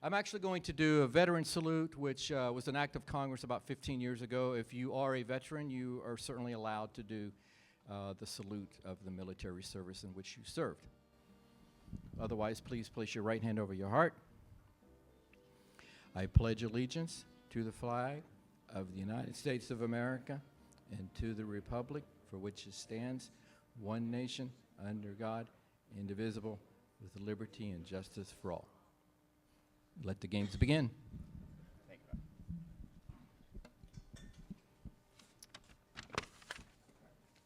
I'm actually going to do a veteran salute, which was an act of Congress about 15 years ago. If you are a veteran, you are certainly allowed to do the salute of the military service in which you served. Otherwise, please place your right hand over your heart. I pledge allegiance to the flag of the United States of America and to the republic for which it stands, one nation, under God, indivisible, with liberty and justice for all. Let the games begin. Thank you.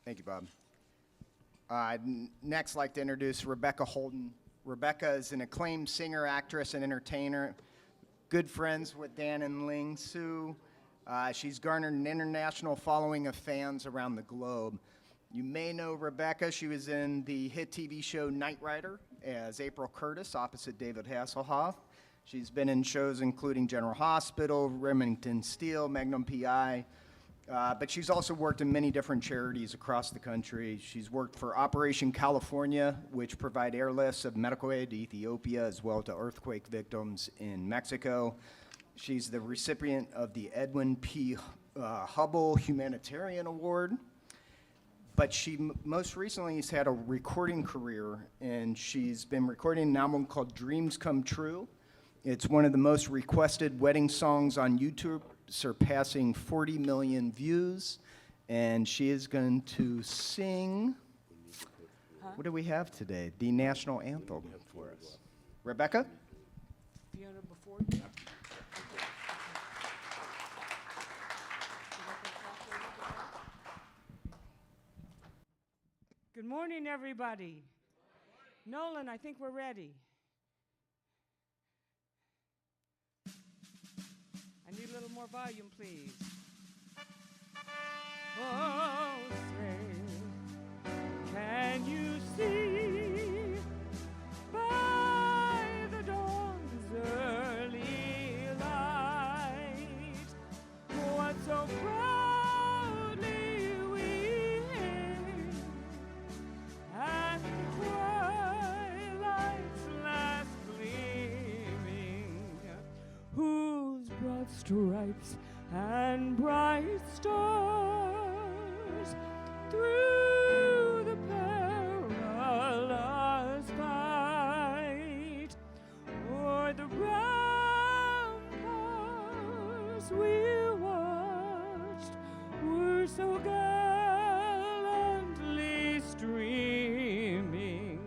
Thank you, Bob. Next, I'd like to introduce Rebecca Holden. Rebecca is an acclaimed singer, actress, and entertainer, good friends with Dan and Ling Su. She's garnered an international following of fans around the globe. You may know Rebecca. She was in the hit TV show Knight Rider as April Curtis opposite David Hasselhoff. She's been in shows including General Hospital, Remington Steele, Magnum PI, but she's also worked in many different charities across the country. She's worked for Operation California, which provide airlifts of medical aid to Ethiopia as well to earthquake victims in Mexico. She's the recipient of the Edwin P. Hubble Humanitarian Award. But she most recently has had a recording career, and she's been recording an album called Dreams Come True. It's one of the most requested wedding songs on YouTube, surpassing 40 million views. And she is going to sing, what do we have today? The national anthem for us. Rebecca? Fiona, before you. Good morning, everybody. Nolan, I think we're ready. I need a little more volume, please. Oh, say, can you see by the dawn's early light what so proudly we hailed at the twilight's last gleaming, whose broad stripes and bright stars through the perilous fight o'er the ramparts we watched were so gallantly streaming,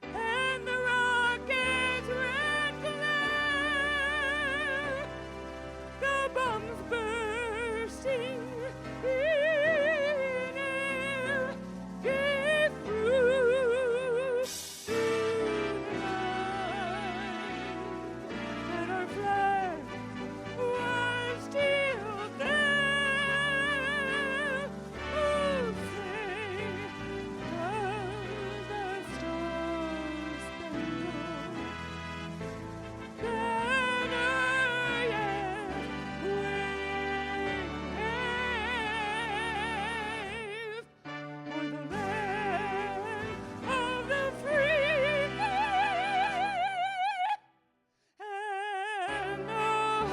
and the rocket's red glare, the bombs bursting in air, gave proof to the night that our flag was still there. Oh, say, does the star-spangled banner yet wave o'er the land of the free and the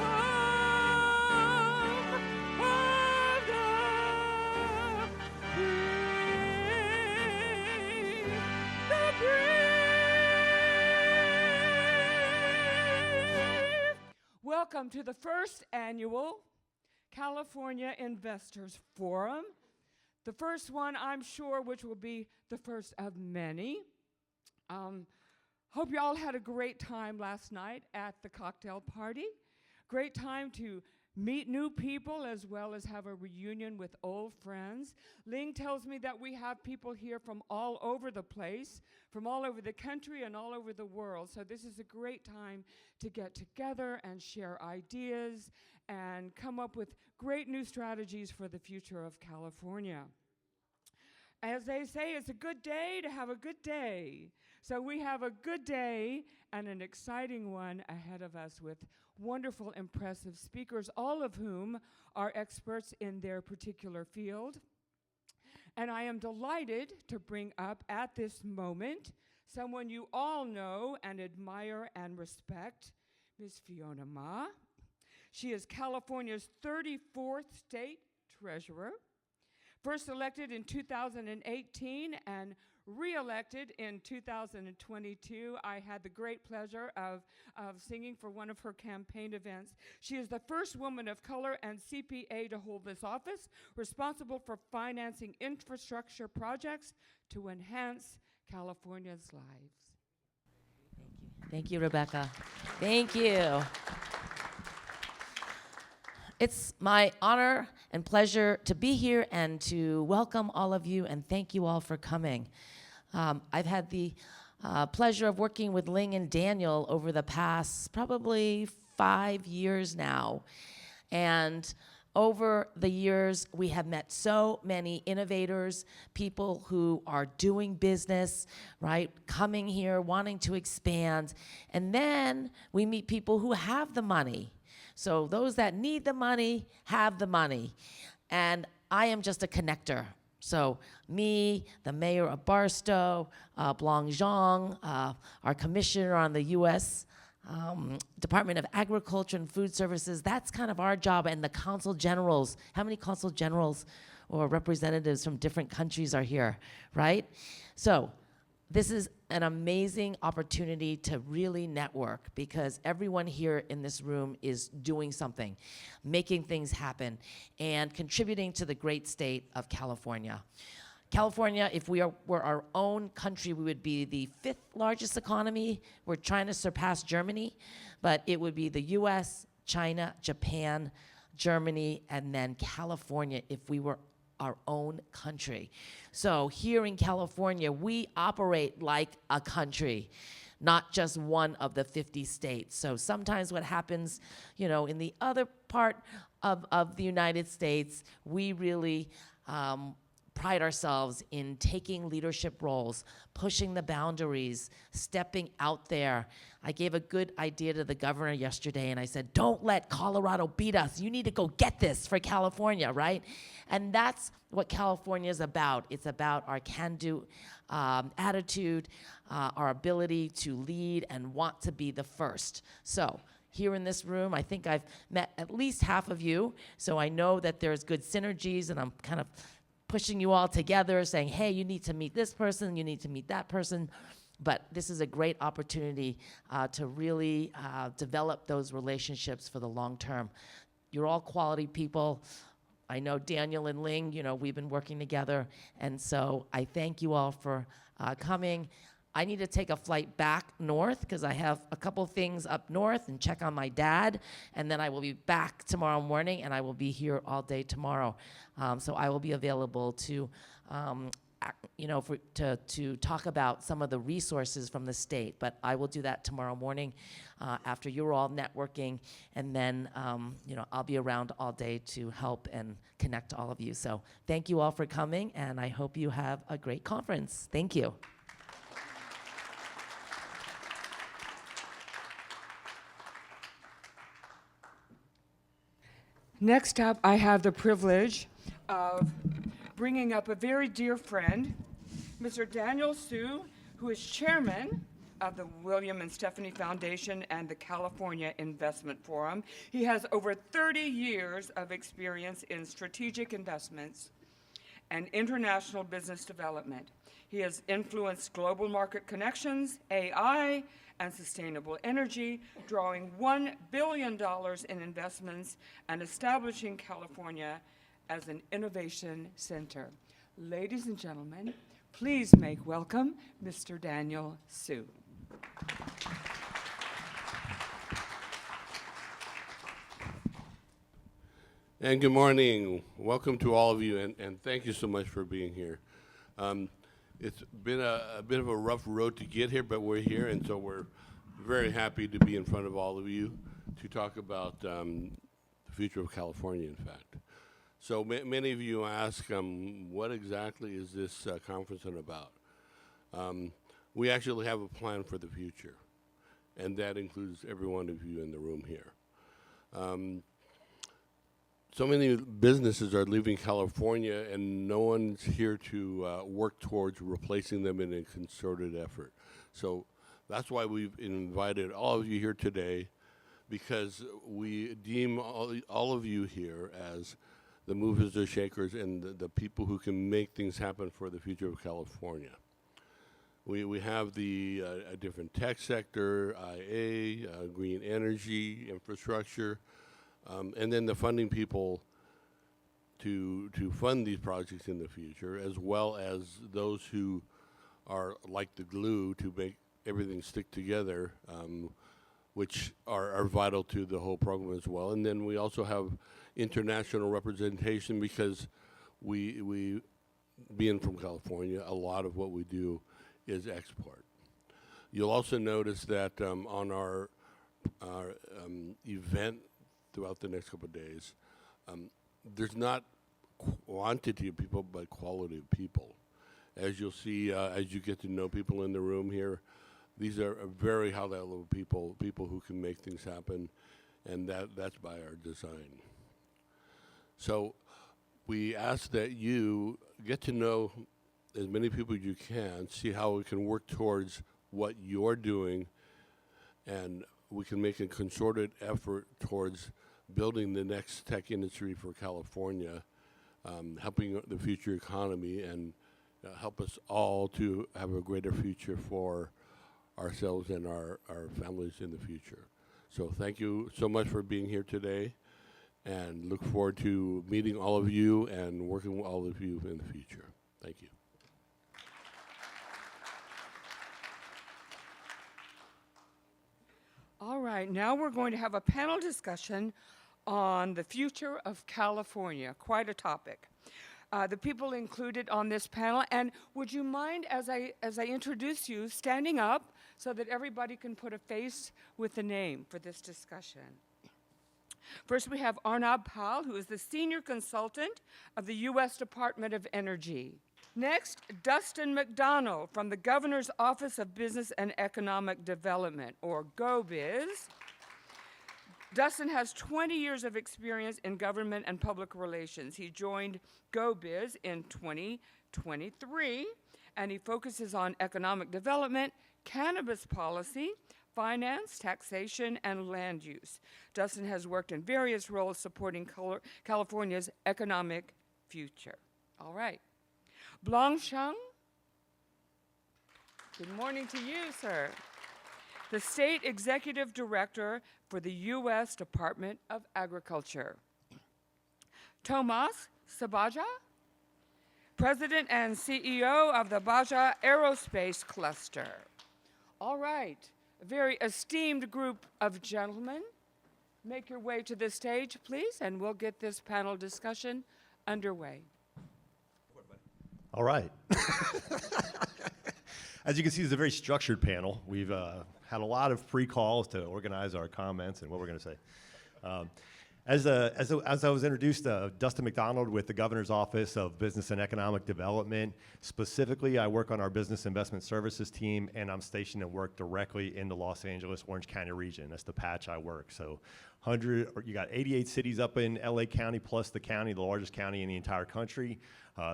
home of the brave. Welcome to the first annual California Investors Forum. The first one, I'm sure, which will be the first of many. Hope you all had a great time last night at the cocktail party. Great time to meet new people as well as have a reunion with old friends. Ling tells me that we have people here from all over the place, from all over the country and all over the world. So this is a great time to get together and share ideas and come up with great new strategies for the future of California. As they say, it's a good day to have a good day. So we have a good day and an exciting one ahead of us with wonderful, impressive speakers, all of whom are experts in their particular field. And I am delighted to bring up at this moment someone you all know and admire and respect, Ms. Fiona Ma. She is California's 34th state treasurer, first elected in 2018 and re-elected in 2022. I had the great pleasure of singing for one of her campaign events. She is the first woman of color and CPA to hold this office, responsible for financing infrastructure projects to enhance California's lives. Thank you, Rebecca. Thank you. It's my honor and pleasure to be here and to welcome all of you, and thank you all for coming. I've had the pleasure of working with Ling and Daniel over the past probably 5 years now. And over the years, we have met so many innovators, people who are doing business, right, coming here, wanting to expand. And then we meet people who have the money. So those that need the money have the money. And I am just a connector. So me, the mayor of Barstow, Blong Jong, our commissioner on the U.S. Department of Agriculture and Food Services, that's kind of our job. And the consul generals, how many consul generals or representatives from different countries are here, right? So this is an amazing opportunity to really network, because everyone here in this room is doing something, making things happen, and contributing to the great state of California. California, if we were our own country, we would be the 5th largest economy. We're trying to surpass Germany, but it would be the US, China, Japan, Germany, and then California if we were our own country. So here in California, we operate like a country, not just one of the 50 states. So sometimes what happens, you know, in the other part of the United States, we really pride ourselves in taking leadership roles, pushing the boundaries, stepping out there. I gave a good idea to the governor yesterday, and I said, don't let Colorado beat us. You need to go get this for California, right? And that's what California is about. It's about our can-do attitude, our ability to lead and want to be the first. So here in this room, I think I've met at least half of you, so I know that there's good synergies, and I'm kind of pushing you all together, saying, hey, you need to meet this person, you need to meet that person. But this is a great opportunity to really develop those relationships for the long term. You're all quality people. I know Daniel and Ling, you know, we've been working together. And so I thank you all for coming. I need to take a flight back north because I have a couple things up north and check on my dad. And then I will be back tomorrow morning, and I will be here all day tomorrow. So I will be available to, you know, to talk about some of the resources from the state. But I will do that tomorrow morning after you're all networking. And then, you know, I'll be around all day to help and connect to all of you. So thank you all for coming, and I hope you have a great conference. Thank you. Next up, I have the privilege of bringing up a very dear friend, Mr. Daniel Su, who is chairman of the William and Stephanie Foundation and the California Investment Forum. He has over 30 years of experience in strategic investments and international business development. He has influenced global market connections, AI, and sustainable energy, drawing $1 billion in investments and establishing California as an innovation center. Ladies and gentlemen, please make welcome Mr. Daniel Su. And good morning. Welcome to all of you, and thank you so much for being here. It's been a bit of a rough road to get here, but we're here, and so we're very happy to be in front of all of you to talk about the future of California, in fact. So many of you ask, what exactly is this conference about? We actually have a plan for the future, and that includes every one of you in the room here. so many businesses are leaving California, and no one's here to work towards replacing them in a concerted effort. So that's why we've invited all of you here today, because we deem all of you here as the movers and shakers and the people who can make things happen for the future of California. We have the different tech sector, IA, green energy, infrastructure, and then the funding people to fund these projects in the future, as well as those who are like the glue to make everything stick together, which are vital to the whole program as well. And then we also have international representation, because we being from California, a lot of what we do is export. You'll also notice that on our event throughout the next couple of days, there's not quantity of people, but quality of people. As you'll see, as you get to know people in the room here, these are very high-level people who can make things happen, and that's by our design. So we ask that you get to know as many people as you can, see how we can work towards what you're doing, and we can make a concerted effort towards building the next tech industry for California, helping the future economy, and help us all to have a greater future for ourselves and our families in the future. So thank you so much for being here today, and look forward to meeting all of you and working with all of you in the future. Thank you. All right, now we're going to have a panel discussion on the future of California. Quite a topic. The people included on this panel, and would you mind, as I introduce you, standing up so that everybody can put a face with the name for this discussion? First, we have Arnab Pal, who is the Senior Consultant of the U.S. Department of Energy. Next, Dustin McDonald from the Governor's Office of Business and Economic Development, or GoBiz. Dustin has 20 years of experience in government and public relations. He joined GoBiz in 2023, and he focuses on economic development, cannabis policy, finance, taxation, and land use. Dustin has worked in various roles supporting California's economic future. All right. Blong Jong. Good morning to you, sir. The State Executive Director for the U.S. Department of Agriculture. Tomas Sabaja, President and CEO of the Baja Aerospace Cluster. All right, a very esteemed group of gentlemen. Make your way to the stage, please, and we'll get this panel discussion underway. All right. As you can see, it's a very structured panel. We've had a lot of pre-calls to organize our comments and what we're going to say. As I was introduced, Dustin McDonald with the Governor's Office of Business and Economic Development. Specifically, I work on our Business Investment Services team, and I'm stationed and work directly in the Los Angeles, Orange County region. That's the patch I work. So you got 88 cities up in LA County, plus the county, the largest county in the entire country.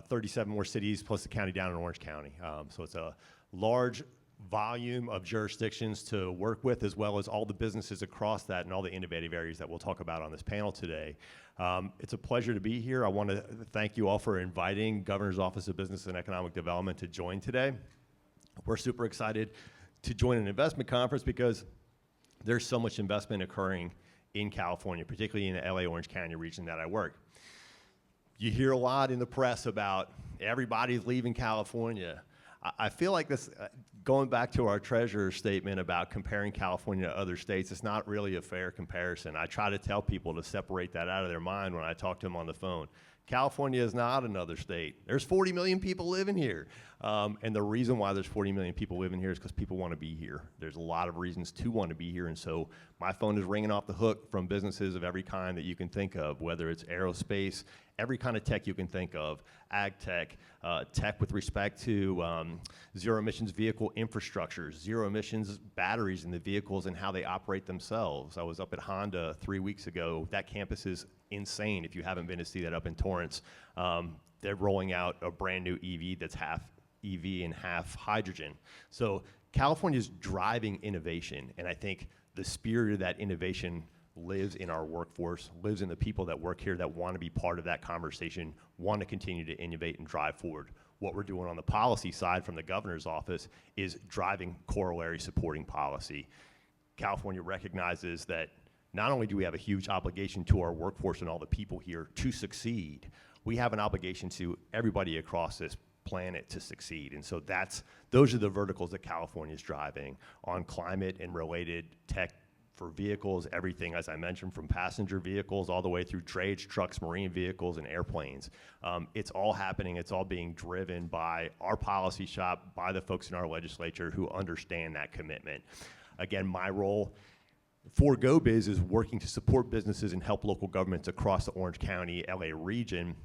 37 more cities, plus the county down in Orange County. So it's a large volume of jurisdictions to work with, as well as all the businesses across that and all the innovative areas that we'll talk about on this panel today. It's a pleasure to be here. I want to thank you all for inviting Governor's Office of Business and Economic Development to join today. We're super excited to join an investment conference because there's so much investment occurring in California, particularly in the LA Orange County region that I work. You hear a lot in the press about everybody's leaving California. I feel like this, going back to our treasurer's statement about comparing California to other states, it's not really a fair comparison. I try to tell people to separate that out of their mind when I talk to them on the phone. California is not another state. There's 40 million people living here. And the reason why there's 40 million people living here is because people want to be here. There's a lot of reasons to want to be here. And so my phone is ringing off the hook from businesses of every kind that you can think of, whether it's aerospace, every kind of tech you can think of, ag tech, tech with respect to zero emissions vehicle infrastructure, zero emissions batteries in the vehicles and how they operate themselves. I was up at Honda 3 weeks ago. That campus is insane if you haven't been to see that up in Torrance. They're rolling out a brand new EV that's half EV and half hydrogen. So California's driving innovation, and I think the spirit of that innovation lives in our workforce, lives in the people that work here that want to be part of that conversation, want to continue to innovate and drive forward. What we're doing on the policy side from the governor's office is driving corollary supporting policy. California recognizes that not only do we have a huge obligation to our workforce and all the people here to succeed, we have an obligation to everybody across this planet to succeed. And so those are the verticals that California is driving on climate and related tech for vehicles, everything, as I mentioned, from passenger vehicles all the way through trades, trucks, marine vehicles, and airplanes. It's all happening. It's all being driven by our policy shop, by the folks in our legislature who understand that commitment. Again, my role for GoBiz is working to support businesses and help local governments across the Orange County, LA region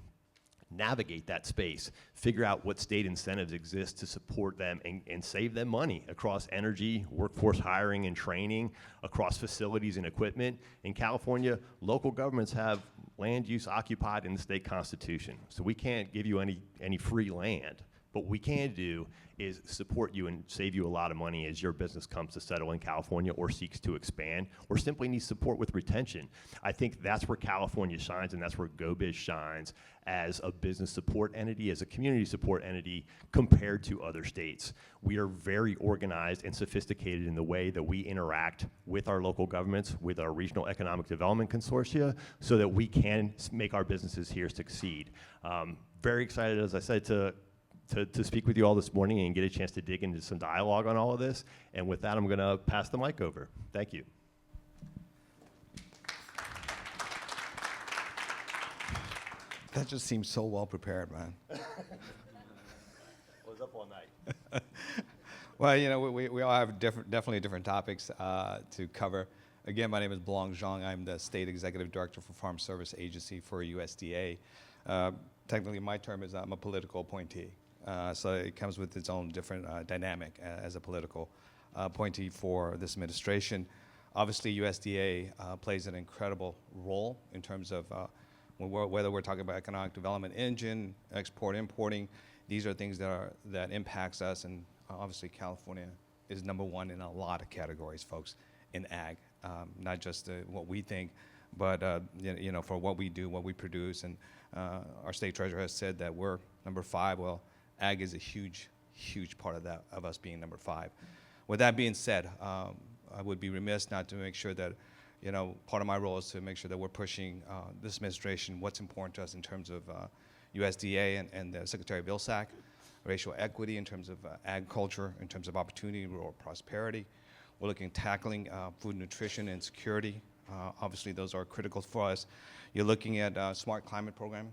navigate that space, figure out what state incentives exist to support them and save them money across energy, workforce hiring and training, across facilities and equipment. In California, local governments have land use occupied in the state constitution. So we can't give you any free land. But what we can do is support you and save you a lot of money as your business comes to settle in California or seeks to expand or simply needs support with retention. I think that's where California shines, and that's where GoBiz shines as a business support entity, as a community support entity compared to other states. We are very organized and sophisticated in the way that we interact with our local governments, with our regional economic development consortia, so that we can make our businesses here succeed. Very excited, as I said, to speak with you all this morning and get a chance to dig into some dialogue on all of this. And with that, I'm going to pass the mic over. Thank you. That just seems so well prepared, man. I was up all night. Well, you know, we all have definitely different topics to cover. Again, my name is Blong Jong. I'm the State Executive Director for Farm Service Agency for USDA. Technically, my term is I'm a political appointee. So it comes with its own different dynamic as a political appointee for this administration. Obviously, USDA plays an incredible role in terms of whether we're talking about economic development engine, export, importing. These are things that impacts us, and obviously California is #1 in a lot of categories, folks, in ag. Not just what we think, but you know, for what we do, what we produce, and our state treasurer has said that we're #5. Well, ag is a huge, huge part of that, of us being #5. With that being said, I would be remiss not to make sure that, you know, part of my role is to make sure that we're pushing this administration what's important to us in terms of USDA and the Secretary of Vilsack, racial equity in terms of agriculture, in terms of opportunity, rural prosperity. We're looking at tackling food nutrition and security. Obviously, those are critical for us. You're looking at smart climate program.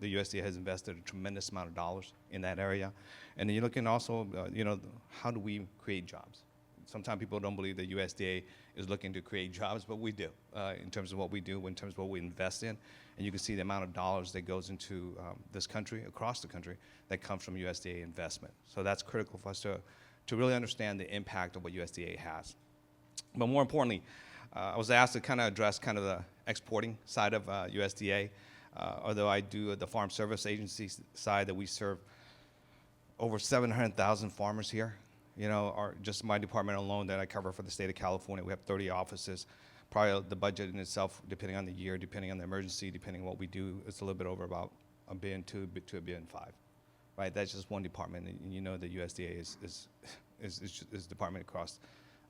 The USDA has invested a tremendous amount of dollars in that area. And then you're looking also, you know, how do we create jobs? Sometimes people don't believe that USDA is looking to create jobs, but we do, in terms of what we do, in terms of what we invest in. And you can see the amount of dollars that goes into this country, across the country, that comes from USDA investment. So that's critical for us to really understand the impact of what USDA has. But more importantly, I was asked to kind of address kind of the exporting side of USDA. Although I do the Farm Service Agency side, that we serve over 700,000 farmers here. You know, just my department alone that I cover for the state of California, we have 30 offices. Probably the budget in itself, depending on the year, depending on the emergency, depending on what we do, it's a little bit over about $1.2 billion to $1.5 billion. Right? That's just one department, and you know the USDA is department across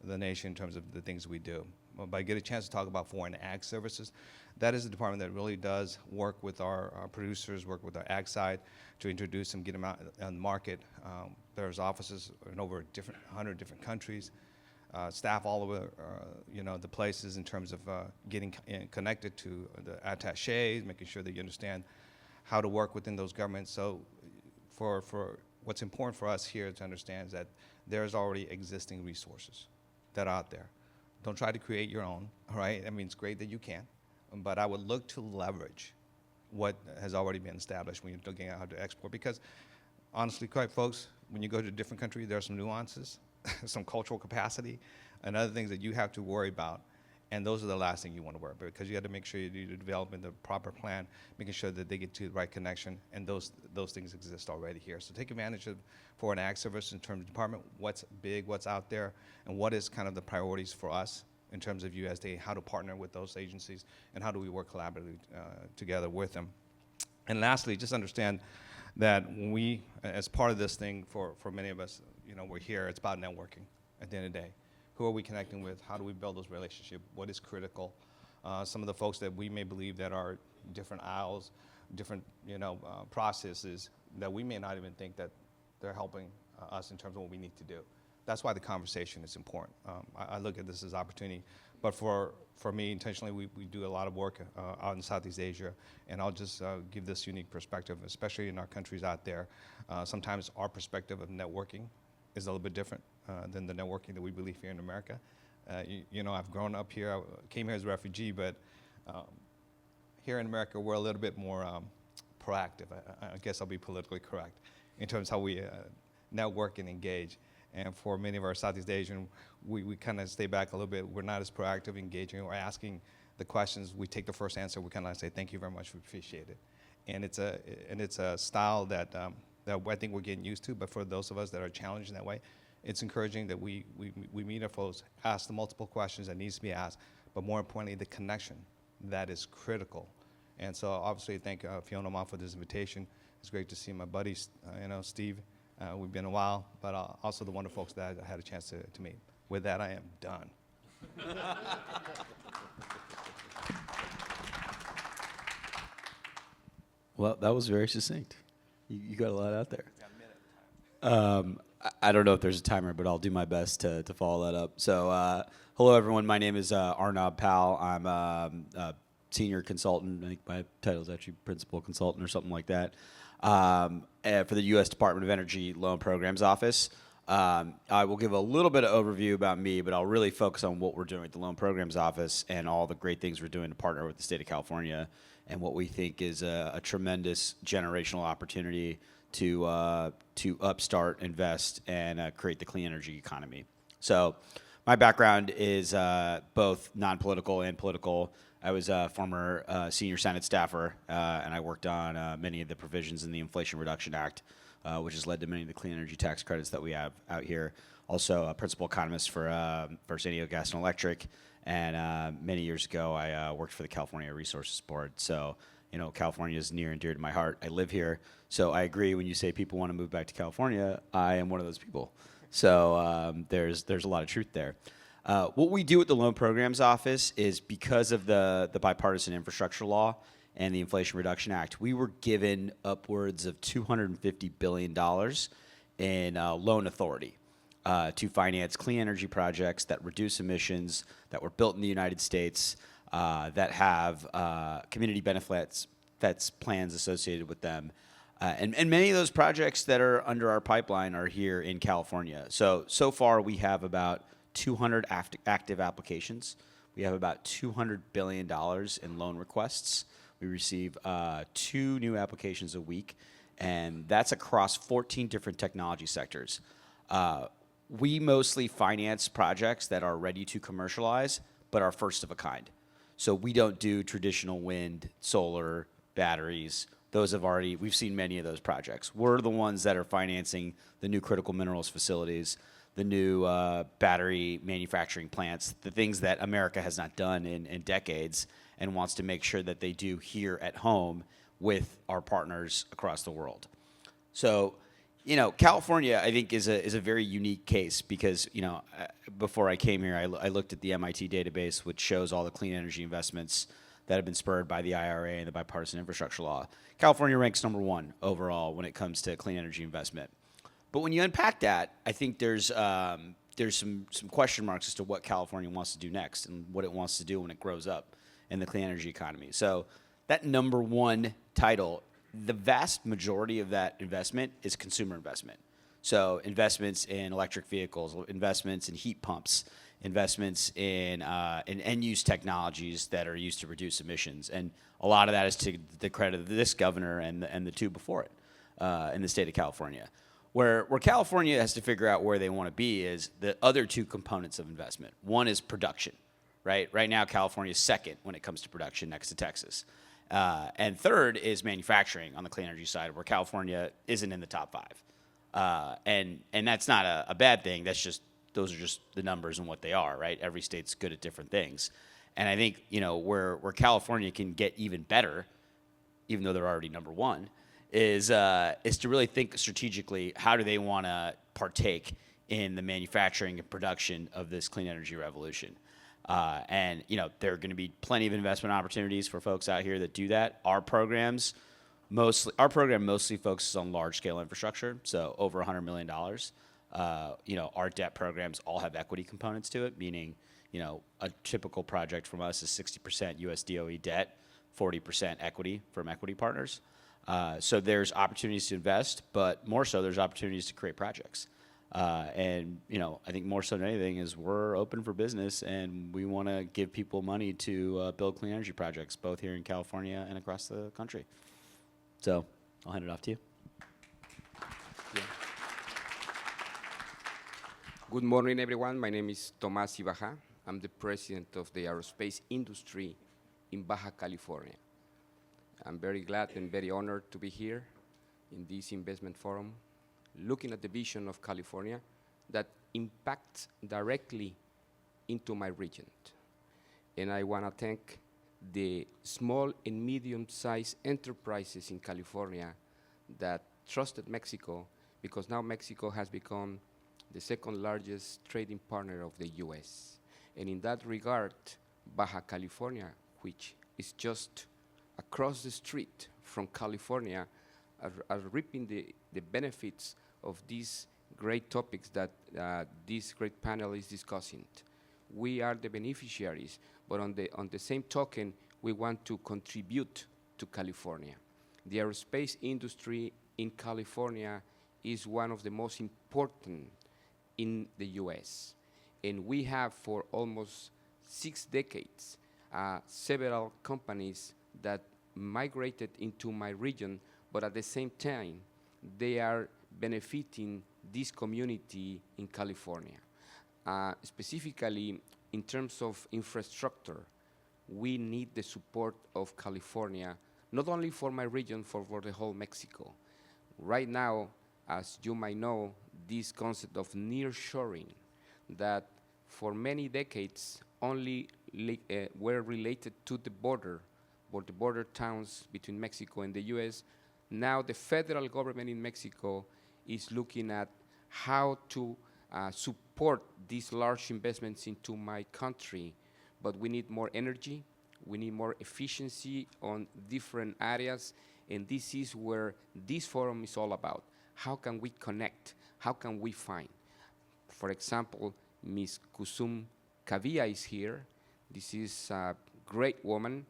the nation in terms of the things we do. But I get a chance to talk about foreign ag services. That is a department that really does work with our producers, work with our ag side to introduce them, get them out on the market. There's offices in over 100 different countries, staff all over you know, the places in terms of getting connected to the attachés, making sure that you understand how to work within those governments. So for what's important for us here to understand is that there's already existing resources that are out there. Don't try to create your own, all right? I mean, it's great that you can, but I would look to leverage what has already been established when you're looking at how to export. Because honestly, quite folks, when you go to a different country, there are some nuances, some cultural capacity, and other things that you have to worry about And those are the last thing you want to worry about, because you got to make sure you're developing the proper plan, making sure that they get to the right connection, and those things exist already here. So take advantage of, for an ag service in terms of department, what's big, what's out there, and what is kind of the priorities for us in terms of USDA, how to partner with those agencies, and how do we work collaboratively together with them. And lastly, just understand that when we, as part of this thing, for many of us, we're here, it's about networking at the end of the day. Who are we connecting with? How do we build those relationships? What is critical? Some of the folks that we may believe that are different aisles, different processes, that we may not even think that they're helping us in terms of what we need to do. That's why the conversation is important. I look at this as opportunity. But for me, intentionally, we do a lot of work out in Southeast Asia, and I'll just give this unique perspective, especially in our countries out there. Sometimes our perspective of networking is a little bit different than the networking that we believe here in America. I've grown up here, I came here as a refugee, but here in America, we're a little bit more proactive. I guess I'll be politically correct in terms of how we network and engage. And for many of our Southeast Asian, we kind of stay back a little bit. We're not as proactive, engaging, or asking the questions. We take the first answer. We kind of say, thank you very much, we appreciate it. And it's a style that I think we're getting used to. But for those of us that are challenged in that way, it's encouraging that we meet our folks, ask the multiple questions that needs to be asked, but more importantly, the connection that is critical. And so obviously thank Fiona Mom for this invitation. It's great to see my buddy, Steve. We've been a while, but also the wonderful folks that I had a chance to meet. With that, I am done. Well, that was very succinct. You got a lot out there. I don't know if there's a timer, but I'll do my best to follow that up. So, hello, everyone. My name is Arnab Pal. I'm a senior consultant. I think my title is actually principal consultant or something like that for the U.S. Department of Energy Loan Programs Office. I will give a little bit of overview about me, but I'll really focus on what we're doing at the Loan Programs Office and all the great things we're doing to partner with the state of California and what we think is a tremendous generational opportunity to upstart, invest, and create the clean energy economy. So my background is both non-political and political. I was a former senior Senate staffer, and I worked on many of the provisions in the Inflation Reduction Act, which has led to many of the clean energy tax credits that we have out here. Also a principal economist for San Diego Gas and Electric, and many years ago I worked for the California Resources Board. So, California is near and dear to my heart. I live here, so I agree when you say people want to move back to California. I am one of those people. So there's a lot of truth there. What we do at the Loan Programs Office is because of the bipartisan infrastructure law and the Inflation Reduction Act, we were given upwards of $250 billion in loan authority to finance clean energy projects that reduce emissions, that were built in the United States, that have community benefits plans associated with them. And many of those projects that are under our pipeline are here in California. So far we have about 200 active applications. We have about $200 billion in loan requests. We receive 2 new applications a week, and that's across 14 different technology sectors. We mostly finance projects that are ready to commercialize, but are first of a kind. So we don't do traditional wind, solar, batteries. We've seen many of those projects. We're the ones that are financing the new critical minerals facilities, the new battery manufacturing plants, the things that America has not done in decades and wants to make sure that they do here at home with our partners across the world. So, California, I think, is a very unique case because, before I came here, I looked at the MIT database, which shows all the clean energy investments that have been spurred by the IRA and the bipartisan infrastructure law. California ranks number 1 overall when it comes to clean energy investment. But when you unpack that, I think there's some question marks as to what California wants to do next and what it wants to do when it grows up in the clean energy economy. So that number 1 title, the vast majority of that investment is consumer investment. So investments in electric vehicles, investments in heat pumps, investments in end-use technologies that are used to reduce emissions. And a lot of that is to the credit of this governor and the 2 before it in the state of California. Where California has to figure out where they want to be is the other 2 components of investment. One is production, right? Right now, California is second when it comes to production next to Texas. And third is manufacturing on the clean energy side, where California isn't in the top five. And that's not a bad thing. That's just, those are just the numbers and what they are, right? Every state's good at different things. And I think, where California can get even better, even though they're already number one, is to really think strategically, how do they want to partake in the manufacturing and production of this clean energy revolution? And there are going to be plenty of investment opportunities for folks out here that do that. Our program mostly focuses on large scale infrastructure, so over $100 million. Our debt programs all have equity components to it, meaning a typical project from us is 60% USDOE debt, 40% equity from equity partners. So there's opportunities to invest, but more so there's opportunities to create projects. And I think more so than anything is we're open for business, and we want to give people money to build clean energy projects, both here in California and across the country. So I'll hand it off to you. Good morning, everyone. My name is Tomás Ibaja. I'm the president of the aerospace industry in Baja California. I'm very glad and very honored to be here in this investment forum, looking at the vision of California that impacts directly into my region. And I want to thank the small and medium-sized enterprises in California that trusted Mexico, because now Mexico has become the second largest trading partner of the US. And in that regard, Baja California, which is just across the street from California, are reaping the benefits of these great topics that this great panel is discussing. We are the beneficiaries, but on the same token, we want to contribute to California. The aerospace industry in California is one of the most important in the US. And we have for almost 6 decades several companies that migrated into my region, but at the same time, they are benefiting this community in California. Specifically, in terms of infrastructure, we need the support of California, not only for my region, for the whole Mexico. Right now, as you might know, this concept of nearshoring, that for many decades only were related to the border, or the border towns between Mexico and the US. Now the federal government in Mexico is looking at how to support these large investments into my country, but we need more energy, we need more efficiency on different areas, and this is where this forum is all about. How can we connect? How can we find? For example, Ms. Kusum Kavia is here. This is a great woman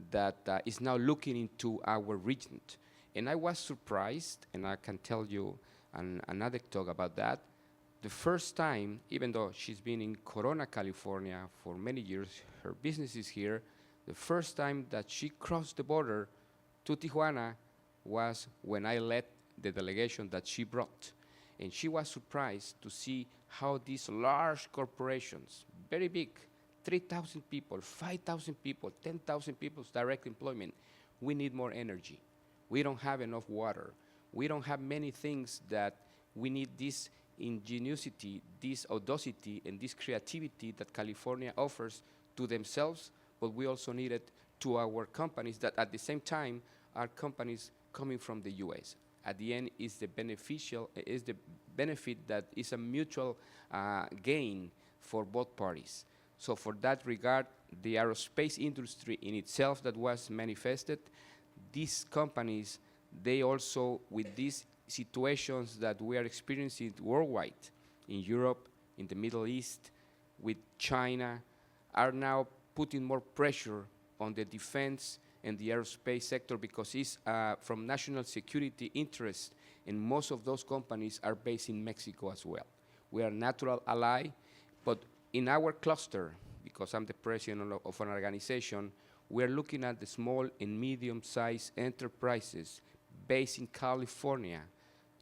that is now looking into our region. And I was surprised, and I can tell you an anecdote about that. The first time, even though she's been in Corona, California for many years, her business is here, the first time that she crossed the border to Tijuana was when I led the delegation that she brought. And she was surprised to see how these large corporations, very big, 3,000 people, 5,000 people, 10,000 people's direct employment, we need more energy. We don't have enough water. We don't have many things that we need this ingenuity, this audacity, and this creativity that California offers to themselves, but we also need it to our companies that at the same time are companies coming from the US. At the end is the benefit that is a mutual gain for both parties. So for that regard, the aerospace industry in itself that was manifested, these companies, they also, with these situations that we are experiencing worldwide, in Europe, in the Middle East, with China, are now putting more pressure on the defense and the aerospace sector because it's from national security interest, and most of those companies are based in Mexico as well. We are a natural ally, but in our cluster, because I'm the president of an organization, we are looking at the small and medium-sized enterprises based in California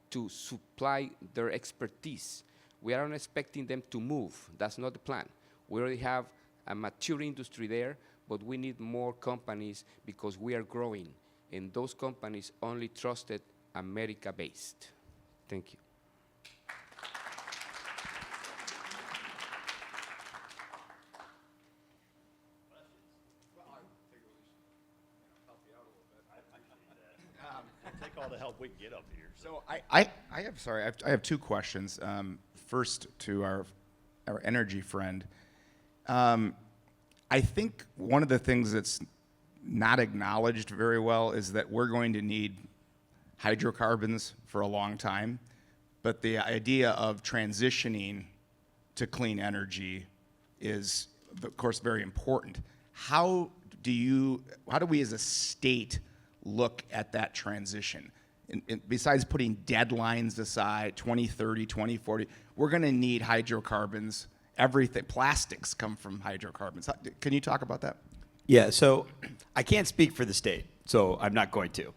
to supply their expertise. We aren't expecting them to move. That's not the plan. We already have a mature industry there, but we need more companies because we are growing, and those companies only trusted America-based. Thank you. Take all the help we can get up here. So I have two questions. First to our energy friend. I think one of the things that's not acknowledged very well is that we're going to need hydrocarbons for a long time, but the idea of transitioning to clean energy is, of course, very important. How do we as a state look at that transition? Besides putting deadlines aside, 2030, 2040, we're going to need hydrocarbons. Everything, plastics come from hydrocarbons. Can you talk about that? Yeah, so I can't speak for the state, so I'm not going to.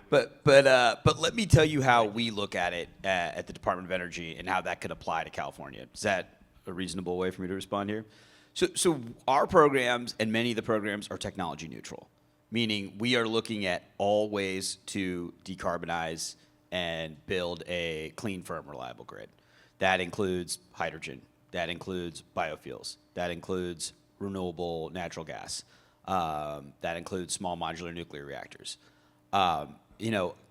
But let me tell you how we look at it at the Department of Energy and how that could apply to California. Is that a reasonable way for me to respond here? So our programs and many of the programs are technology neutral, meaning we are looking at all ways to decarbonize and build a clean, firm, reliable grid. That includes hydrogen. That includes biofuels. That includes renewable natural gas. That includes small modular nuclear reactors.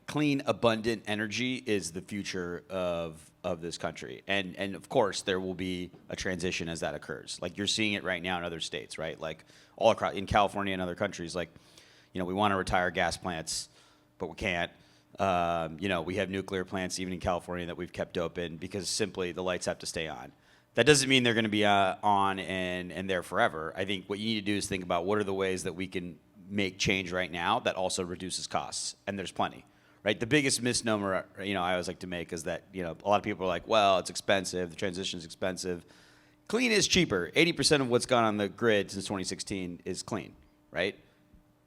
Clean, abundant energy is the future of this country. And of course, there will be a transition as that occurs. Like you're seeing it right now in other states, right? Like all across, in California and other countries, like, we want to retire gas plants, but we can't. We have nuclear plants even in California that we've kept open because simply the lights have to stay on. That doesn't mean they're going to be on and there forever. I think what you need to do is think about what are the ways that we can make change right now that also reduces costs, and there's plenty, right? The biggest misnomer, I always like to make is that, a lot of people are like, well, it's expensive, the transition is expensive. Clean is cheaper. 80% of what's gone on the grid since 2016 is clean, right?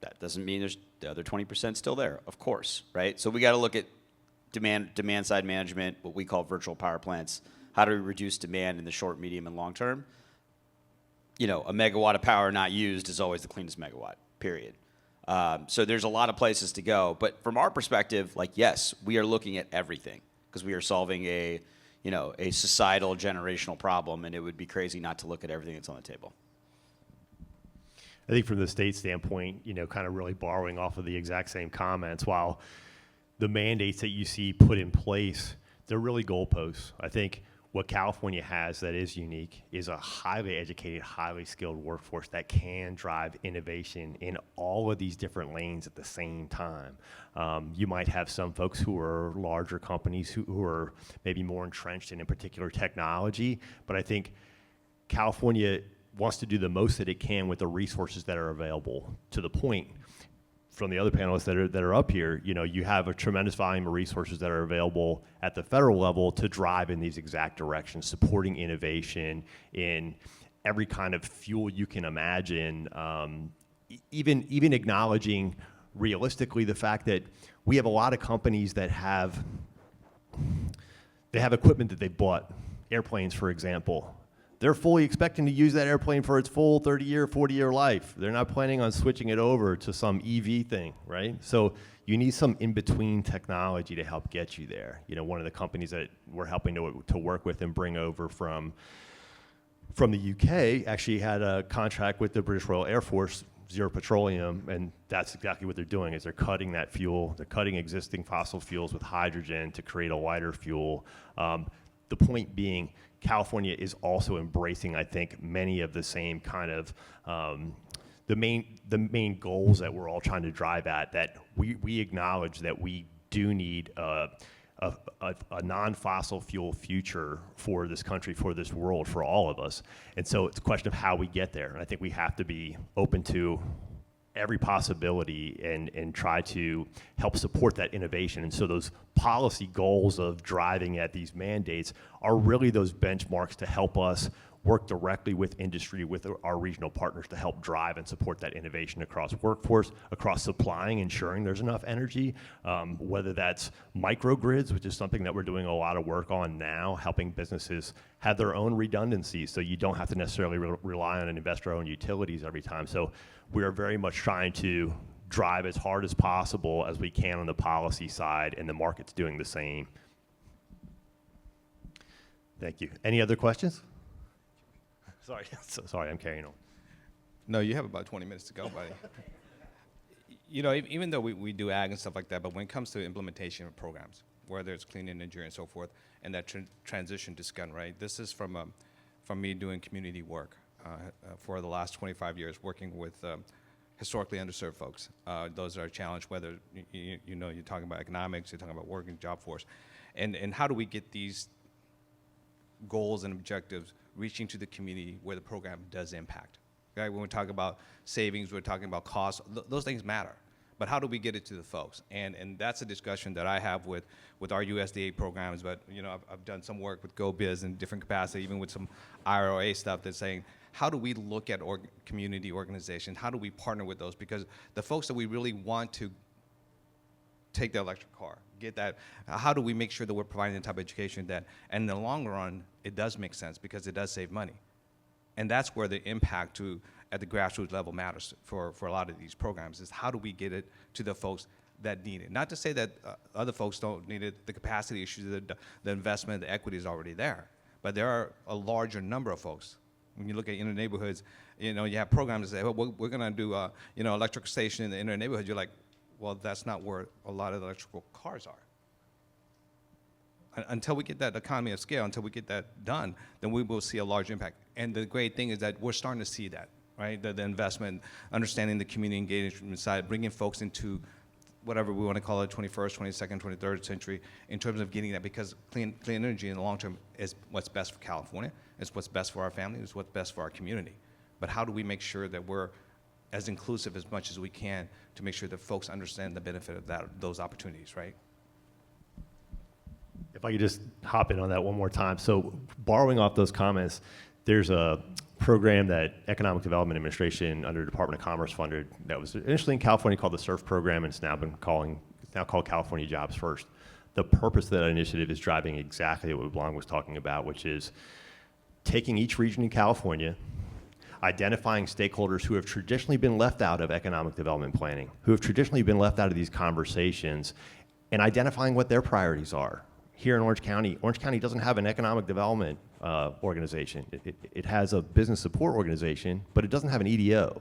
That doesn't mean there's the other 20% still there, of course, right? So we got to look at demand side management, what we call virtual power plants. How do we reduce demand in the short, medium, and long term? A megawatt of power not used is always the cleanest megawatt, period. So there's a lot of places to go. But from our perspective, yes, we are looking at everything because we are solving a societal generational problem, and it would be crazy not to look at everything that's on the table. I think from the state standpoint, kind of really borrowing off of the exact same comments, while the mandates that you see put in place, they're really goalposts. I think what California has that is unique is a highly educated, highly skilled workforce that can drive innovation in all of these different lanes at the same time. You might have some folks who are larger companies who are maybe more entrenched in a particular technology, but I think California wants to do the most that it can with the resources that are available. To the point from the other panelists that are up here, you have a tremendous volume of resources that are available at the federal level to drive in these exact directions, supporting innovation in every kind of fuel you can imagine, even acknowledging realistically the fact that we have a lot of companies that have equipment that they bought, airplanes, for example. They're fully expecting to use that airplane for its full 30-year, 40-year life. They're not planning on switching it over to some EV thing, right? So you need some in-between technology to help get you there. One of the companies that we're helping to work with and bring over from the UK actually had a contract with the British Royal Air Force, Zero Petroleum, and that's exactly what they're doing is they're cutting that fuel. They're cutting existing fossil fuels with hydrogen to create a lighter fuel. The point being, California is also embracing, I think, many of the same kind of the main goals that we're all trying to drive at. That we acknowledge that we do need a non-fossil fuel future for this country, for this world, for all of us. And so it's a question of how we get there. And I think we have to be open to every possibility and try to help support that innovation. And so those policy goals of driving at these mandates are really those benchmarks to help us work directly with industry, with our regional partners to help drive and support that innovation across workforce, across supplying, ensuring there's enough energy, whether that's microgrids, which is something that we're doing a lot of work on now, helping businesses have their own redundancy so you don't have to necessarily rely on an investor-owned utilities every time. So we are very much trying to drive as hard as possible as we can on the policy side, and the market's doing the same. Thank you. Any other questions? Sorry, sorry, I'm carrying on. No, you have about 20 minutes to go, buddy. You know, even though we do ag and stuff like that, but when it comes to implementation of programs, whether it's clean energy and so forth, and that transition to SCUN, right? This is from me doing community work for the last 25 years, working with historically underserved folks. Those are challenged, whether you know, you're talking about economics, you're talking about working job force, and how do we get these goals and objectives reaching to the community where the program does impact? Okay, when we talk about savings, we're talking about costs. Those things matter, but how do we get it to the folks? And that's a discussion that I have with our USDA programs. But you know, I've done some work with GoBiz in different capacity, even with some IRA stuff that's saying, how do we look at community organizations? How do we partner with those? Because the folks that we really want to take the electric car, get that, how do we make sure that we're providing the type of education that, in the long run, it does make sense because it does save money. And that's where the impact at the grassroots level matters for a lot of these programs, is how do we get it to the folks that need it? Not to say that other folks don't need it, the capacity issues, the investment, the equity is already there. But there are a larger number of folks. When you look at inner neighborhoods, you know, you have programs that say, well, we're gonna do you know, electrical station in the inner neighborhood. You're like, well, that's not where a lot of the electrical cars are. Until we get that economy of scale, until we get that done, then we will see a large impact. And the great thing is that we're starting to see that, right? The investment, understanding the community engagement side, bringing folks into whatever we want to call it, 21st, 22nd, 23rd century, in terms of getting that, because clean energy in the long term is what's best for California, it's what's best for our family, it's what's best for our community. But how do we make sure that we're as inclusive as much as we can to make sure that folks understand the benefit of those opportunities, right? If I could just hop in on that one more time. So borrowing off those comments, there's a program that Economic Development Administration under the Department of Commerce funded that was initially in California called the SURF program, and it's now called California Jobs First. The purpose of that initiative is driving exactly what Blong was talking about, which is taking each region in California, identifying stakeholders who have traditionally been left out of economic development planning, who have traditionally been left out of these conversations, and identifying what their priorities are. Here in Orange County doesn't have an economic development organization. It has a business support organization, but it doesn't have an EDO.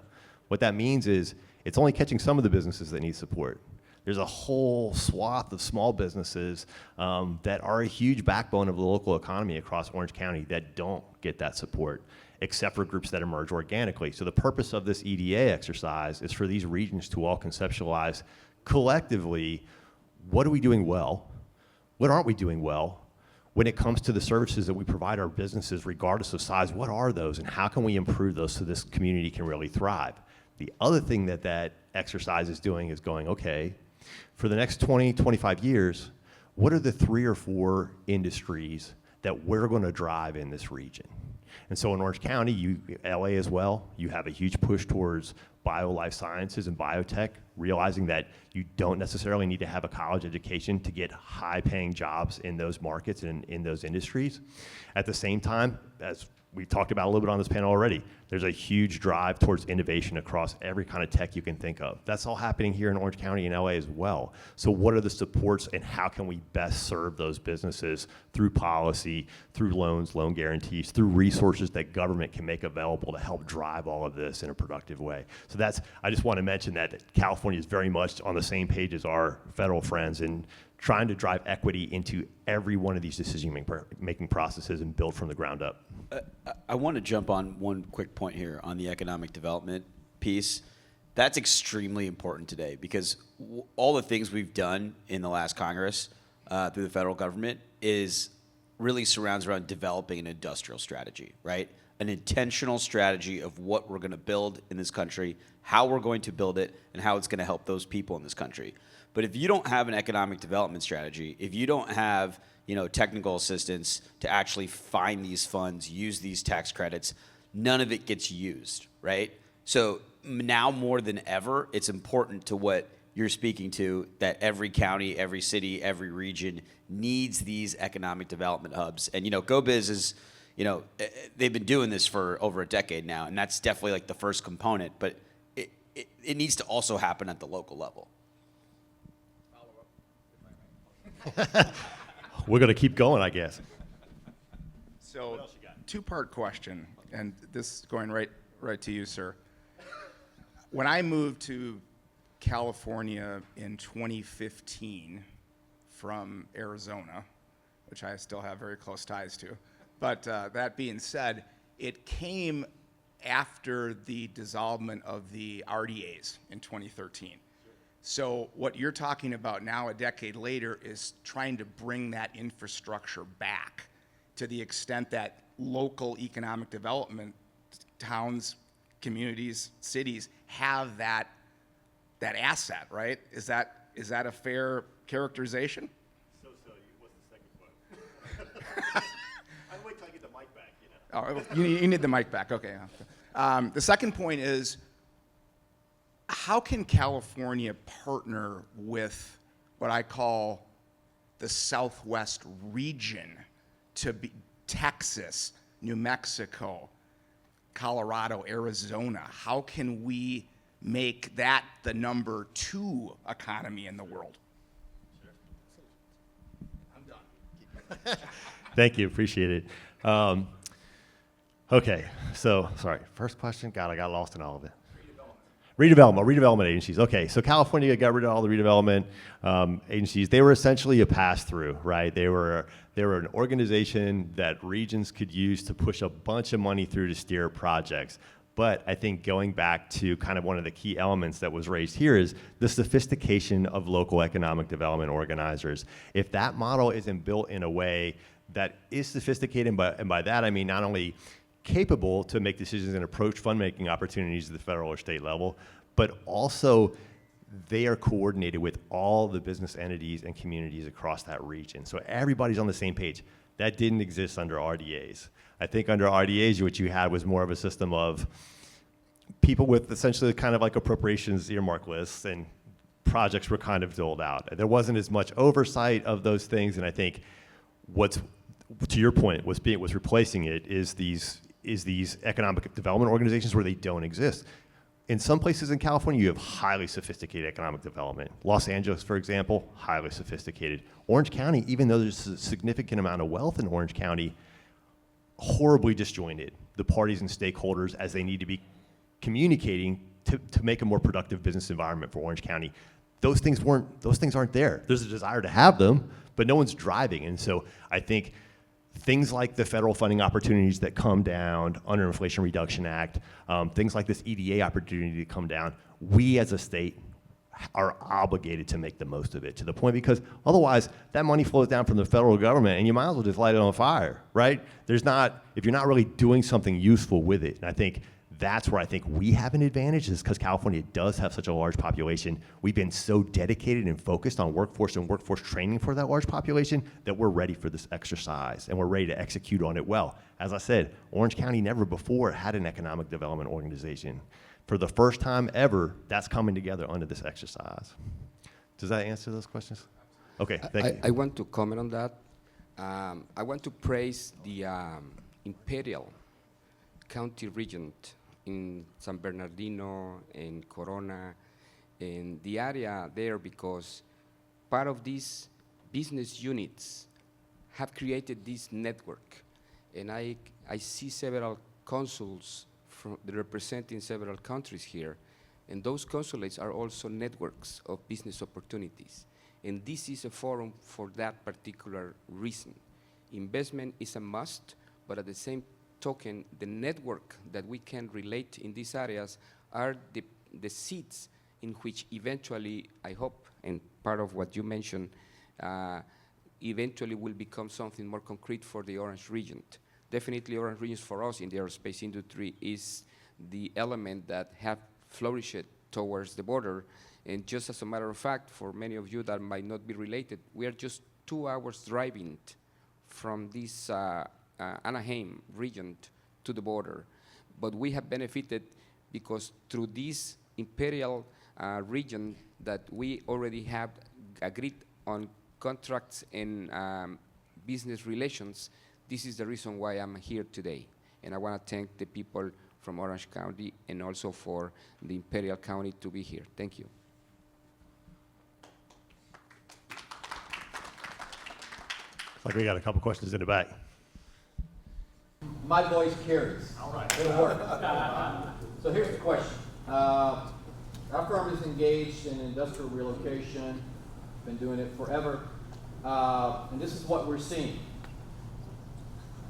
What that means is it's only catching some of the businesses that need support. There's a whole swath of small businesses that are a huge backbone of the local economy across Orange County that don't get that support, except for groups that emerge organically. So the purpose of this EDA exercise is for these regions to all conceptualize collectively, what are we doing well? What aren't we doing well? When it comes to the services that we provide our businesses, regardless of size, what are those and how can we improve those so this community can really thrive? The other thing that exercise is doing is going, okay, for the next 20, 25 years, what are the 3 or 4 industries that we're going to drive in this region? And so in Orange County, LA as well, you have a huge push towards bio-life sciences and biotech, realizing that you don't necessarily need to have a college education to get high-paying jobs in those markets and in those industries. At the same time, as we talked about a little bit on this panel already, there's a huge drive towards innovation across every kind of tech you can think of. That's all happening here in Orange County and LA as well. So what are the supports and how can we best serve those businesses through policy, through loans, loan guarantees, through resources that government can make available to help drive all of this in a productive way? So I just want to mention that California is very much on the same page as our federal friends in trying to drive equity into every one of these decision-making processes and build from the ground up. I want to jump on one quick point here on the economic development piece. That's extremely important today because all the things we've done in the last Congress through the federal government really surrounds around developing an industrial strategy, right? An intentional strategy of what we're going to build in this country, how we're going to build it, and how it's going to help those people in this country. But if you don't have an economic development strategy, if you don't have, technical assistance to actually find these funds, use these tax credits, none of it gets used, right? So now more than ever, it's important to what you're speaking to, that every county, every city, every region needs these economic development hubs. And, GoBiz is, they've been doing this for over a decade now, and that's definitely like the first component, but it needs to also happen at the local level. We're going to keep going, I guess. So, two-part question, and this is going right to you, sir. When I moved to California in 2015 from Arizona, which I still have very close ties to, but that being said, it came after the dissolvement of the RDAs in 2013. So what you're talking about now, a decade later, is trying to bring that infrastructure back to the extent that local economic development, towns, communities, cities have that asset, right? Is that a fair characterization? What's the second part? I'll wait till I get the mic back, Oh, you need the mic back, okay. The second point is, how can California partner with what I call the Southwest region to be Texas, New Mexico, Colorado, Arizona? How can we make that the number 2 economy in the world? I'm done. Thank you. Appreciate it. Okay. So, sorry. First question. God, I got lost in all of it. Redevelopment agencies. Okay, so California got rid of all the redevelopment agencies. They were essentially a pass-through, right? They were an organization that regions could use to push a bunch of money through to steer projects. But I think going back to kind of one of the key elements that was raised here is the sophistication of local economic development organizers. If that model isn't built in a way that is sophisticated, and by that I mean not only capable to make decisions and approach fund-making opportunities at the federal or state level, but also they are coordinated with all the business entities and communities across that region. So everybody's on the same page. That didn't exist under RDAs. I think under RDAs, what you had was more of a system of people with essentially kind of like appropriations earmark lists, and projects were kind of doled out. There wasn't as much oversight of those things, and I think what's, to your point, was replacing it is these economic development organizations where they don't exist. In some places in California, you have highly sophisticated economic development. Los Angeles, for example, highly sophisticated. Orange County, even though there's a significant amount of wealth in Orange County, horribly disjointed. The parties and stakeholders, as they need to be communicating to make a more productive business environment for Orange County. Those things aren't there. There's a desire to have them, but no one's driving. And so I think things like the federal funding opportunities that come down under Inflation Reduction Act, things like this EDA opportunity to come down, we as a state are obligated to make the most of it, to the point because otherwise that money flows down from the federal government and you might as well just light it on fire, right? If you're not really doing something useful with it. And I think that's where I think we have an advantage, is because California does have such a large population. We've been so dedicated and focused on workforce and workforce training for that large population that we're ready for this exercise and we're ready to execute on it well. As I said, Orange County never before had an economic development organization. For the first time ever, that's coming together under this exercise. Does that answer those questions? Okay, thank you. I want to comment on that. I want to praise the Imperial County Regent in San Bernardino and Corona and the area there, because part of these business units have created this network. And I see several consuls representing several countries here, and those consulates are also networks of business opportunities. And this is a forum for that particular reason. Investment is a must, but at the same token, the network that we can relate in these areas are the seeds in which eventually, I hope, and part of what you mentioned, eventually will become something more concrete for the Orange region. Definitely Orange regions for us in the aerospace industry is the element that have flourished towards the border, And just as a matter of fact, for many of you that might not be related, we are just 2 hours driving from this Anaheim region to the border. But we have benefited because through this imperial region that we already have agreed on contracts and business relations, this is the reason why I'm here today. And I want to thank the people from Orange County and also for the Imperial County to be here. Thank you. Looks like we got a couple questions in the back. My voice carries. All right. It'll work. So here's the question. Our firm is engaged in industrial relocation, been doing it forever, and this is what we're seeing.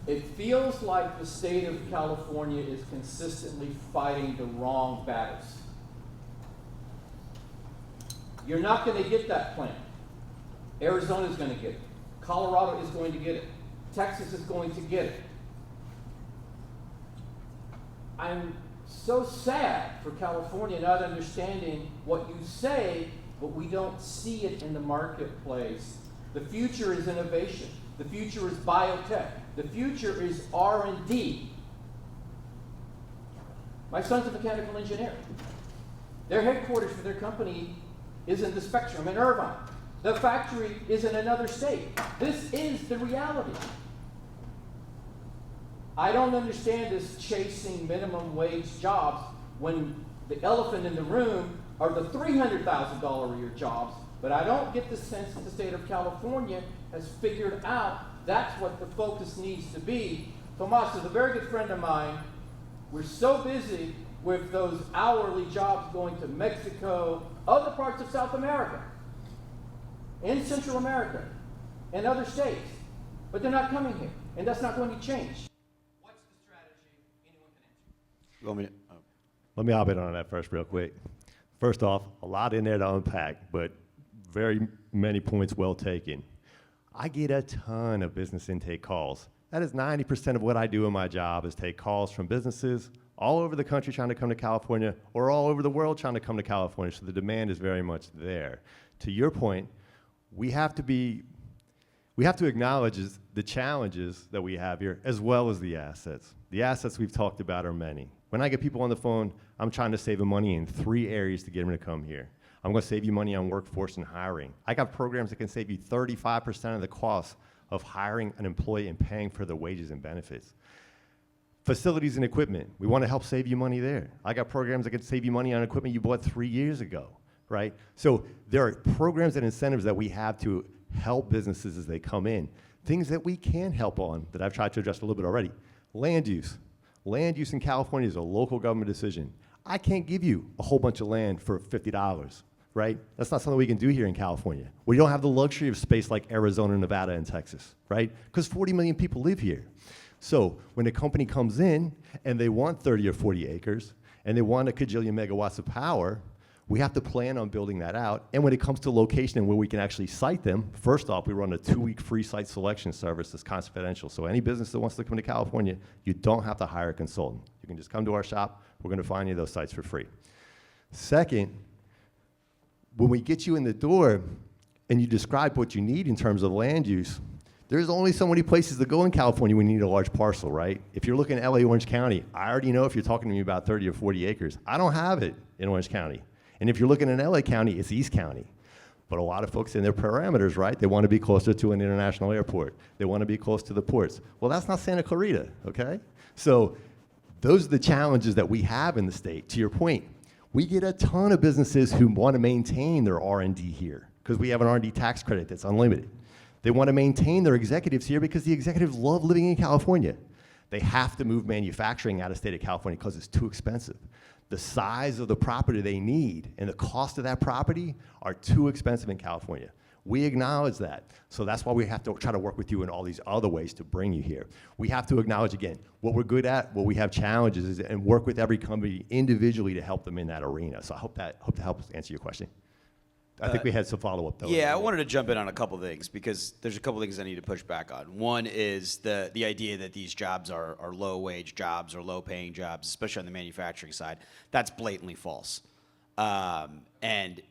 It feels like the state of California is consistently fighting the wrong battles. You're not going to get that plant. Arizona is going to get it. Colorado is going to get it. Texas is going to get it. I'm so sad for California not understanding what you say, but we don't see it in the marketplace. The future is innovation. The future is biotech. The future is R&D. My son's a mechanical engineer. Their headquarters for their company is in the Spectrum in Irvine. The factory is in another state. This is the reality. I don't understand this chasing minimum wage jobs when the elephant in the room are the $300,000 a year jobs, but I don't get the sense that the state of California has figured out that's what the focus needs to be. Tomas is a very good friend of mine. We're so busy with those hourly jobs going to Mexico, other parts of South America, in Central America, and other states, but they're not coming here, and that's not going to change. What's the strategy? Anyone can answer. You want me to, Let me hop in on that first real quick. First off, a lot in there to unpack, but very many points well taken. I get a ton of business intake calls. That is 90% of what I do in my job is take calls from businesses all over the country trying to come to California or all over the world trying to come to California, so the demand is very much there. To your point, we have to acknowledge the challenges that we have here as well as the assets. The assets we've talked about are many. When I get people on the phone, I'm trying to save them money in 3 areas to get them to come here. I'm going to save you money on workforce and hiring. I got programs that can save you 35% of the cost of hiring an employee and paying for their wages and benefits. Facilities and equipment, we want to help save you money there. I got programs that can save you money on equipment you bought 3 years ago, right? So there are programs and incentives that we have to help businesses as they come in. Things that we can help on that I've tried to address a little bit already. Land use. Land use in California is a local government decision. I can't give you a whole bunch of land for $50. Right? That's not something we can do here in California. We don't have the luxury of space like Arizona, Nevada, and Texas, right? Because 40 million people live here. So when a company comes in and they want 30 or 40 acres and they want a kajillion megawatts of power, we have to plan on building that out. And when it comes to location and where we can actually site them, first off, we run a 2-week free site selection service that's confidential. So any business that wants to come to California, you don't have to hire a consultant. You can just come to our shop. We're going to find you those sites for free. Second, when we get you in the door and you describe what you need in terms of land use, there's only so many places to go in California when you need a large parcel, right? If you're looking at LA, Orange County, I already know if you're talking to me about 30 or 40 acres. I don't have it in Orange County. And if you're looking in LA County, it's East County. But a lot of folks in their parameters, right? They want to be closer to an international airport. They want to be close to the ports. Well, that's not Santa Clarita, okay? So those are the challenges that we have in the state. To your point, we get a ton of businesses who want to maintain their R&D here because we have an R&D tax credit that's unlimited. They want to maintain their executives here because the executives love living in California. They have to move manufacturing out of state of California because it's too expensive. The size of the property they need and the cost of that property are too expensive in California. We acknowledge that. So that's why we have to try to work with you in all these other ways to bring you here. We have to acknowledge, again, what we're good at, what we have challenges is, and work with every company individually to help them in that arena. So I hope that helps answer your question. I think we had some follow-up, though. Yeah, I wanted to jump in on a couple things because there's a couple things I need to push back on. One is the idea that these jobs are low-wage jobs or low-paying jobs, especially on the manufacturing side. That's blatantly false. And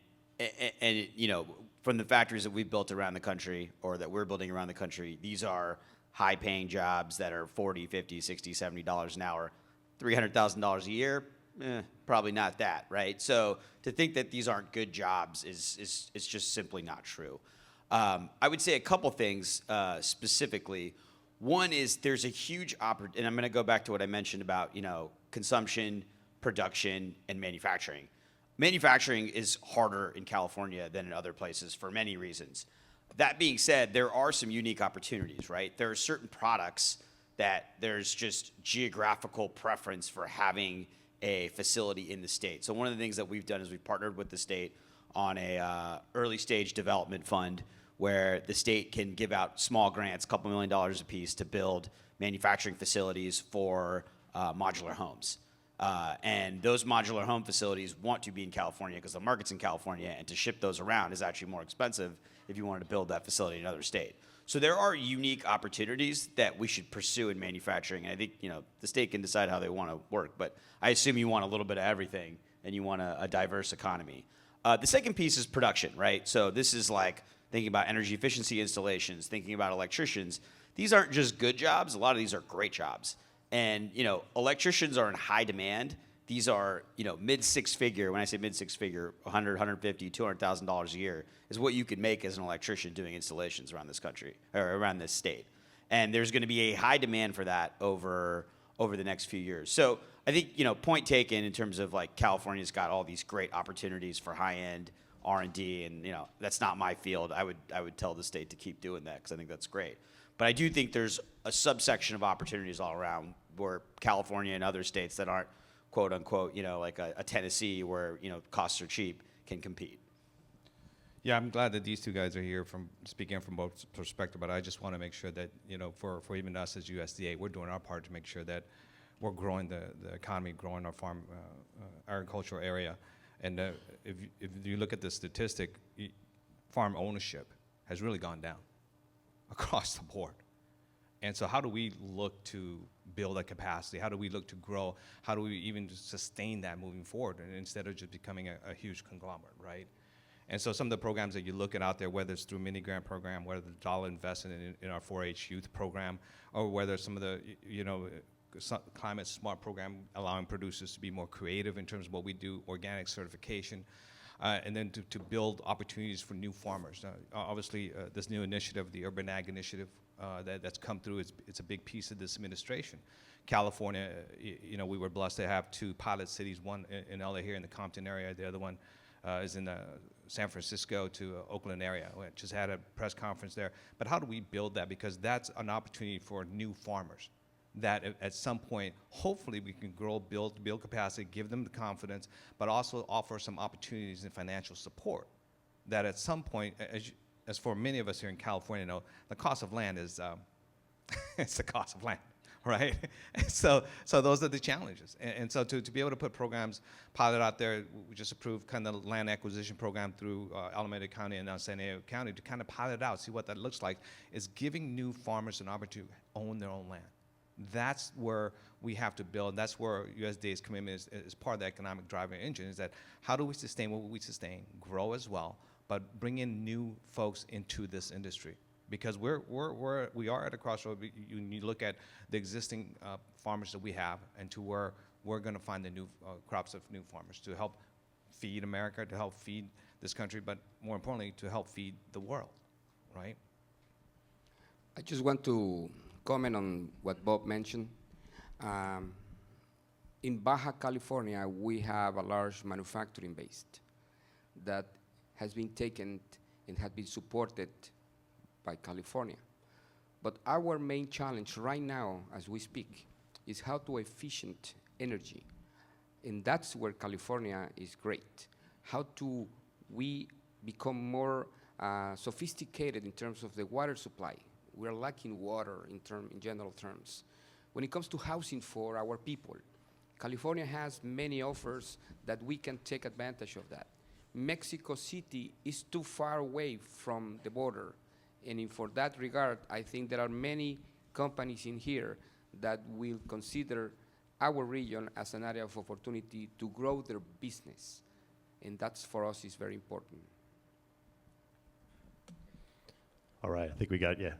and you know, from the factories that we've built around the country or that we're building around the country, these are high-paying jobs that are $40, $50, $60, $70 an hour. $300,000 a year, probably not that, right? So to think that these aren't good jobs is just simply not true. I would say a couple things specifically. One is there's a huge opportunity, and I'm going to go back to what I mentioned about, you know, consumption, production, and manufacturing. Manufacturing is harder in California than in other places for many reasons. That being said, there are some unique opportunities, right? There are certain products that there's just geographical preference for having a facility in the state. So one of the things that we've done is we've partnered with the state on a early stage development fund where the state can give out small grants, a couple $1 million a piece, to build manufacturing facilities for modular homes. And those modular home facilities want to be in California because the market's in California, and to ship those around is actually more expensive if you wanted to build that facility in another state. So there are unique opportunities that we should pursue in manufacturing. And I think, you know, the state can decide how they want to work, but I assume you want a little bit of everything and you want a diverse economy. The second piece is production, right? So this is like thinking about energy efficiency installations, thinking about electricians. These aren't just good jobs. A lot of these are great jobs. And, you know, electricians are in high demand. These are, you know, mid-six figure. When I say mid-six figure, $100, $150, $200,000 a year is what you can make as an electrician doing installations around this country or around this state. And there's going to be a high demand for that over the next few years. So I think, you know, point taken in terms of like California's got all these great opportunities for high-end R&D, and, you know, that's not my field. I would tell the state to keep doing that because I think that's great. But I do think there's a subsection of opportunities all around where California and other states that aren't, quote unquote, you know, like a Tennessee where, you know, costs are cheap, can compete. Yeah, I'm glad that these two guys are here speaking from both perspectives, but I just want to make sure that, you know, for even us as USDA, we're doing our part to make sure that we're growing the economy, growing our farm agricultural area. And if you look at the statistic, farm ownership has really gone down across the board. And so how do we look to build that capacity? How do we look to grow? How do we even sustain that moving forward, and instead of just becoming a huge conglomerate, right? And so some of the programs that you look at out there, whether it's through mini grant program, whether the dollar invested in our 4-H youth program, or whether some of the, you know, climate smart program allowing producers to be more creative in terms of what we do, organic certification, and then to build opportunities for new farmers. Obviously, this new initiative, the Urban Ag Initiative, that's come through, it's a big piece of this administration. California, you know, we were blessed to have two pilot cities, one in LA here in the Compton area, the other one is in the San Francisco to Oakland area. We just had a press conference there. But how do we build that? Because that's an opportunity for new farmers that at some point, hopefully we can grow, build capacity, give them the confidence, but also offer some opportunities and financial support that at some point, as for many of us here in California know, the cost of land is, it's the cost of land, right? So those are the challenges. And so to be able to put programs pilot out there, we just approved kind of land acquisition program through Alameda County and now San Diego County to kind of pilot it out, see what that looks like, is giving new farmers an opportunity to own their own land. That's where we have to build. That's where USDA's commitment is part of the economic driving engine, is that how do we sustain what we sustain, grow as well, but bring in new folks into this industry? Because we are at a crossroad. You look at the existing farmers that we have, and to where we're going to find the new crops of new farmers to help feed America, to help feed this country, but more importantly, to help feed the world, right? I just want to comment on what Bob mentioned. In Baja California, we have a large manufacturing base that has been taken and has been supported by California. But our main challenge right now, as we speak, is how to efficient energy. And that's where California is great. How do we become more sophisticated in terms of the water supply? We're lacking water in general terms. When it comes to housing for our people, California has many offers that we can take advantage of that. Mexico City is too far away from the border. And for that regard, I think there are many companies in here that will consider our region as an area of opportunity to grow their business. and that's for us is very important. All right, I think we got, yeah.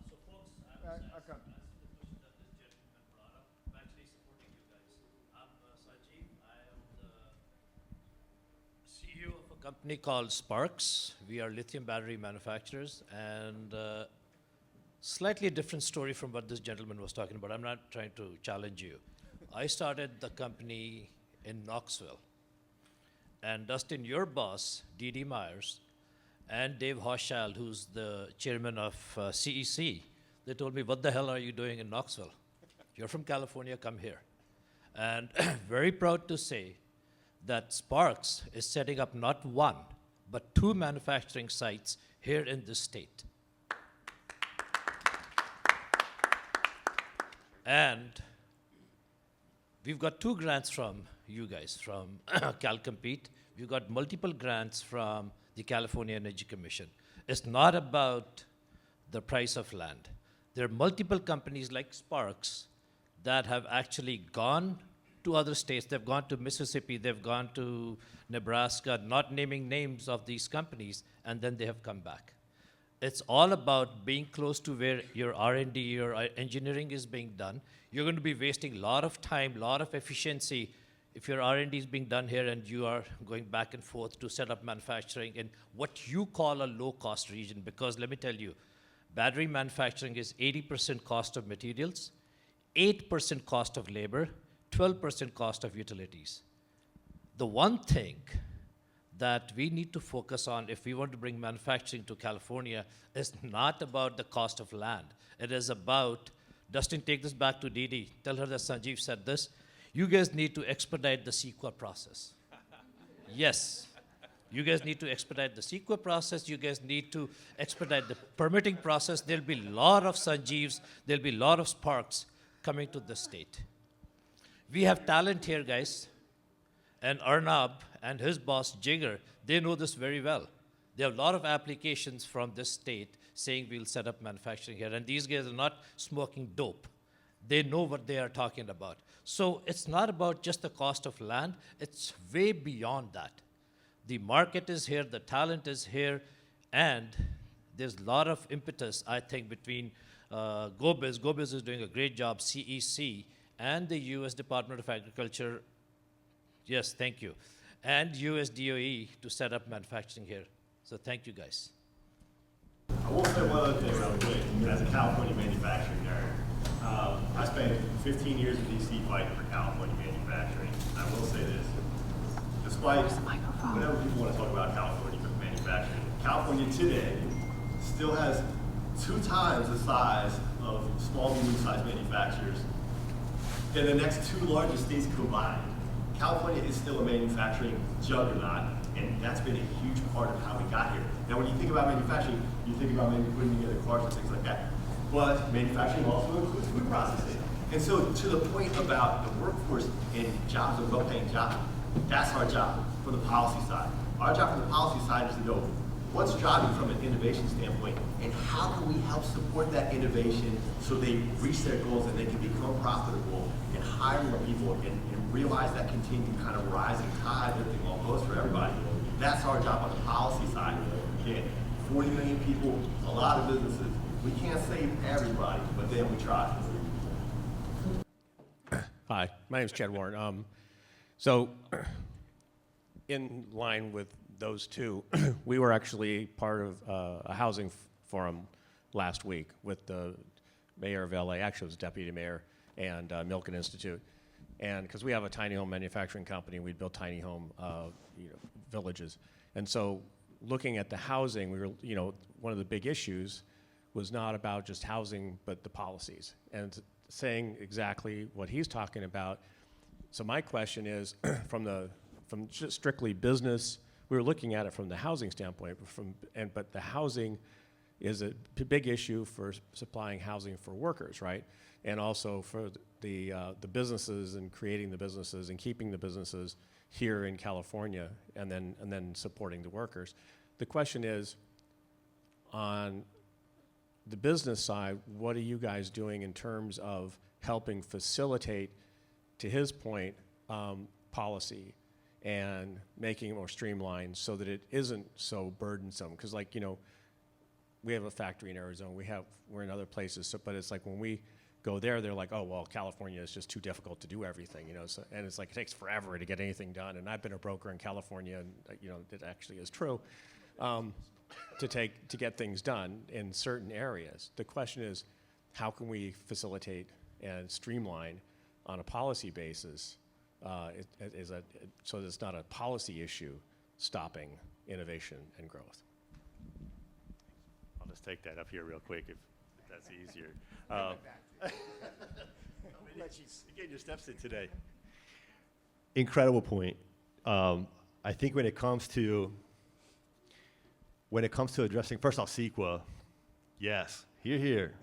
So folks, I'm asking the question that this gentleman brought up. I'm actually supporting you guys. I'm Sanjeev. I am the CEO of a company called Sparks. We are lithium battery manufacturers, and slightly different story from what this gentleman was talking about. I'm not trying to challenge you. I started the company in Knoxville, and Dustin, your boss, D.D. Myers, and Dave Hochschild, who's the chairman of CEC, they told me, what the hell are you doing in Knoxville? You're from California, come here. And very proud to say that Sparks is setting up not one, but 2 manufacturing sites here in this state. And we've got 2 grants from you guys, from CalCompete. We've got multiple grants from the California Energy Commission. It's not about the price of land. There are multiple companies like Sparks that have actually gone to other states. They've gone to Mississippi, they've gone to Nebraska, not naming names of these companies, and then they have come back. It's all about being close to where your R&D, your engineering is being done. You're going to be wasting a lot of time, a lot of efficiency if your R&D is being done here and you are going back and forth to set up manufacturing in what you call a low-cost region. Because let me tell you, battery manufacturing is 80% cost of materials, 8% cost of labor, 12% cost of utilities. The one thing that we need to focus on if we want to bring manufacturing to California is not about the cost of land. It is about, Dustin, take this back to Didi. Tell her that Sanjeev said this. You guys need to expedite the CEQA process. Yes. You guys need to expedite the CEQA process. You guys need to expedite the permitting process. There'll be a lot of Sanjeevs. There'll be a lot of Sparks coming to the state. We have talent here, guys. And Arnab and his boss, Jigger, they know this very well. There are a lot of applications from this state saying we'll set up manufacturing here. And these guys are not smoking dope. They know what they are talking about. So it's not about just the cost of land. It's way beyond that. The market is here, the talent is here, and there's a lot of impetus, I think, between GoBiz. GoBiz is doing a great job, CEC, and the U.S. Department of Agriculture. Yes, thank you. And USDA to set up manufacturing here. So thank you, guys. I will say one other thing real quick. As a California manufacturing nerd, I spent 15 years in D.C. fighting for California manufacturing. I will say this. Despite whenever people want to talk about California manufacturing, California today still has 2 times the size of small to medium-sized manufacturers than the next 2 largest states combined. California is still a manufacturing juggernaut, and that's been a huge part of how we got here. Now, when you think about manufacturing, you think about maybe putting together cars and things like that. But manufacturing also includes food processing. And so to the point about the workforce and jobs, and well-paying jobs, that's our job for the policy side. Our job for the policy side is to know what's driving from an innovation standpoint, and how can we help support that innovation so they reach their goals and they can become profitable and hire more people and realize that continued kind of rising tide lifting all boats for everybody. That's our job on the policy side. Again, 40 million people, a lot of businesses. We can't save everybody, but then we try. Hi, my name is Chad Warren. So, in line with those two, we were actually part of a housing forum last week with the mayor of LA, actually it was deputy mayor, and Milken Institute. And because we have a tiny home manufacturing company, we build tiny home villages. And so looking at the housing, we were, one of the big issues was not about just housing, but the policies. And saying exactly what he's talking about. So my question is, from just strictly business, we were looking at it from the housing standpoint, but the housing is a big issue for supplying housing for workers, right? And also for the businesses and creating the businesses and keeping the businesses here in California, and then supporting the workers. The question is, on the business side, what are you guys doing in terms of helping facilitate, to his point, policy? and making it more streamlined so that it isn't so burdensome. Because like, we have a factory in Arizona, we're in other places, but it's like when we go there, they're like, oh, well, California is just too difficult to do everything, so, and it's like it takes forever to get anything done. And I've been a broker in California, and it actually is true, to get things done in certain areas. The question is, how can we facilitate and streamline on a policy basis so that it's not a policy issue stopping innovation and growth? I'll just take that up here real quick if that's easier. Getting your steps in today. Incredible point. I think when it comes to addressing, first off, CEQA, yes, here.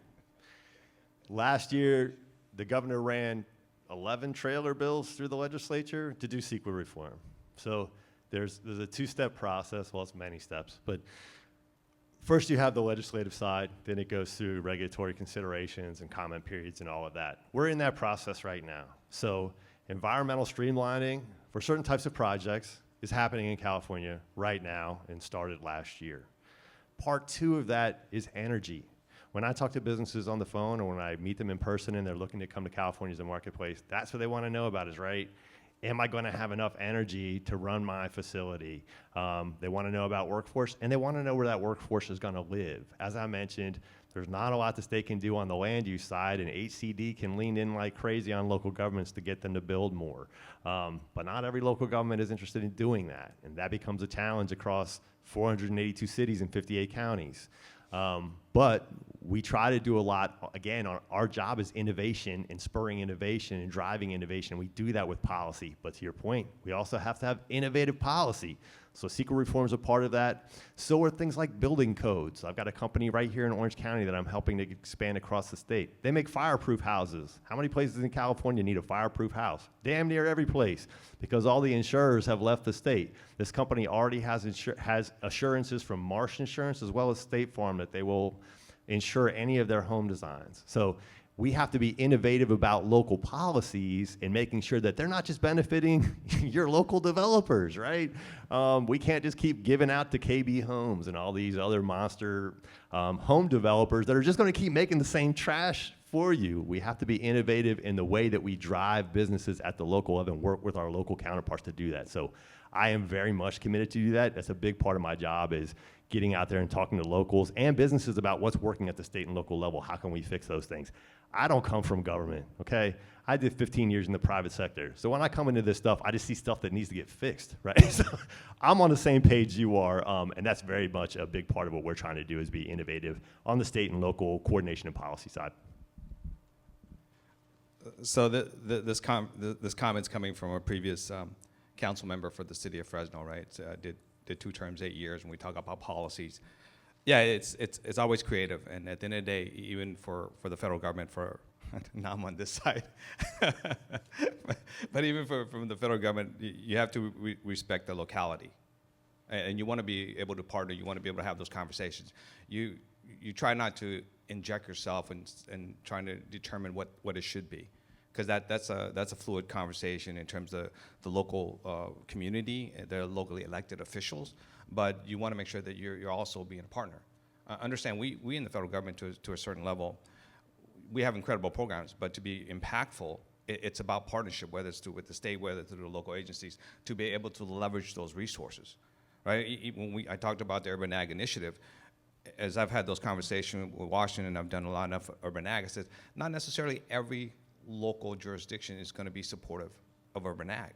Last year, the governor ran 11 trailer bills through the legislature to do CEQA reform. So there's a two-step process. Well, it's many steps, but first you have the legislative side, then it goes through regulatory considerations and comment periods and all of that. We're in that process right now. So environmental streamlining for certain types of projects is happening in California right now and started last year. Part two of that is energy. When I talk to businesses on the phone or when I meet them in person and they're looking to come to California as a marketplace, that's what they want to know about is, right, am I going to have enough energy to run my facility? They want to know about workforce, and they want to know where that workforce is going to live. As I mentioned, there's not a lot the state can do on the land use side, and HCD can lean in like crazy on local governments to get them to build more. But not every local government is interested in doing that, and that becomes a challenge across 482 cities and 58 counties. But we try to do a lot. Again, our job is innovation and spurring innovation and driving innovation. We do that with policy. But to your point, we also have to have innovative policy. So CEQA reform is a part of that. So are things like building codes. I've got a company right here in Orange County that I'm helping to expand across the state. They make fireproof houses. How many places in California need a fireproof house? Damn near every place, because all the insurers have left the state. This company already has assurances from Marsh Insurance as well as State Farm that they will insure any of their home designs. So we have to be innovative about local policies and making sure that they're not just benefiting your local developers, right? We can't just keep giving out to KB Homes and all these other monster home developers that are just going to keep making the same trash for you. We have to be innovative in the way that we drive businesses at the local level and work with our local counterparts to do that. So I am very much committed to do that. That's a big part of my job, is getting out there and talking to locals and businesses about what's working at the state and local level. How can we fix those things? I don't come from government, okay? I did 15 years in the private sector. So when I come into this stuff, I just see stuff that needs to get fixed, right? So I'm on the same page you are, and that's very much a big part of what we're trying to do, is be innovative on the state and local coordination and policy side. So this comment's coming from a previous council member for the city of Fresno, right? Did 2 terms, 8 years, and we talk about policies. Yeah, it's always creative, and at the end of the day, even for the federal government, now I'm on this side, but even from the federal government, you have to respect the locality, and you want to be able to partner. You want to be able to have those conversations. You try not to inject yourself and trying to determine what it should be, because that's a fluid conversation in terms of the local community, the locally elected officials. But you want to make sure that you're also being a partner. Understand, we in the federal government to a certain level, we have incredible programs, but to be impactful, it's about partnership, whether it's with the state, whether it's through the local agencies, to be able to leverage those resources, right? When I talked about the Urban Ag Initiative, as I've had those conversations with Washington, I've done a lot of urban ag, I said, not necessarily every local jurisdiction is going to be supportive of urban ag.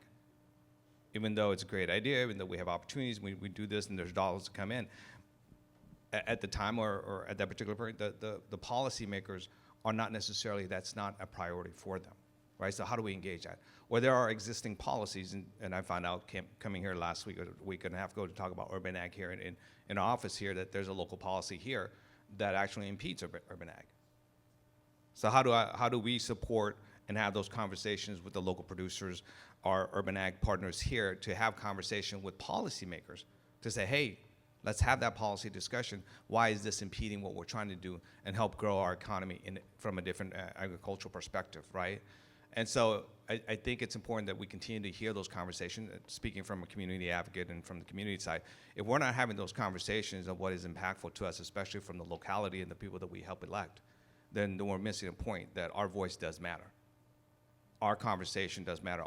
Even though it's a great idea, even though we have opportunities, we do this and there's dollars to come in, at the time or at that particular point, the policymakers are not necessarily, that's not a priority for them, right? So how do we engage that? Or there are existing policies, and I found out coming here last week or a week and a half ago to talk about urban ag here in our office here, that there's a local policy here that actually impedes urban ag. So how do we support and have those conversations with the local producers, our urban ag partners here, to have conversation with policymakers to say, hey, let's have that policy discussion. Why is this impeding what we're trying to do and help grow our economy from a different agricultural perspective, right? And so I think it's important that we continue to hear those conversations, speaking from a community advocate and from the community side. If we're not having those conversations of what is impactful to us, especially from the locality and the people that we help elect, then we're missing a point that our voice does matter. Our conversation does matter.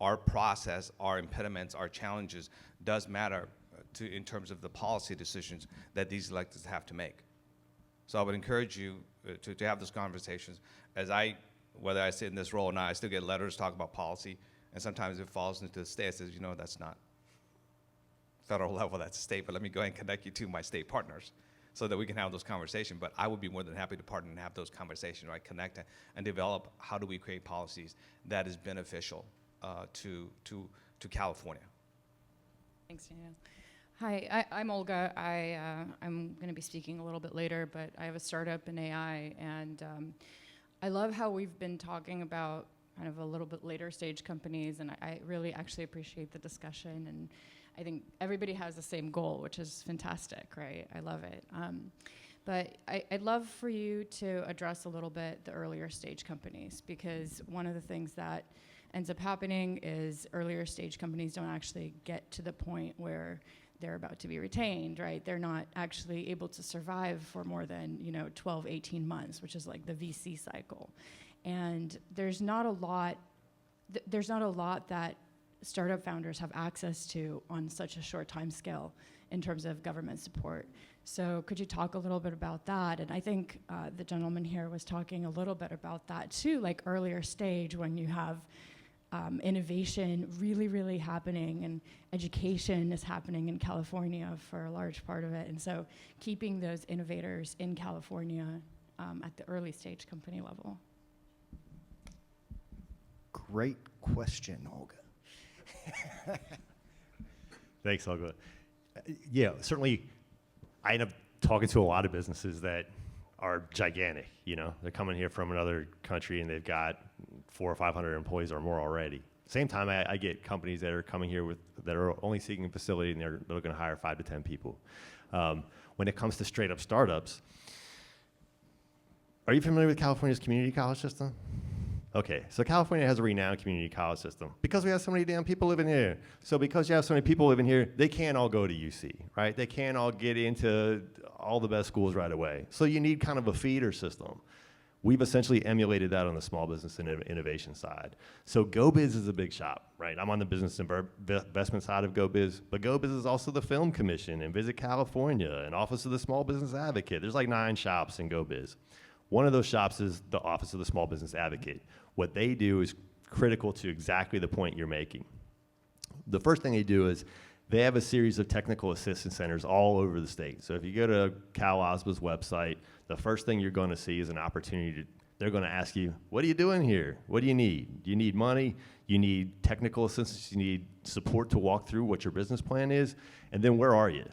Our process, our impediments, our challenges does matter in terms of the policy decisions that these electeds have to make. So I would encourage you to have those conversations. Whether I sit in this role or not, I still get letters talk about policy, and sometimes it falls into the state. It says, that's not federal level, that's state, but let me go ahead and connect you to my state partners so that we can have those conversations. But I would be more than happy to partner and have those conversations, right? Connect and develop how do we create policies that is beneficial to California. Thanks, Daniel. Hi, I'm Olga. I'm going to be speaking a little bit later, but I have a startup in AI, and I love how we've been talking about kind of a little bit later stage companies, and I really actually appreciate the discussion, and I think everybody has the same goal, which is fantastic, right? I love it. But I'd love for you to address a little bit the earlier stage companies, because one of the things that ends up happening is earlier stage companies don't actually get to the point where they're about to be retained, right? They're not actually able to survive for more than 12, 18 months, which is like the VC cycle. And there's not a lot that startup founders have access to on such a short time scale in terms of government support. So could you talk a little bit about that? And I think the gentleman here was talking a little bit about that too, like earlier stage when you have innovation really, really happening, and education is happening in California for a large part of it. And so keeping those innovators in California at the early stage company level. Great question, Olga. Thanks, Olga. Yeah, certainly I end up talking to a lot of businesses that are gigantic. They're coming here from another country and they've got 400 or 500 employees or more already. Same time, I get companies that are coming here that are only seeking a facility and they're looking to hire 5 to 10 people. When it comes to straight up startups, are you familiar with California's community college system? Okay, so California has a renowned community college system because we have so many damn people living here. So because you have so many people living here, they can't all go to UC, right? They can't all get into all the best schools right away. So you need kind of a feeder system. We've essentially emulated that on the small business and innovation side. So GoBiz is a big shop, right? I'm on the business investment side of GoBiz, but GoBiz is also the Film Commission and Visit California and Office of the Small Business Advocate. There's like 9 shops in GoBiz. One of those shops is the Office of the Small Business Advocate. What they do is critical to exactly the point you're making. The first thing they do is they have a series of technical assistance centers all over the state. So if you go to Cal OSBA's website, the first thing you're going to see is an opportunity they're going to ask you, what are you doing here? What do you need? Do you need money? You need technical assistance? You need support to walk through what your business plan is? And then where are you?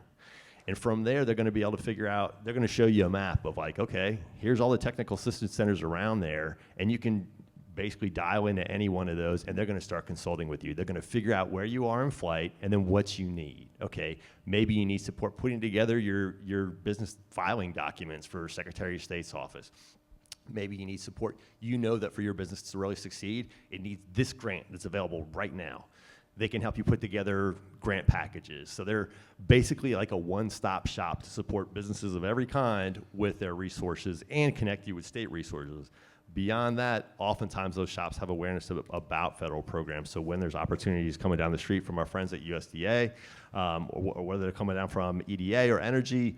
And from there, they're going to be able to figure out, they're going to show you a map of like, okay, here's all the technical assistance centers around there, and you can basically dial into any one of those, and they're going to start consulting with you. They're going to figure out where you are in flight and then what you need. Okay, maybe you need support putting together your business filing documents for Secretary of State's office. Maybe you need support. You know that for your business to really succeed, it needs this grant that's available right now. They can help you put together grant packages. So they're basically like a one-stop shop to support businesses of every kind with their resources and connect you with state resources. Beyond that, oftentimes those shops have awareness about federal programs. So when there's opportunities coming down the street from our friends at USDA, or whether they're coming down from EDA or energy,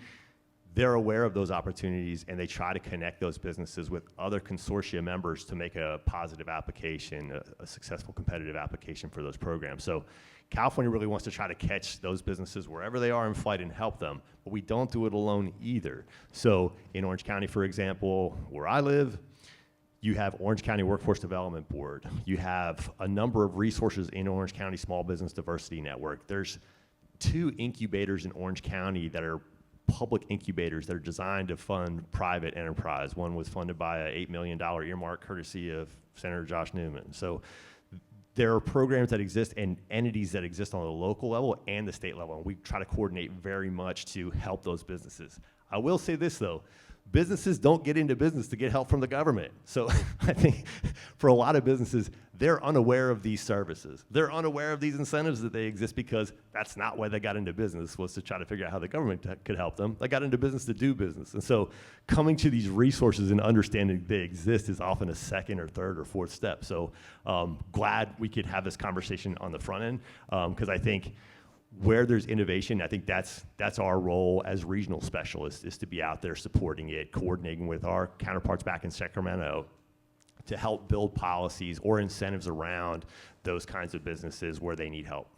they're aware of those opportunities and they try to connect those businesses with other consortia members to make a positive application, a successful competitive application for those programs. So California really wants to try to catch those businesses wherever they are in flight and help them, but we don't do it alone either. So in Orange County, for example, where I live, you have Orange County Workforce Development Board. You have a number of resources in Orange County Small Business Diversity Network. There's 2 incubators in Orange County that are public incubators that are designed to fund private enterprise. One was funded by an $8 million earmark courtesy of Senator Josh Newman. So there are programs that exist and entities that exist on the local level and the state level, and we try to coordinate very much to help those businesses. I will say this though, businesses don't get into business to get help from the government. So I think for a lot of businesses, they're unaware of these services. They're unaware of these incentives that they exist because that's not why they got into business, was to try to figure out how the government could help them. They got into business to do business. And so coming to these resources and understanding they exist is often a second or third or fourth step. So glad we could have this conversation on the front end, because I think where there's innovation, I think that's our role as regional specialists, is to be out there supporting it, coordinating with our counterparts back in Sacramento to help build policies or incentives around those kinds of businesses where they need help.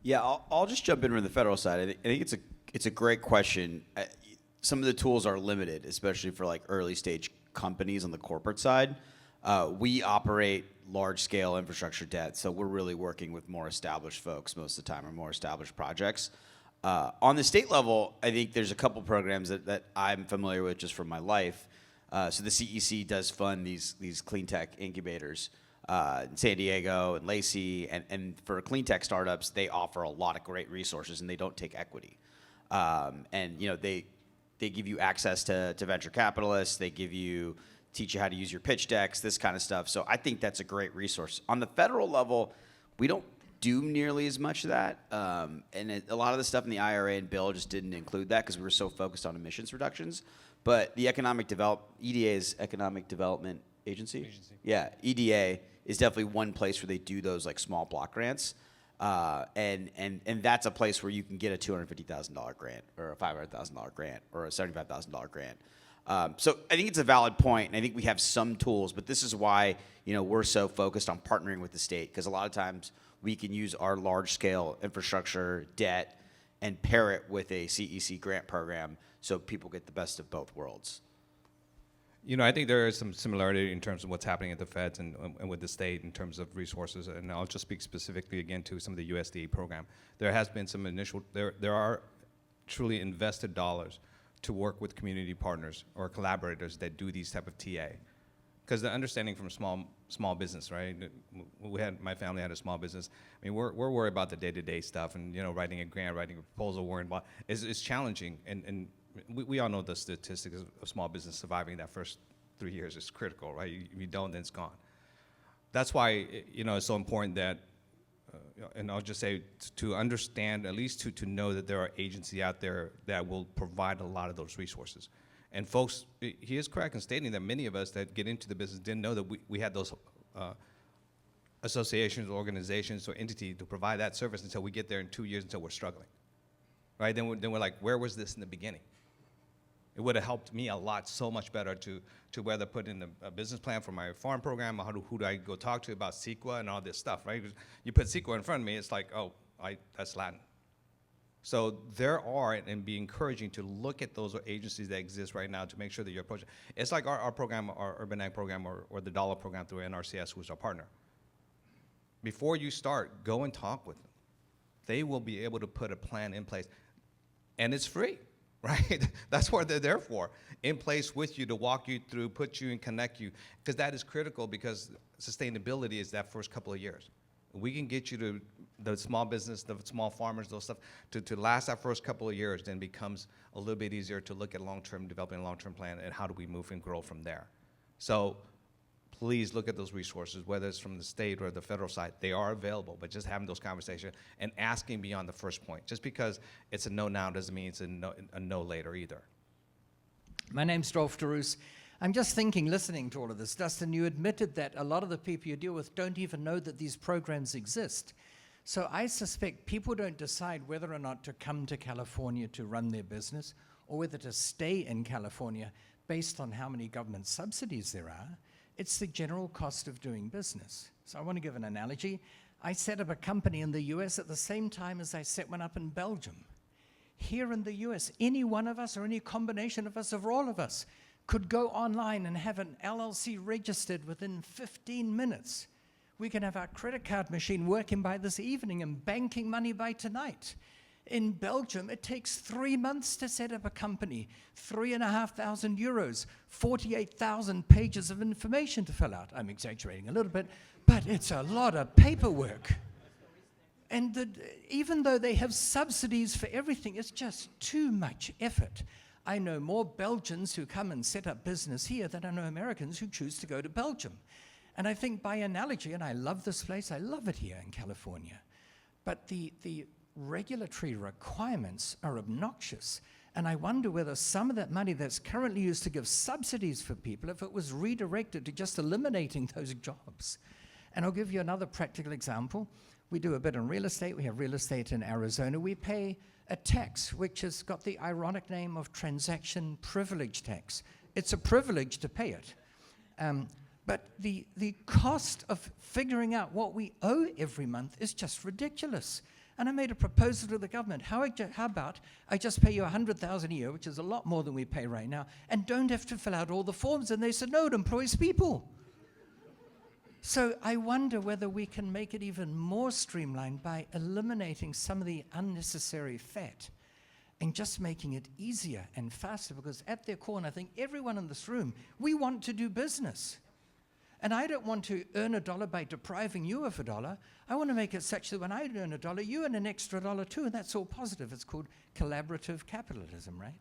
Yeah, I'll just jump in from the federal side. I think it's a great question. Some of the tools are limited, especially for like early stage companies on the corporate side. We operate large scale infrastructure debt, so we're really working with more established folks most of the time, or more established projects. On the state level, I think there's a couple programs that I'm familiar with just from my life. So the CEC does fund these clean tech incubators in San Diego and Lacey, and for clean tech startups, they offer a lot of great resources, and they don't take equity. And you know, they give you access to venture capitalists. They teach you how to use your pitch decks, this kind of stuff. So I think that's a great resource. On the federal level, we don't do nearly as much of that. And a lot of the stuff in the IRA and bill just didn't include that because we were so focused on emissions reductions. But the EDA is Economic Development Agency? Yeah, EDA is definitely one place where they do those like small block grants. And that's a place where you can get a $250,000 grant or a $500,000 grant or a $75,000 grant. So I think it's a valid point, and I think we have some tools, but this is why, you know, we're so focused on partnering with the state, because a lot of times we can use our large-scale infrastructure debt and pair it with a CEC grant program so people get the best of both worlds. You know, I think there is some similarity in terms of what's happening at the feds and with the state in terms of resources, and I'll just speak specifically again to some of the USDA program. There has been some there are truly invested dollars to work with community partners or collaborators that do these type of TA. Because the understanding from small business, right? My family had a small business. I mean, we're worried about the day-to-day stuff, and you know, writing a grant, writing a proposal, worrying about is challenging. And we all know the statistics of small business surviving that first 3 years is critical, right? If you don't, then it's gone. That's why, you know, it's so important that, and I'll just say to understand, at least to know that there are agencies out there that will provide a lot of those resources. And folks, he is correct in stating that many of us that get into the business didn't know that we had those associations, organizations, or entities to provide that service until we get there in 2 years until we're struggling, right? Then we're like, where was this in the beginning? It would have helped me a lot, so much better to whether put in a business plan for my farm program, or who do I go talk to about CEQA and all this stuff, right? You put CEQA in front of me, it's like, oh, that's Latin. So there are, and be encouraging to look at those agencies that exist right now to make sure that you're approaching. It's like our program, our Urban Ag program, or the dollar program through NRCS, who's our partner. Before you start, go and talk with them. They will be able to put a plan in place, and it's free. Right? That's what they're there for, in place with you to walk you through, put you and connect you, because that is critical, because sustainability is that first couple of years. We can get you to the small business, the small farmers, those stuff, to last that first couple of years, then becomes a little bit easier to look at developing a long-term plan, and how do we move and grow from there. So please look at those resources, whether it's from the state or the federal side. They are available, but just having those conversations and asking beyond the first point. Just because it's a no now doesn't mean it's a no later either. My name's Dolph DeRoos. I'm just thinking, listening to all of this, Dustin, you admitted that a lot of the people you deal with don't even know that these programs exist. So I suspect people don't decide whether or not to come to California to run their business, or whether to stay in California based on how many government subsidies there are. It's the general cost of doing business. So I want to give an analogy. I set up a company in the US at the same time as I set one up in Belgium. Here in the US, any one of us, or any combination of us, or all of us, could go online and have an LLC registered within 15 minutes. We can have our credit card machine working by this evening and banking money by tonight. In Belgium, it takes 3 months to set up a company, 3,500 euros, 48,000 pages of information to fill out. I'm exaggerating a little bit, but it's a lot of paperwork. And even though they have subsidies for everything, it's just too much effort. I know more Belgians who come and set up business here than I know Americans who choose to go to Belgium. And I think by analogy, and I love this place, I love it here in California, but the regulatory requirements are obnoxious. And I wonder whether some of that money that's currently used to give subsidies for people, if it was redirected to just eliminating those jobs. And I'll give you another practical example. We do a bit in real estate. We have real estate in Arizona. We pay a tax which has got the ironic name of transaction privilege tax. It's a privilege to pay it. But the cost of figuring out what we owe every month is just ridiculous. And I made a proposal to the government. How about I just pay you $100,000 a year, which is a lot more than we pay right now, and don't have to fill out all the forms? And they said, no, it employs people. So I wonder whether we can make it even more streamlined by eliminating some of the unnecessary fat and just making it easier and faster, because at their core, and I think everyone in this room, we want to do business. And I don't want to earn a dollar by depriving you of a dollar. I want to make it such that when I earn a dollar, you earn an extra dollar too, and that's all positive. It's called collaborative capitalism, right?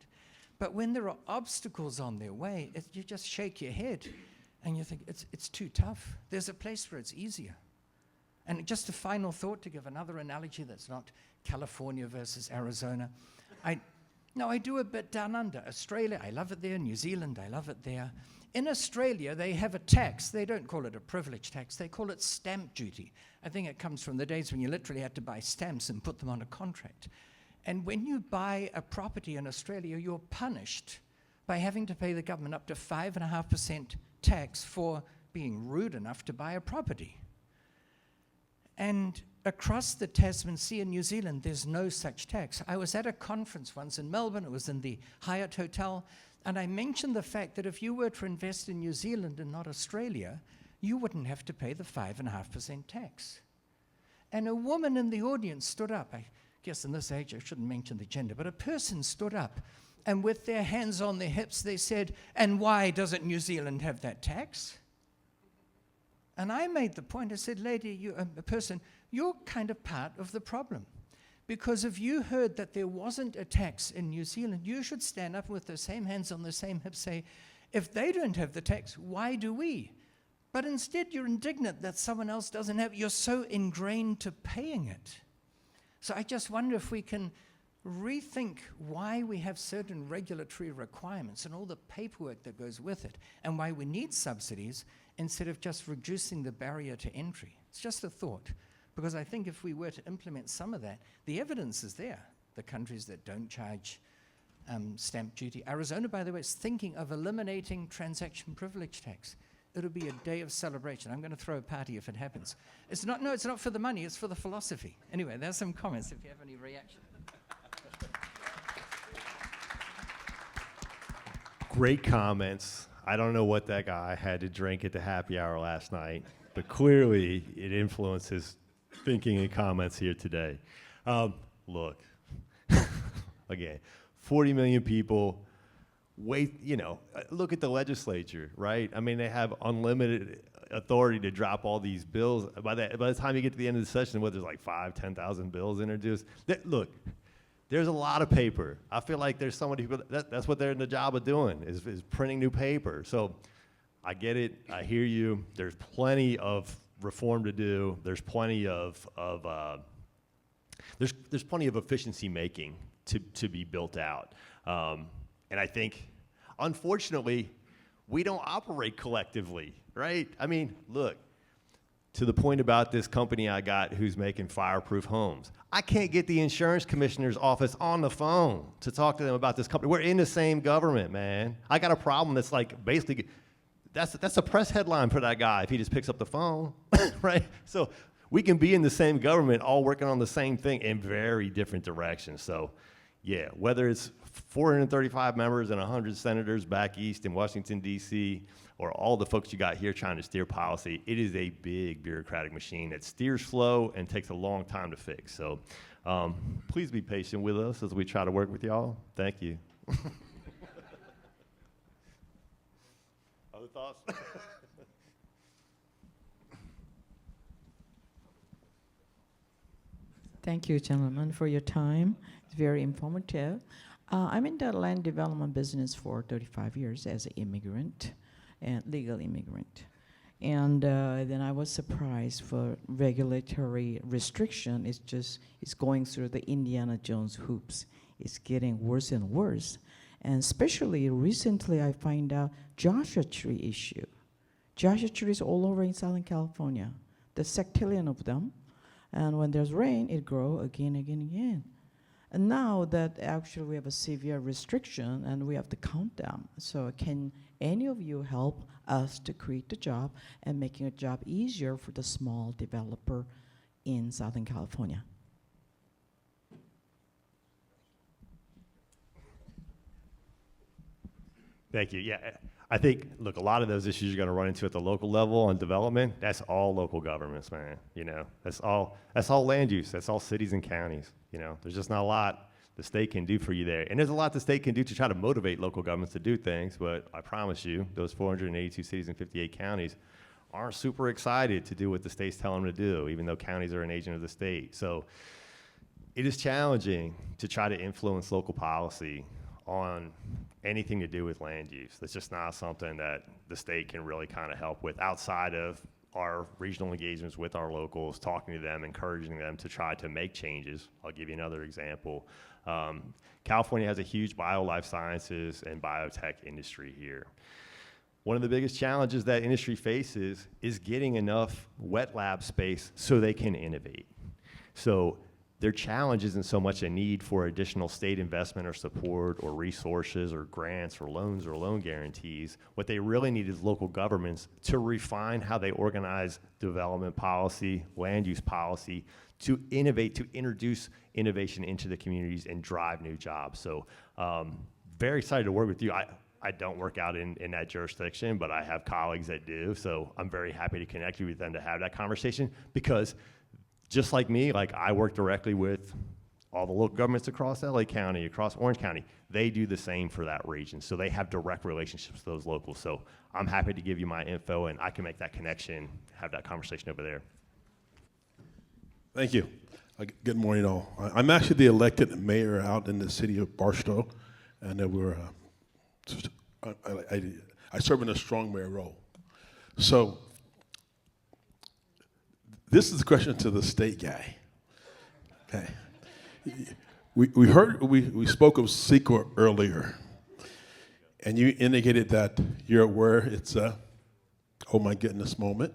But when there are obstacles on their way, you just shake your head and you think, it's too tough. There's a place where it's easier. And just a final thought to give another analogy that's not California versus Arizona. I do a bit down under. Australia, I love it there. New Zealand, I love it there. In Australia, they have a tax. They don't call it a privilege tax. They call it stamp duty. I think it comes from the days when you literally had to buy stamps and put them on a contract. And when you buy a property in Australia, you're punished by having to pay the government up to 5.5% tax for being rude enough to buy a property. And across the Tasman Sea in New Zealand, there's no such tax. I was at a conference once in Melbourne. It was in the Hyatt Hotel. And I mentioned the fact that if you were to invest in New Zealand and not Australia, you wouldn't have to pay the 5.5% tax. And a woman in the audience stood up. I guess in this age I shouldn't mention the gender, but a person stood up, and with their hands on their hips they said, and why doesn't New Zealand have that tax? And I made the point, I said, lady, you're kind of part of the problem. Because if you heard that there wasn't a tax in New Zealand, you should stand up with the same hands on the same hips, say, if they don't have the tax, why do we? But instead you're indignant that someone else doesn't have it. You're so ingrained to paying it. So I just wonder if we can rethink why we have certain regulatory requirements and all the paperwork that goes with it, and why we need subsidies instead of just reducing the barrier to entry. It's just a thought. Because I think if we were to implement some of that, the evidence is there. The countries that don't charge stamp duty. Arizona, by the way, is thinking of eliminating transaction privilege tax. It'll be a day of celebration. I'm going to throw a party if it happens. It's not for the money, it's for the philosophy. Anyway, there's some comments if you have any reaction. Great comments. I don't know what that guy had to drink at the happy hour last night, but clearly it influences thinking and comments here today. Look, again, 40 million people, look at the legislature, right? I mean, they have unlimited authority to drop all these bills. By the time you get to the end of the session, there's like 5,000, 10,000 bills introduced. Look, there's a lot of paper. I feel like there's so many people, that's what they're in the job of doing, is printing new paper. So I get it, I hear you. There's plenty of reform to do. There's plenty of there's plenty of efficiency making to be built out. And I think, unfortunately, we don't operate collectively, right? I mean, look, to the point about this company I got who's making fireproof homes. I can't get the insurance commissioner's office on the phone to talk to them about this company. We're in the same government, man. I got a problem that's like basically, that's a press headline for that guy if he just picks up the phone, right? So we can be in the same government, all working on the same thing in very different directions. So yeah, whether it's 435 members and 100 senators back east in Washington, D.C., or all the folks you got here trying to steer policy, it is a big bureaucratic machine that steers slow and takes a long time to fix. So please be patient with us as we try to work with y'all. Thank you. Other thoughts? Thank you, gentlemen, for your time. It's very informative. I'm in the land development business for 35 years as an immigrant, and legal immigrant. And then I was surprised for regulatory restriction. It's going through the Indiana Jones hoops. It's getting worse and worse. And especially recently, I find out Joshua Tree issue. Joshua trees all over in Southern California. There's sectillion of them. And when there's rain, it grows again, again. And now that actually we have a severe restriction and we have to count them. So can any of you help us to create the job and making a job easier for the small developer in Southern California? Thank you. Yeah, I think, look, a lot of those issues you're going to run into at the local level on development, that's all local governments, man. You know, that's all land use. That's all cities and counties. You know, there's just not a lot the state can do for you there. And there's a lot the state can do to try to motivate local governments to do things, but I promise you, those 482 cities and 58 counties aren't super excited to do what the state's telling them to do, even though counties are an agent of the state. So it is challenging to try to influence local policy on anything to do with land use. That's just not something that the state can really kind of help with outside of our regional engagements with our locals, talking to them, encouraging them to try to make changes. I'll give you another example. California has a huge life sciences and biotech industry here. One of the biggest challenges that industry faces is getting enough wet lab space so they can innovate. So their challenge isn't so much a need for additional state investment or support or resources or grants or loans or loan guarantees. What they really need is local governments to refine how they organize development policy, land use policy, to innovate, to introduce innovation into the communities and drive new jobs. So very excited to work with you. I don't work out in that jurisdiction, but I have colleagues that do. So I'm very happy to connect you with them to have that conversation, because just like me, like I work directly with all the local governments across LA County, across Orange County. They do the same for that region. So they have direct relationships with those locals. So I'm happy to give you my info and I can make that connection, have that conversation over there. Thank you. Good morning, all. I'm actually the elected mayor out in the city of Barstow, and I serve in a strong mayor role. So this is a question to the state guy. Okay. We spoke of CEQA earlier, and you indicated that you're aware it's a oh my goodness moment.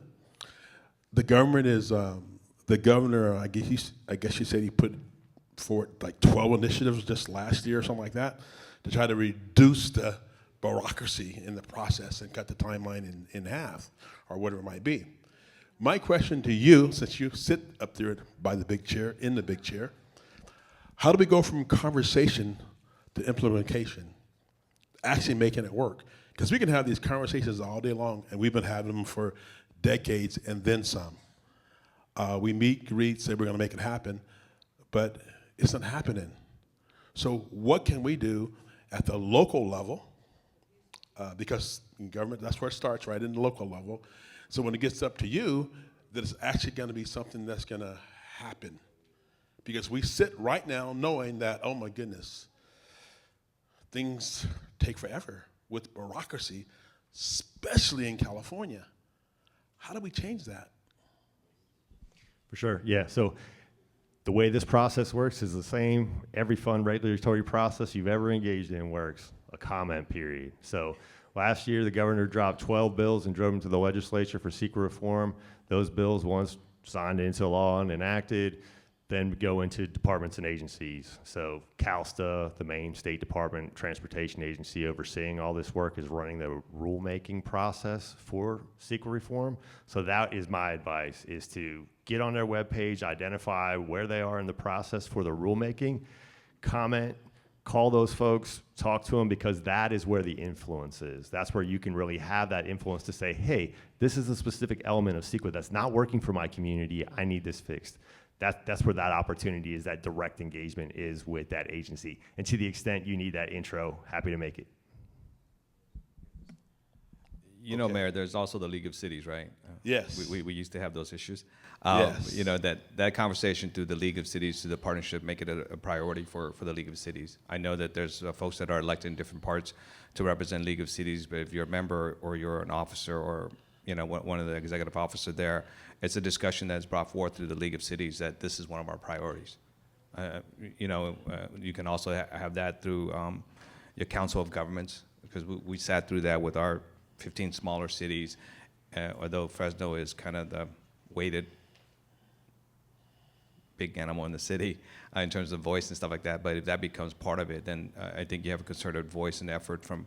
The government is the governor. I guess you said he put forward like 12 initiatives just last year or something like that to try to reduce the bureaucracy in the process and cut the timeline in half or whatever it might be. My question to you, since you sit up there by the big chair, in the big chair, how do we go from conversation to implementation, actually making it work? Because we can have these conversations all day long, and we've been having them for decades and then some. We meet, greet, say we're going to make it happen, but it's not happening. So what can we do at the local level? Because in government, that's where it starts, right, in the local level. So when it gets up to you, that it's actually going to be something that's going to happen. Because we sit right now knowing that, oh my goodness, things take forever with bureaucracy, especially in California. How do we change that? For sure, yeah. So the way this process works is the same. Every fund regulatory process you've ever engaged in works, a comment period. So last year, the governor dropped 12 bills and drove them to the legislature for CEQA reform. Those bills, once signed into law and enacted, then go into departments and agencies. So CalSTA, the main state department transportation agency overseeing all this work, is running the rulemaking process for CEQA reform. So that is my advice, is to get on their webpage, identify where they are in the process for the rulemaking, comment, call those folks, talk to them, because that is where the influence is. That's where you can really have that influence to say, hey, this is a specific element of CEQA that's not working for my community. I need this fixed. That's where that opportunity is, that direct engagement is with that agency. And to the extent you need that intro, happy to make it. You know, Mayor, there's also the League of Cities, right? Yes. We used to have those issues. Yes. You know, that conversation through the League of Cities, through the partnership, make it a priority for the League of Cities. I know that there's folks that are elected in different parts to represent League of Cities, but if you're a member or you're an officer or, you know, one of the executive officers there, it's a discussion that's brought forth through the League of Cities that this is one of our priorities. You know, you can also have that through your Council of Governments, because we sat through that with our 15 smaller cities, although Fresno is kind of the weighted big animal in the city in terms of voice and stuff like that. But if that becomes part of it, then I think you have a concerted voice and effort from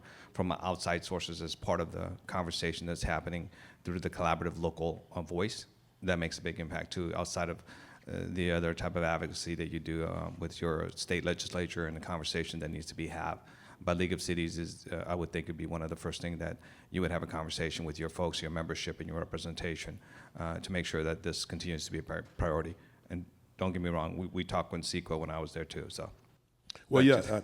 outside sources as part of the conversation that's happening through the collaborative local voice. That makes a big impact too, outside of the other type of advocacy that you do with your state legislature and the conversation that needs to be had. But League of Cities is, I would think, would be one of the first things that you would have a conversation with your folks, your membership, and your representation to make sure that this continues to be a priority. And don't get me wrong, we talked with CEQA when I was there too. So. Well, yeah,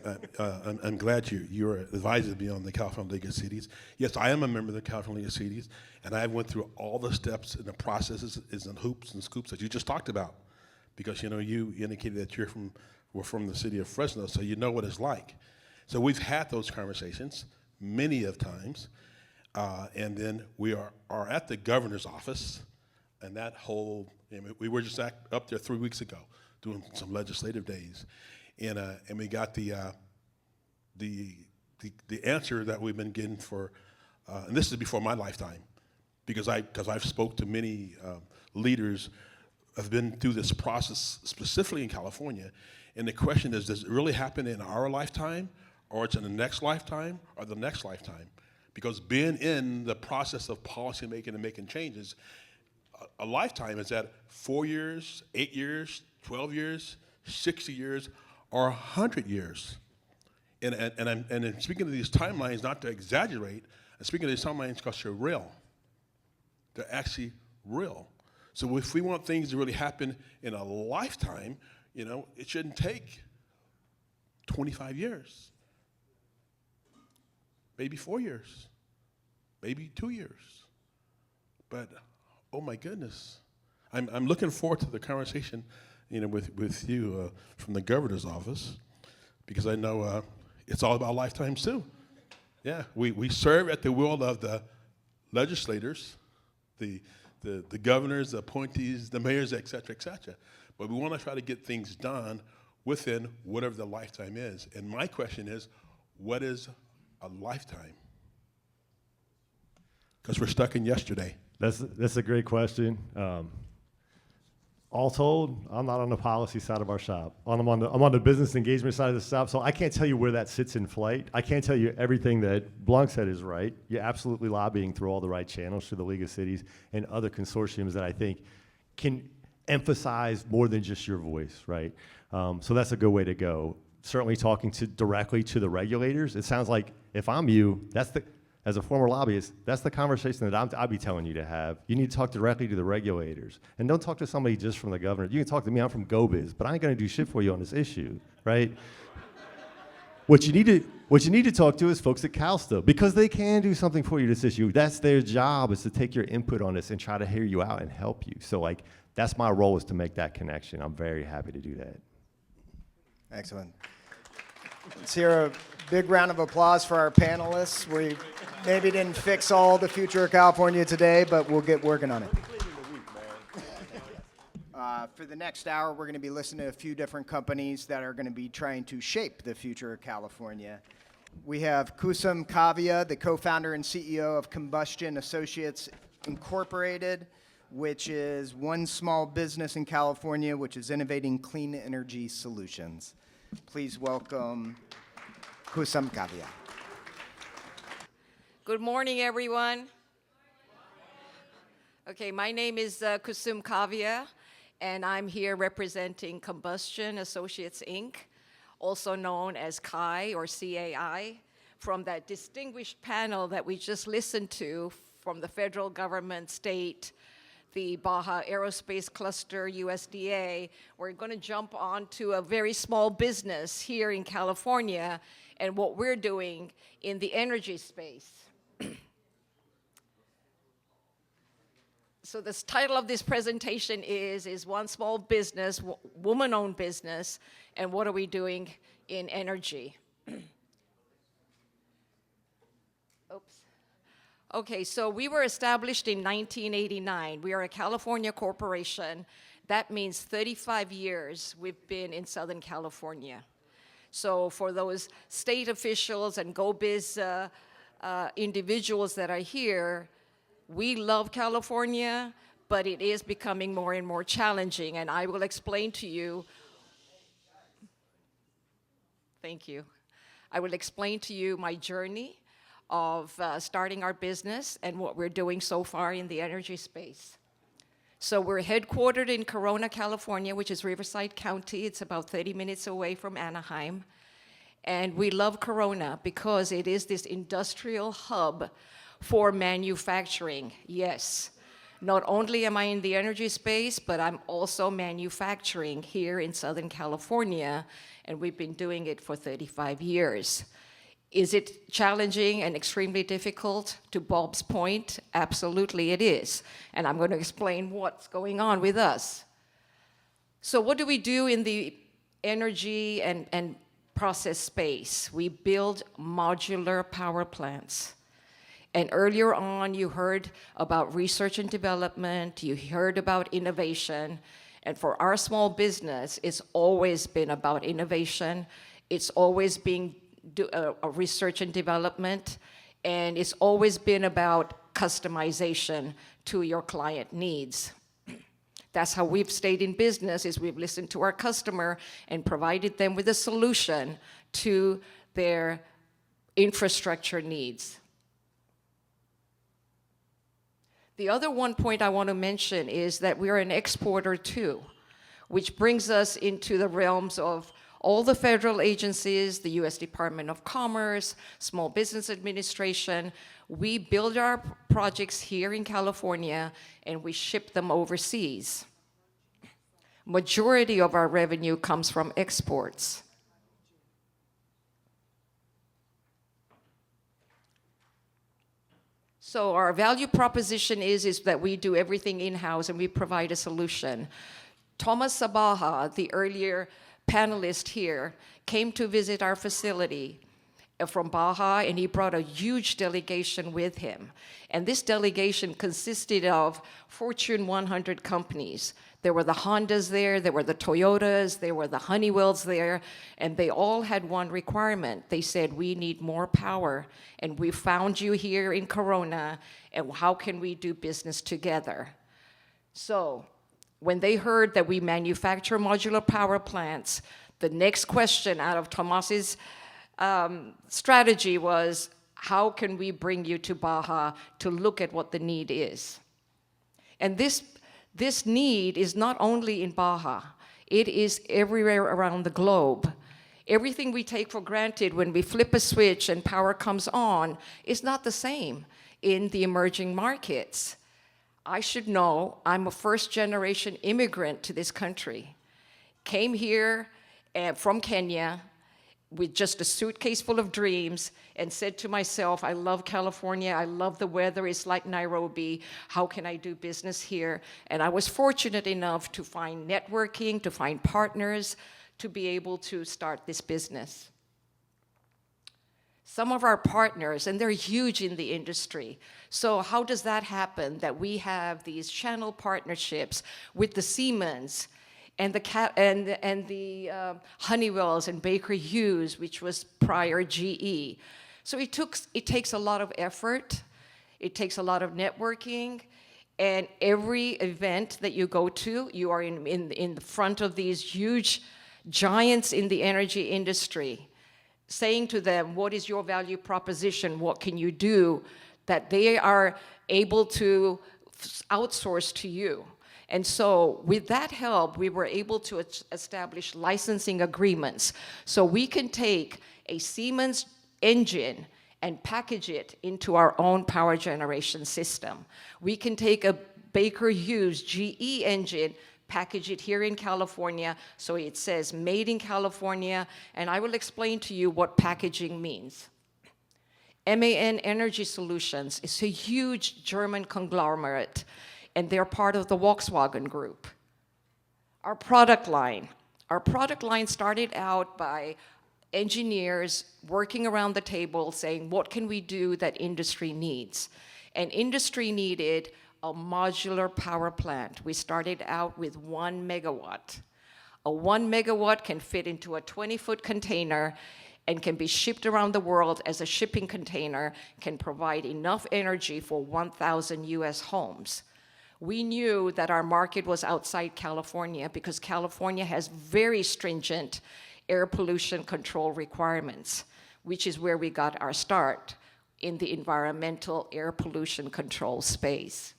I'm glad you're advising me on the California League of Cities. Yes, I am a member of the California League of Cities, and I went through all the steps and the processes and hoops and scoops that you just talked about. Because, you know, you indicated that we're from the city of Fresno, so you know what it's like. So we've had those conversations many of times, and then we are at the governor's office, and that whole, we were just up there 3 weeks ago doing some legislative days, and we got the answer that we've been getting for, and this is before my lifetime, because I've spoke to many leaders have been through this process specifically in California, and the question is, does it really happen in our lifetime, or it's in the next lifetime, or the next lifetime? Because being in the process of policy making and making changes, a lifetime is at 4 years, 8 years, 12 years, 60 years, or 100 years. And I'm speaking of these timelines not to exaggerate, I'm speaking of these timelines because they're real. They're actually real. So if we want things to really happen in a lifetime, you know, it shouldn't take 25 years. Maybe 4 years, maybe 2 years. But, oh my goodness, I'm looking forward to the conversation, you know, with you from the governor's office, because I know it's all about lifetimes too. Yeah, we serve at the will of the legislators, the governors, the appointees, the mayors, et cetera, et cetera. But we want to try to get things done within whatever the lifetime is. And my question is, what is a lifetime? Because we're stuck in yesterday. That's a great question. All told, I'm not on the policy side of our shop. I'm on the business engagement side of the shop, so I can't tell you where that sits in flight. I can't tell you everything that Blong said is right. You're absolutely lobbying through all the right channels through the League of Cities and other consortiums that I think can emphasize more than just your voice, right? So that's a good way to go. Certainly talking directly to the regulators. It sounds like if I'm you, as a former lobbyist, that's the conversation that I'll be telling you to have. You need to talk directly to the regulators. And don't talk to somebody just from the governor. You can talk to me, I'm from GoBiz, but I ain't gonna do shit for you on this issue, right? What you need to talk to is folks at CalSTA, because they can do something for you this issue. That's their job, is to take your input on this and try to hear you out and help you. So like, that's my role, is to make that connection. I'm very happy to do that. Excellent. Let's hear a big round of applause for our panelists. We maybe didn't fix all the future of California today, but we'll get working on it. For the next hour, we're going to be listening to a few different companies that are going to be trying to shape the future of California. We have Kusum Kavya, the co-founder and CEO of Combustion Associates Incorporated, which is one small business in California which is innovating clean energy solutions. Please welcome Kusum Kavya. Good morning, everyone. Okay, my name is Kusum Kavya, and I'm here representing Combustion Associates, Inc., also known as CAI or CAI, from that distinguished panel that we just listened to from the federal government, state, the Baja Aerospace Cluster, USDA. We're going to jump on to a very small business here in California and what we're doing in the energy space. So the title of this presentation is One Small Business, Woman-Owned Business, and What Are We Doing in Energy? Oops. Okay, so we were established in 1989. We are a California corporation. That means 35 years we've been in Southern California. So for those state officials and go-biz individuals that are here, we love California, but it is becoming more and more challenging, and I will explain to you. Thank you. I will explain to you my journey of starting our business and what we're doing so far in the energy space. So we're headquartered in Corona, California, which is Riverside County. It's about 30 minutes away from Anaheim. And we love Corona because it is this industrial hub for manufacturing. Yes, not only am I in the energy space, but I'm also manufacturing here in Southern California, and we've been doing it for 35 years. Is it challenging and extremely difficult? To Bob's point, absolutely it is. And I'm going to explain what's going on with us. So what do we do in the energy and process space? We build modular power plants. And earlier on, you heard about research and development, you heard about innovation. And for our small business, it's always been about innovation. It's always been a research and development. And it's always been about customization to your client needs. That's how we've stayed in business, is we've listened to our customer and provided them with a solution to their infrastructure needs. The other one point I want to mention is that we're an exporter too, which brings us into the realms of all the federal agencies, the U.S. Department of Commerce, Small Business Administration. We build our projects here in California and we ship them overseas. Majority of our revenue comes from exports. So our value proposition is that we do everything in-house and we provide a solution. Thomas Sabaha, the earlier panelist here, came to visit our facility from Baja, and he brought a huge delegation with him. And this delegation consisted of Fortune 100 companies. There were the Hondas there, there were the Toyotas, there were the Honeywells there, and they all had one requirement. They said, we need more power, and we found you here in Corona, and how can we do business together? So when they heard that we manufacture modular power plants, the next question out of Tomas's strategy was, how can we bring you to Baja to look at what the need is? And this need is not only in Baja, it is everywhere around the globe. Everything we take for granted when we flip a switch and power comes on is not the same in the emerging markets. I should know, I'm a first-generation immigrant to this country. Came here from Kenya with just a suitcase full of dreams and said to myself, I love California, I love the weather, it's like Nairobi, how can I do business here? And I was fortunate enough to find networking, to find partners, to be able to start this business. Some of our partners, and they're huge in the industry. So how does that happen, that we have these channel partnerships with the Siemens and the Honeywells and Baker Hughes, which was prior GE. So it takes a lot of effort, it takes a lot of networking, and every event that you go to, you are in the front of these huge giants in the energy industry, saying to them, what is your value proposition, what can you do, that they are able to outsource to you. And so with that help, we were able to establish licensing agreements. So we can take a Siemens engine and package it into our own power generation system. We can take a Baker Hughes GE engine, package it here in California, so it says made in California, and I will explain to you what packaging means. MAN Energy Solutions is a huge German conglomerate, and they're part of the Volkswagen Group. Our product line. Our product line started out by engineers working around the table saying, what can we do that industry needs? And industry needed a modular power plant. We started out with 1 megawatt. A 1 megawatt can fit into a 20-foot container and can be shipped around the world as a shipping container, can provide enough energy for 1,000 US homes. We knew that our market was outside California because California has very stringent air pollution control requirements, which is where we got our start in the environmental air pollution control space.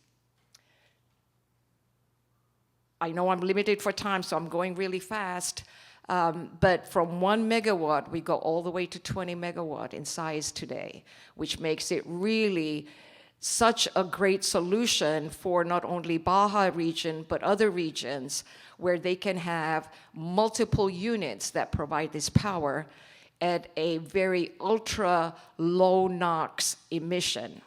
I know I'm limited for time, so I'm going really fast. But from 1 megawatt, we go all the way to 20 megawatt in size today, which makes it really such a great solution for not only Baja region, but other regions where they can have multiple units that provide this power at a very ultra low NOx emission.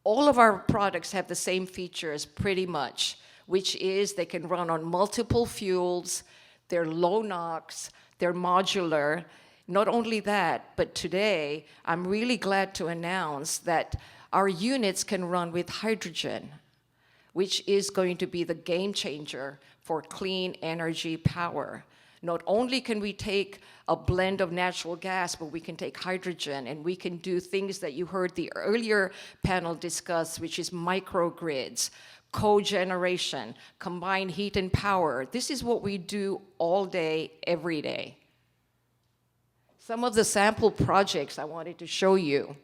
All of our products have the same features pretty much, which is they can run on multiple fuels, they're low NOx, they're modular. Not only that, but today, I'm really glad to announce that our units can run with hydrogen, which is going to be the game changer for clean energy power. Not only can we take a blend of natural gas, but we can take hydrogen, and we can do things that you heard the earlier panel discuss, which is microgrids, cogeneration, combined heat and power. This is what we do all day, every day. Some of the sample projects I wanted to show you.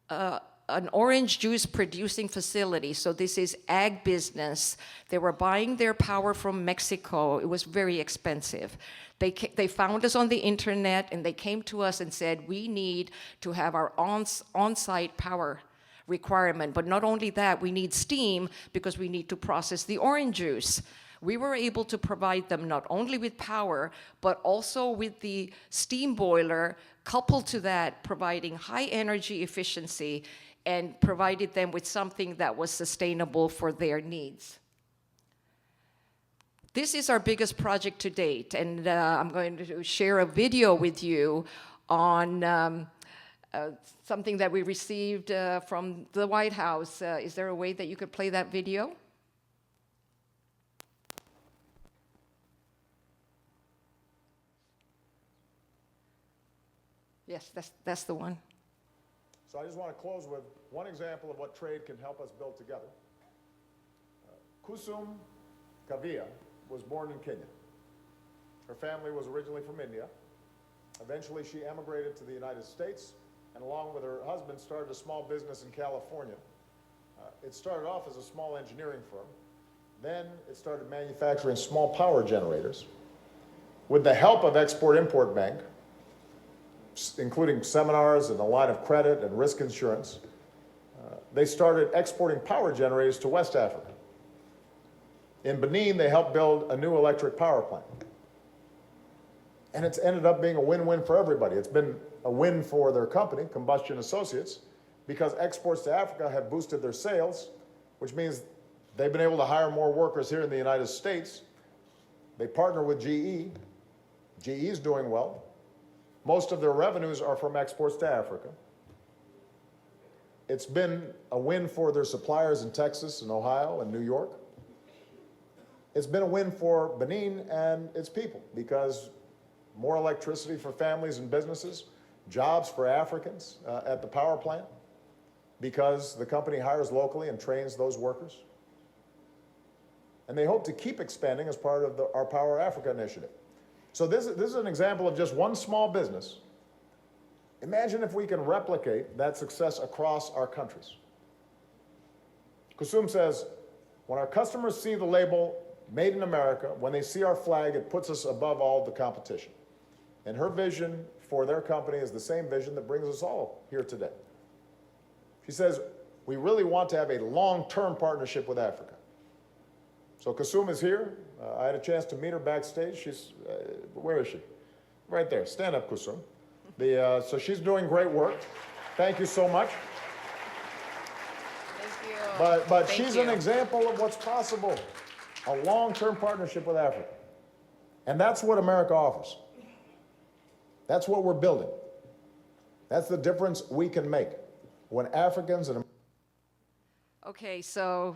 An orange juice producing facility, so this is ag business. They were buying their power from Mexico. It was very expensive. They found us on the internet and they came to us and said, we need to have our on-site power requirement, but not only that, we need steam because we need to process the orange juice. We were able to provide them not only with power, but also with the steam boiler, coupled to that, providing high energy efficiency and provided them with something that was sustainable for their needs. This is our biggest project to date, and I'm going to share a video with you on something that we received from the White House. Is there a way that you could play that video? Yes, that's the one. So I just want to close with one example of what trade can help us build together. Kusum Kavia was born in Kenya. Her family was originally from India. Eventually, she emigrated to the United States, and along with her husband, started a small business in California. It started off as a small engineering firm. Then it started manufacturing small power generators. With the help of Export-Import Bank, including seminars and a line of credit and risk insurance, they started exporting power generators to West Africa. In Benin, they helped build a new electric power plant. And it's ended up being a win-win for everybody. It's been a win for their company, Combustion Associates, because exports to Africa have boosted their sales, which means they've been able to hire more workers here in the United States. They partner with GE. GE is doing well. Most of their revenues are from exports to Africa. It's been a win for their suppliers in Texas and Ohio and New York. It's been a win for Benin and its people because more electricity for families and businesses, jobs for Africans at the power plant because the company hires locally and trains those workers. And they hope to keep expanding as part of our Power Africa initiative. So this is an example of just one small business. Imagine if we can replicate that success across our countries. Kusum says, when our customers see the label Made in America, when they see our flag, it puts us above all the competition. And her vision for their company is the same vision that brings us all here today. She says, we really want to have a long-term partnership with Africa. So Kusum is here. I had a chance to meet her backstage. She's, where is she? Right there. Stand up, Kusum. So she's doing great work. Thank you so much. Thank you. But Thank she's you. an example of what's possible, a long-term partnership with Africa. And that's what America offers. That's what we're building. That's the difference we can make when Africans and Okay, so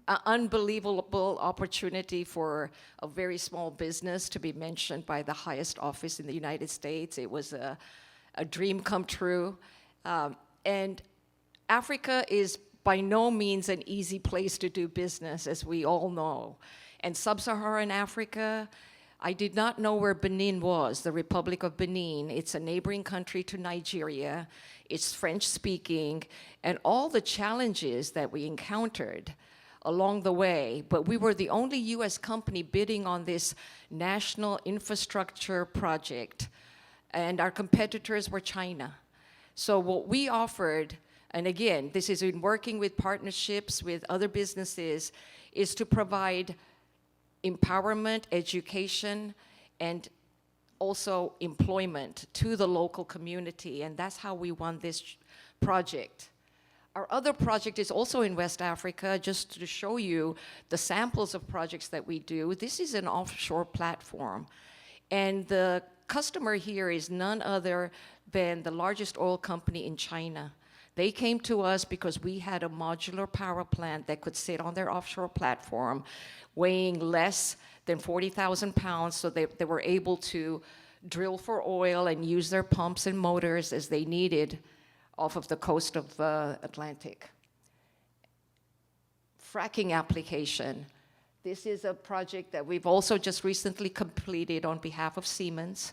an unbelievable opportunity for a very small business to be mentioned by the highest office in the United States. It was a dream come true. And Africa is by no means an easy place to do business, as we all know. And sub-Saharan Africa, I did not know where Benin was, the Republic of Benin. It's a neighboring country to Nigeria. It's French-speaking, and all the challenges that we encountered along the way. But we were the only U.S. company bidding on this national infrastructure project, and our competitors were China. So what we offered, and again, this is in working with partnerships with other businesses, is to provide empowerment, education, and also employment to the local community, and that's how we won this project. Our other project is also in West Africa, just to show you the samples of projects that we do. This is an offshore platform, and the customer here is none other than the largest oil company in China. They came to us because we had a modular power plant that could sit on their offshore platform, weighing less than 40,000 pounds, so they were able to drill for oil and use their pumps and motors as they needed off of the coast of Atlantic. Fracking application. This is a project that we've also just recently completed on behalf of Siemens.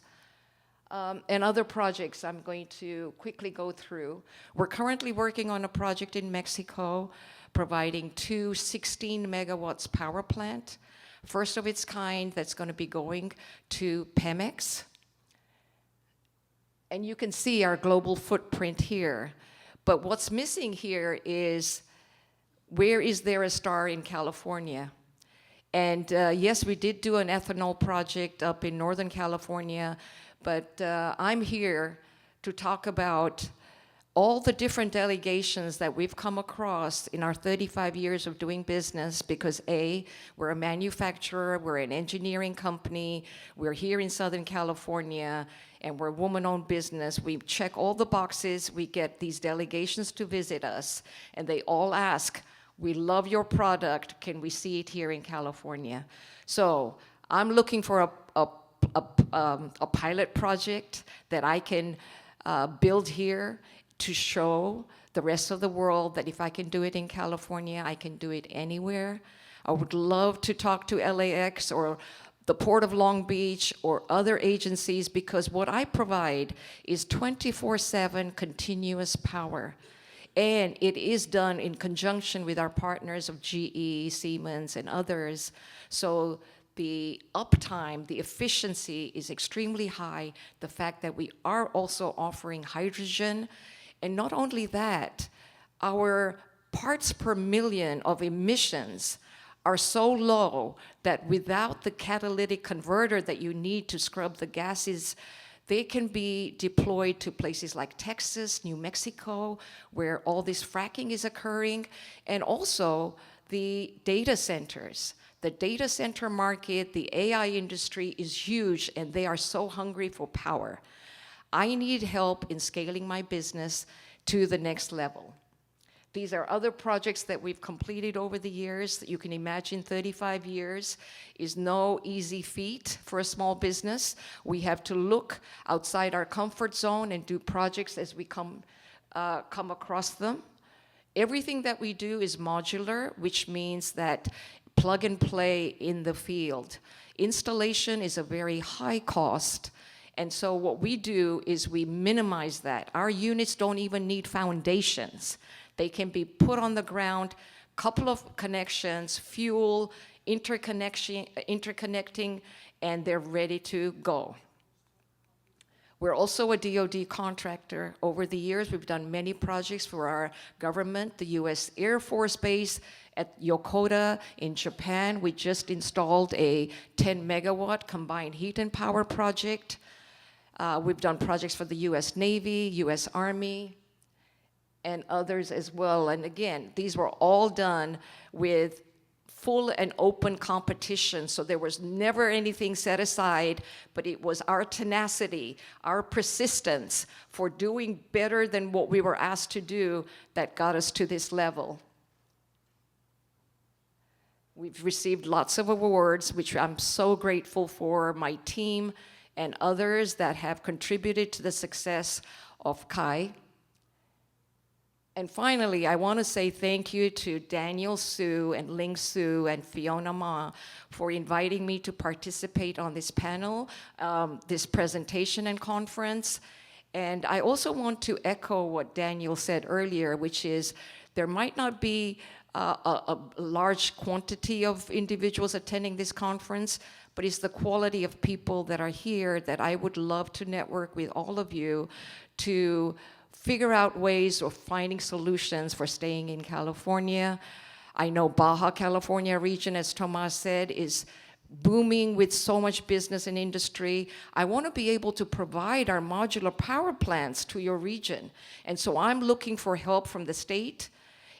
And other projects I'm going to quickly go through. We're currently working on a project in Mexico providing 2 16 megawatts power plant, first of its kind that's going to be going to Pemex. And you can see our global footprint here. But what's missing here is, where is there a star in California? And yes, we did do an ethanol project up in Northern California, but I'm here to talk about all the different delegations that we've come across in our 35 years of doing business, because A, we're a manufacturer, we're an engineering company, we're here in Southern California, and we're a woman-owned business. We check all the boxes, we get these delegations to visit us, and they all ask, we love your product, can we see it here in California? So I'm looking for a pilot project that I can build here to show the rest of the world that if I can do it in California, I can do it anywhere. I would love to talk to LAX or the Port of Long Beach or other agencies, because what I provide is 24/7 continuous power. And it is done in conjunction with our partners of GE, Siemens, and others. So the uptime, the efficiency is extremely high. The fact that we are also offering hydrogen. And not only that, our parts per million of emissions are so low that without the catalytic converter that you need to scrub the gases, they can be deployed to places like Texas, New Mexico, where all this fracking is occurring, and also the data centers. The data center market, the AI industry is huge, and they are so hungry for power. I need help in scaling my business to the next level. These are other projects that we've completed over the years. You can imagine 35 years is no easy feat for a small business. We have to look outside our comfort zone and do projects as we come across them. Everything that we do is modular, which means that plug and play in the field. Installation is a very high cost. And so what we do is we minimize that. Our units don't even need foundations. They can be put on the ground, couple of connections, fuel, interconnecting, and they're ready to go. We're also a DoD contractor. Over the years, we've done many projects for our government, the U.S. Air Force Base at Yokota in Japan. We just installed a 10 megawatt combined heat and power project. We've done projects for the U.S. Navy, U.S. Army. and others as well. And again, these were all done with full and open competition, so there was never anything set aside, but it was our tenacity, our persistence for doing better than what we were asked to do that got us to this level. We've received lots of awards, which I'm so grateful for my team and others that have contributed to the success of CHI. And finally, I want to say thank you to Daniel Su and Ling Su and Fiona Ma for inviting me to participate on this panel, this presentation and conference. And I also want to echo what Daniel said earlier, which is there might not be a large quantity of individuals attending this conference, but it's the quality of people that are here that I would love to network with all of you to figure out ways of finding solutions for staying in California. I know Baja California region, as Tomas said, is booming with so much business and industry. I want to be able to provide our modular power plants to your region. And so I'm looking for help from the state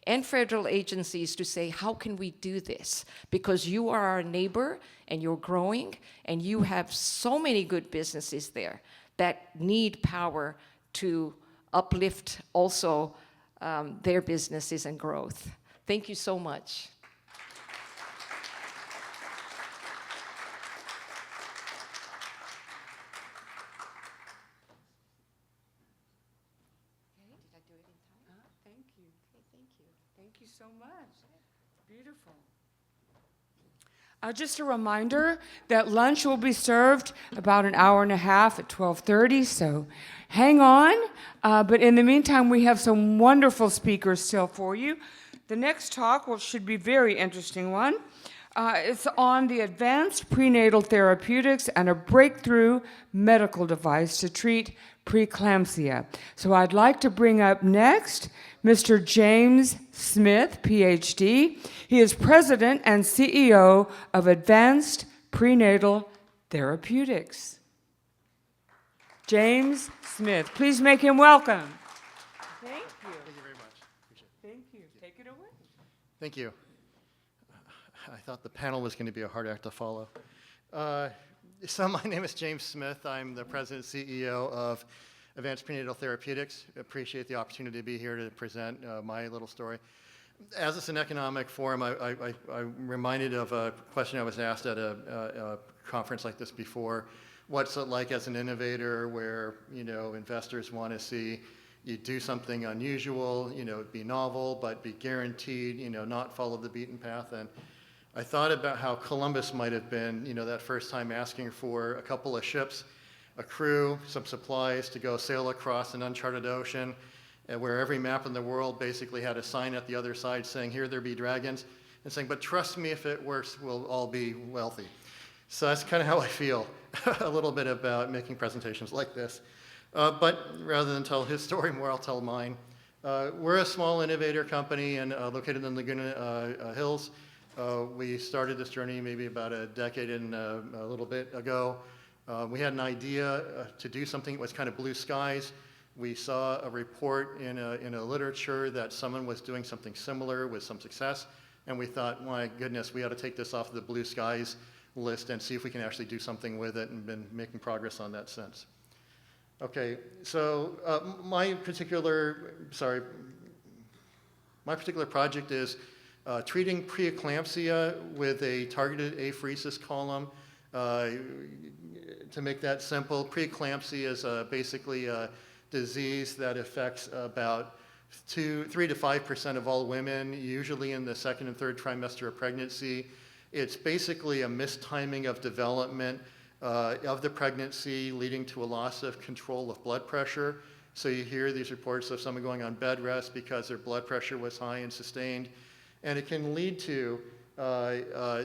and federal agencies to say, how can we do this? Because you are our neighbor and you're growing and you have so many good businesses there that need power to uplift also their businesses and growth. Thank you so much. Thank you. Thank you. Thank you so much. Beautiful. Just a reminder that lunch will be served about an hour and a half at 12:30, so hang on. But in the meantime, we have some wonderful speakers still for you. The next talk, which should be a very interesting one, it's on the advanced prenatal therapeutics and a breakthrough medical device to treat preeclampsia. So I'd like to bring up next Mr. James Smith, PhD. He is president and CEO of Advanced Prenatal Therapeutics. James Smith, please make him welcome. Thank you. Thank you very much. Appreciate it. Thank you. Take it away. Thank you. I thought the panel was going to be a hard act to follow. So my name is James Smith. I'm the president and CEO of Advanced Prenatal Therapeutics. Appreciate the opportunity to be here to present my little story. As it's an economic forum, I'm reminded of a question I was asked at a conference like this before. What's it like as an innovator where, investors want to see you do something unusual, be novel, but be guaranteed, not follow the beaten path. And I thought about how Columbus might have been, that first time asking for a couple of ships, a crew, some supplies to go sail across an uncharted ocean, where every map in the world basically had a sign at the other side saying, here there be dragons, and saying, but trust me, if it works, we'll all be wealthy. So that's kind of how I feel a little bit about making presentations like this. But rather than tell his story more, I'll tell mine. We're a small innovator company and located in Laguna Hills. We started this journey maybe about a decade and a little bit ago. We had an idea to do something that was kind of blue skies. We saw a report in a literature that someone was doing something similar with some success, and we thought, my goodness, we ought to take this off the blue skies list and see if we can actually do something with it, and been making progress on that since. Okay, so my particular project is treating preeclampsia with a targeted apheresis column. To make that simple, preeclampsia is basically a disease that affects about 3 to 5% of all women, usually in the second and third trimester of pregnancy. It's basically a mistiming of development of the pregnancy, leading to a loss of control of blood pressure. So you hear these reports of someone going on bed rest because their blood pressure was high and sustained. And it can lead to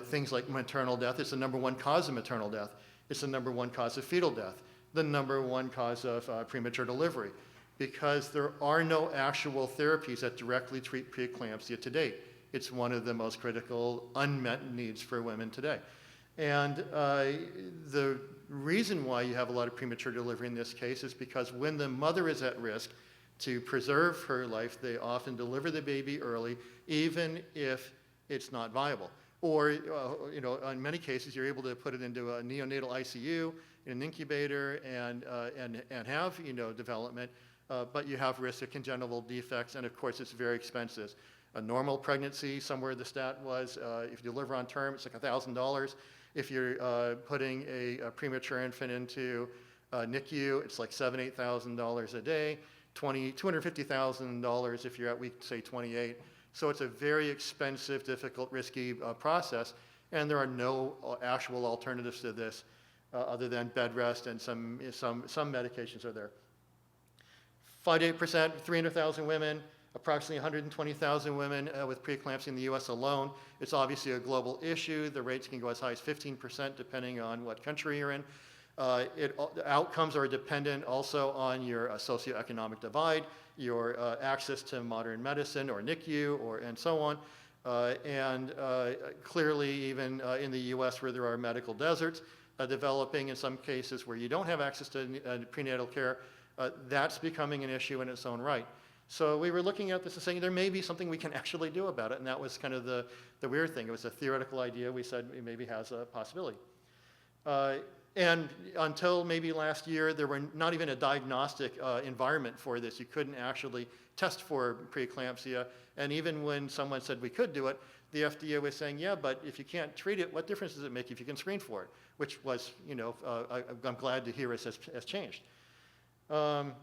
things like maternal death. It's the #1 cause of maternal death. It's the #1 cause of fetal death, the #1 cause of premature delivery, because there are no actual therapies that directly treat preeclampsia to date. It's one of the most critical unmet needs for women today. And the reason why you have a lot of premature delivery in this case is because when the mother is at risk, To preserve her life, they often deliver the baby early, even if it's not viable. Or, in many cases, you're able to put it into a neonatal ICU, in an incubator, and have, development, but you have risk of congenital defects, and of course, it's very expensive. A normal pregnancy, somewhere the stat was, if you deliver on term, it's like $1,000. If you're putting a premature infant into NICU, it's like $7,000, $8,000 a day, $250,000 if you're at week, say, 28. So it's a very expensive, difficult, risky process, and there are no actual alternatives to this other than bed rest, and some medications are there. 5 to 8%, 300,000 women, approximately 120,000 women with preeclampsia in the US alone. It's obviously a global issue. The rates can go as high as 15% depending on what country you're in. The outcomes are dependent also on your socioeconomic divide, your access to modern medicine or NICU and so on. Clearly, even in the US where there are medical deserts, developing in some cases where you don't have access to prenatal care, that's becoming an issue in its own right. So we were looking at this and saying there may be something we can actually do about it, and that was kind of the weird thing. It was a theoretical idea. We said it maybe has a possibility. And until maybe last year, there were not even a diagnostic environment for this. You couldn't actually test for preeclampsia. And even when someone said we could do it, the FDA was saying, yeah, but if you can't treat it, what difference does it make if you can screen for it? Which was, I'm glad to hear has changed. The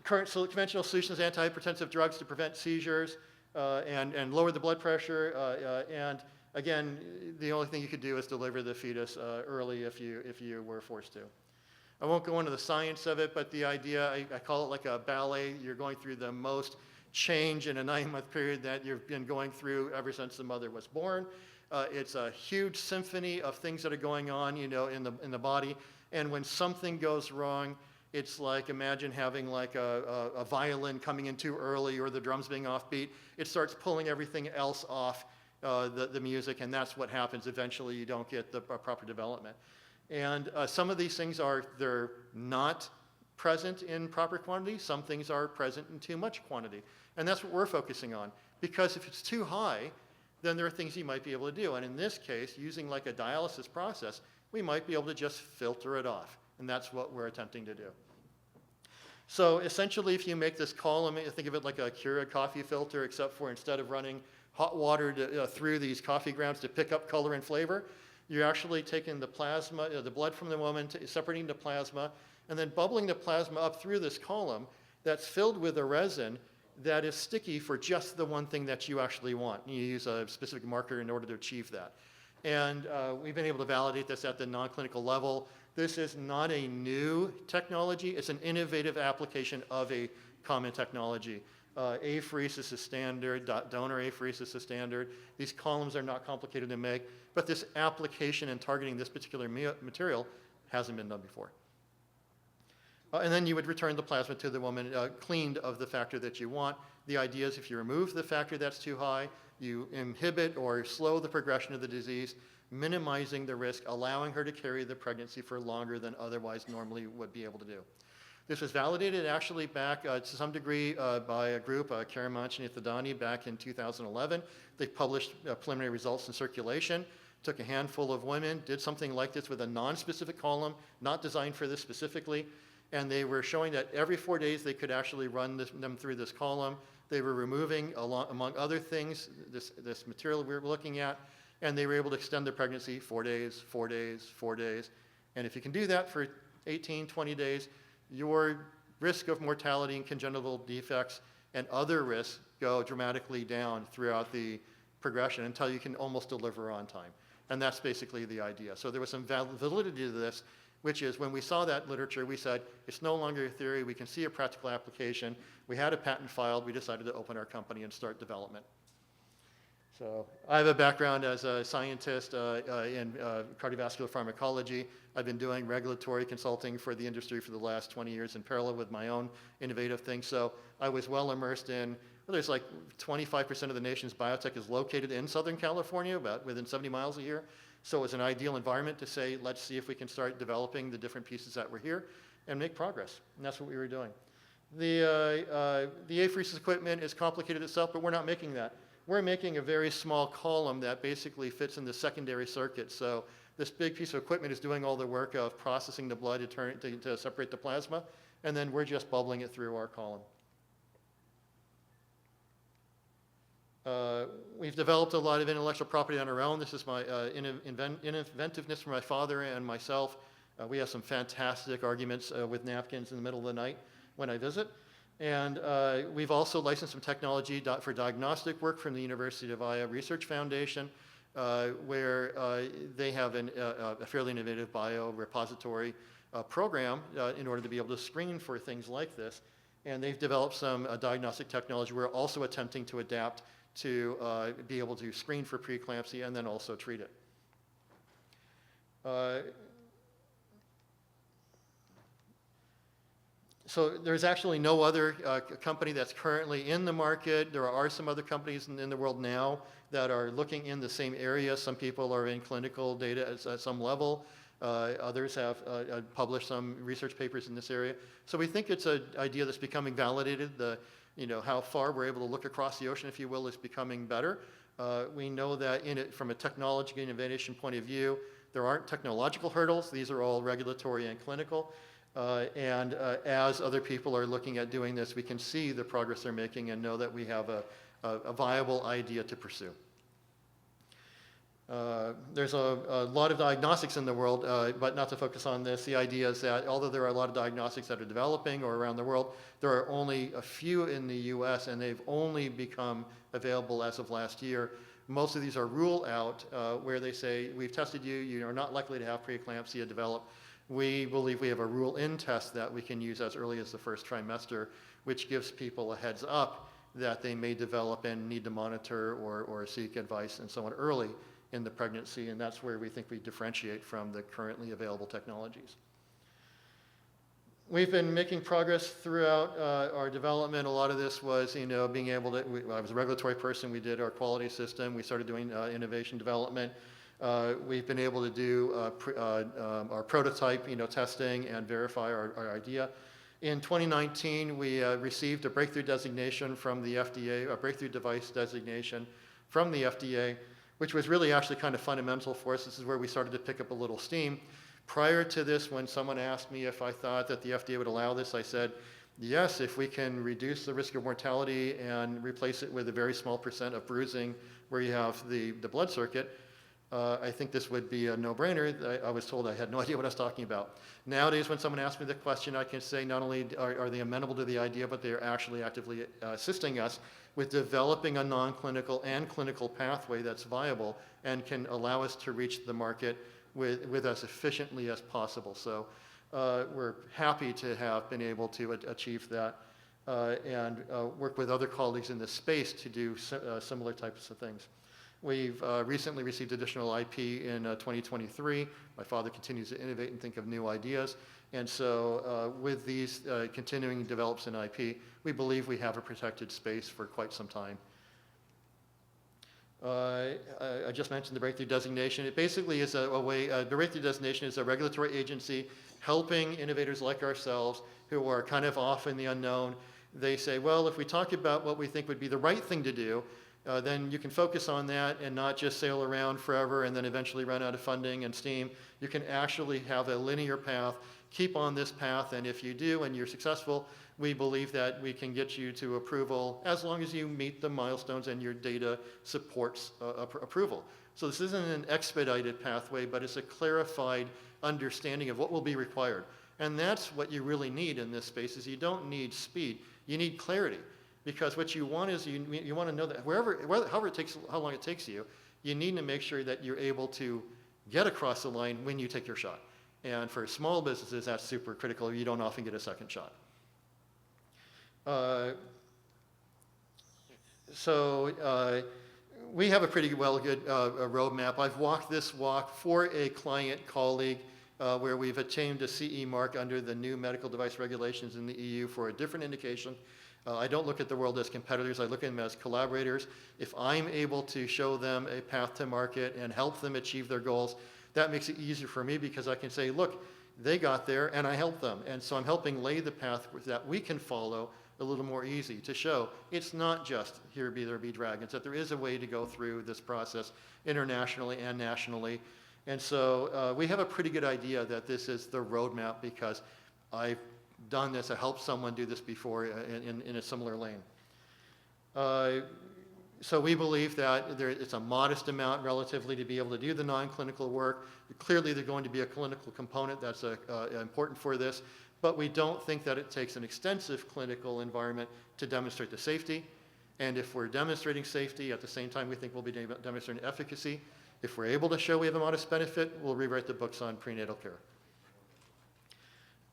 current conventional solutions, antihypertensive drugs to prevent seizures and lower the blood pressure, and again, the only thing you could do is deliver the fetus early if you were forced to. I won't go into the science of it, but the idea, I call it like a ballet. You're going through the most change in a 9-month period that you've been going through ever since the mother was born. It's a huge symphony of things that are going on, in the body. And when something goes wrong, it's like, imagine having like a violin coming in too early or the drums being offbeat. It starts pulling everything else off the music, and that's what happens. Eventually, you don't get the proper development. And some of these things they're not present in proper quantity. Some things are present in too much quantity. And that's what we're focusing on. Because if it's too high, then there are things you might be able to do. And in this case, using like a dialysis process, we might be able to just filter it off. And that's what we're attempting to do. So essentially, if you make this column, think of it like a Keurig coffee filter, except for instead of running hot water through these coffee grounds to pick up color and flavor, you're actually taking the plasma, the blood from the woman, separating the plasma, and then bubbling the plasma up through this column that's filled with a resin that is sticky for just the one thing that you actually want. You use a specific marker in order to achieve that. And we've been able to validate this at the non-clinical level. This is not a new technology. It's an innovative application of a common technology. Apheresis is standard, donor apheresis is standard. These columns are not complicated to make, but this application and targeting this particular material hasn't been done before. And then you would return the plasma to the woman cleaned of the factor that you want. The idea is if you remove the factor that's too high, you inhibit or slow the progression of the disease, minimizing the risk, allowing her to carry the pregnancy for longer than otherwise normally would be able to do. This was validated actually back to some degree by a group, Karamanchi and Thadani, back in 2011. They published preliminary results in Circulation, took a handful of women, did something like this with a non-specific column, not designed for this specifically, and they were showing that every 4 days they could actually run them through this column. They were removing, among other things, this material we were looking at, and they were able to extend their pregnancy 4 days, 4 days, 4 days. And if you can do that for 18, 20 days, your risk of mortality and congenital defects and other risks go dramatically down throughout the progression until you can almost deliver on time. And that's basically the idea. So there was some validity to this, which is when we saw that literature, we said, it's no longer a theory, we can see a practical application. We had a patent filed, we decided to open our company and start development. So I have a background as a scientist in cardiovascular pharmacology. I've been doing regulatory consulting for the industry for the last 20 years in parallel with my own innovative things. So I was well immersed in, well, there's like 25% of the nation's biotech is located in Southern California, about within 70 miles a year. So it was an ideal environment to say, let's see if we can start developing the different pieces that were here. and make progress. And that's what we were doing. The apheresis equipment is complicated itself, but we're not making that. We're making a very small column that basically fits in the secondary circuit. So this big piece of equipment is doing all the work of processing the blood to separate the plasma, and then we're just bubbling it through our column. We've developed a lot of intellectual property on our own. This is my inventiveness from my father and myself. We have some fantastic arguments with napkins in the middle of the night when I visit. And we've also licensed some technology for diagnostic work from the University of Iowa Research Foundation, where they have a fairly innovative biorepository program in order to be able to screen for things like this. And they've developed some diagnostic technology we're also attempting to adapt to be able to screen for preeclampsia and then also treat it. So there's actually no other company that's currently in the market. There are some other companies in the world now that are looking in the same area. Some people are in clinical data at some level. Others have published some research papers in this area. So we think it's an idea that's becoming validated. How far we're able to look across the ocean, if you will, is becoming better. We know that from a technology and innovation point of view, there aren't technological hurdles. These are all regulatory and clinical. As other people are looking at doing this, we can see the progress they're making and know that we have a viable idea to pursue. There's a lot of diagnostics in the world, but not to focus on this. The idea is that although there are a lot of diagnostics that are developing or around the world, there are only a few in the US, and they've only become available as of last year. Most of these are rule out, where they say, we've tested you, you are not likely to have preeclampsia develop. We believe we have a rule-in test that we can use as early as the first trimester, which gives people a heads up that they may develop and need to monitor or seek advice and so on early in the pregnancy, and that's where we think we differentiate from the currently available technologies. We've been making progress throughout our development. A lot of this was, being able to, I was a regulatory person, we did our quality system, we started doing innovation development. We've been able to do our prototype, testing and verify our idea. In 2019, we received a breakthrough designation from the FDA, a breakthrough device designation from the FDA, which was really actually kind of fundamental for us. This is where we started to pick up a little steam. Prior to this, when someone asked me if I thought that the FDA would allow this, I said, yes, if we can reduce the risk of mortality and replace it with a very small % of bruising where you have the blood circuit, I think this would be a no-brainer. I was told I had no idea what I was talking about. Nowadays, when someone asks me the question, I can say not only are they amenable to the idea, but they're actually actively assisting us with developing a non-clinical and clinical pathway that's viable and can allow us to reach the market with as efficiently as possible. So we're happy to have been able to achieve that and work with other colleagues in this space to do similar types of things. We've recently received additional IP in 2023. My father continues to innovate and think of new ideas. And so with these continuing develops in IP, we believe we have a protected space for quite some time. I just mentioned the breakthrough designation. It basically is a way, the breakthrough designation is a regulatory agency helping innovators like ourselves who are kind of off in the unknown. They say, well, if we talk about what we think would be the right thing to do, then you can focus on that and not just sail around forever and then eventually run out of funding and steam. You can actually have a linear path, keep on this path, and if you do and you're successful, we believe that we can get you to approval as long as you meet the milestones and your data supports approval. So this isn't an expedited pathway, but it's a clarified understanding of what will be required. And that's what you really need in this space, is you don't need speed, you need clarity. Because what you want is you want to know that how long it takes you, you need to make sure that you're able to get across the line when you take your shot. And for small businesses, that's super critical. You don't often get a second shot. We have a pretty good roadmap. I've walked this walk for a client colleague where we've attained a CE mark under the new medical device regulations in the EU for a different indication. I don't look at the world as competitors, I look at them as collaborators. If I'm able to show them a path to market and help them achieve their goals, that makes it easier for me because I can say, look, They got there, and I helped them. And so I'm helping lay the path that we can follow a little more easy to show it's not just here be there be dragons, that there is a way to go through this process internationally and nationally. And so we have a pretty good idea that this is the roadmap because I've done this, I helped someone do this before in a similar lane. So we believe that it's a modest amount relatively to be able to do the non-clinical work. Clearly there's going to be a clinical component that's important for this, but we don't think that it takes an extensive clinical environment to demonstrate the safety. And if we're demonstrating safety, at the same time we think we'll be demonstrating efficacy. If we're able to show we have a modest benefit, we'll rewrite the books on prenatal care.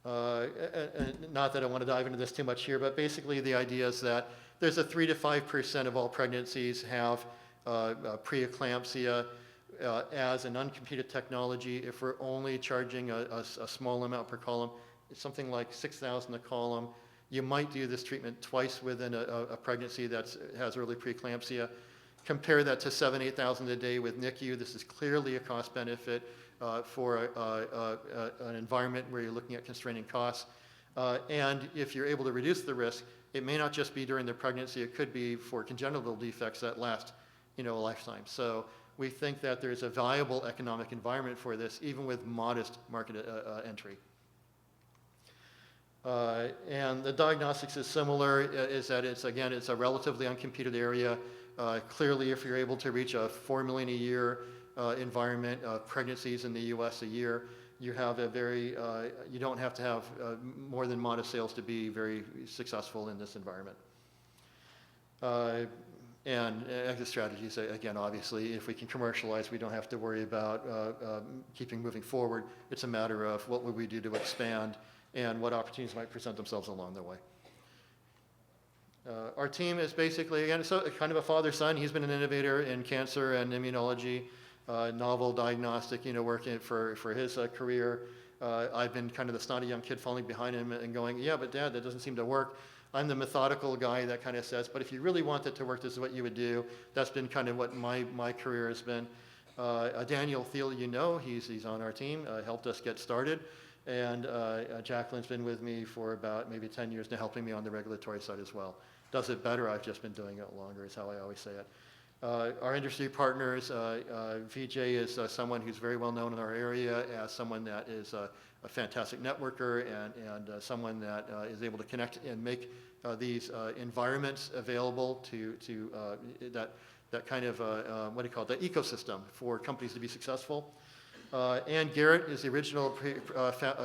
And not that I want to dive into this too much here, but basically the idea is that there's a 3 to 5% of all pregnancies have preeclampsia as an uncomputed technology. If we're only charging a small amount per column, it's something like $6,000 a column. You might do this treatment twice within a pregnancy that has early preeclampsia. Compare that to $7,000, $8,000 a day with NICU. This is clearly a cost benefit for an environment where you're looking at constraining costs. And if you're able to reduce the risk, it may not just be during the pregnancy, it could be for congenital defects that last, a lifetime. So we think that there's a valuable economic environment for this, even with modest market entry. And the diagnostics is similar, is that it's a relatively uncomputed area. Clearly, if you're able to reach a 4 million a year environment of pregnancies in the US a year, you have a very, you don't have to have more than modest sales to be very successful in this environment. And exit strategies, again, obviously, if we can commercialize, we don't have to worry about keeping moving forward. It's a matter of what would we do to expand and what opportunities might present themselves along the way. Our team is basically, again, so kind of a father-son. He's been an innovator in cancer and immunology, novel diagnostic, working for his career. I've been kind of the snotty young kid falling behind him and going, yeah, but Dad, that doesn't seem to work. I'm the methodical guy that kind of says, but if you really want it to work, this is what you would do. That's been kind of what my career has been. Daniel Thiel, he's on our team, helped us get started. And Jacqueline's been with me for about maybe 10 years now, helping me on the regulatory side as well. Does it better, I've just been doing it longer, is how I always say it. Our industry partners, VJ is someone who's very well known in our area as someone that is a fantastic networker and someone that is able to connect and make these environments available to that kind of, that ecosystem for companies to be successful. Ann Garrett is the original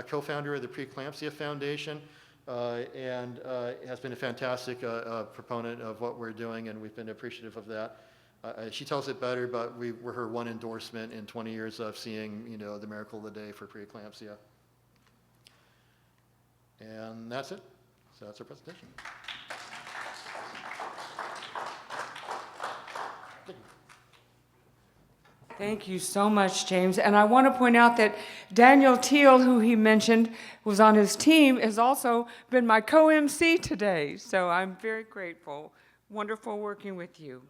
co-founder of the Preeclampsia Foundation and has been a fantastic proponent of what we're doing, and we've been appreciative of that. She tells it better, but we're her one endorsement in 20 years of seeing, the miracle of the day for preeclampsia. And that's it. So that's our presentation. Thank you so much, James. And I want to point out that Daniel Thiel, who he mentioned was on his team, has also been my co-MC today. So I'm very grateful. Wonderful working with you.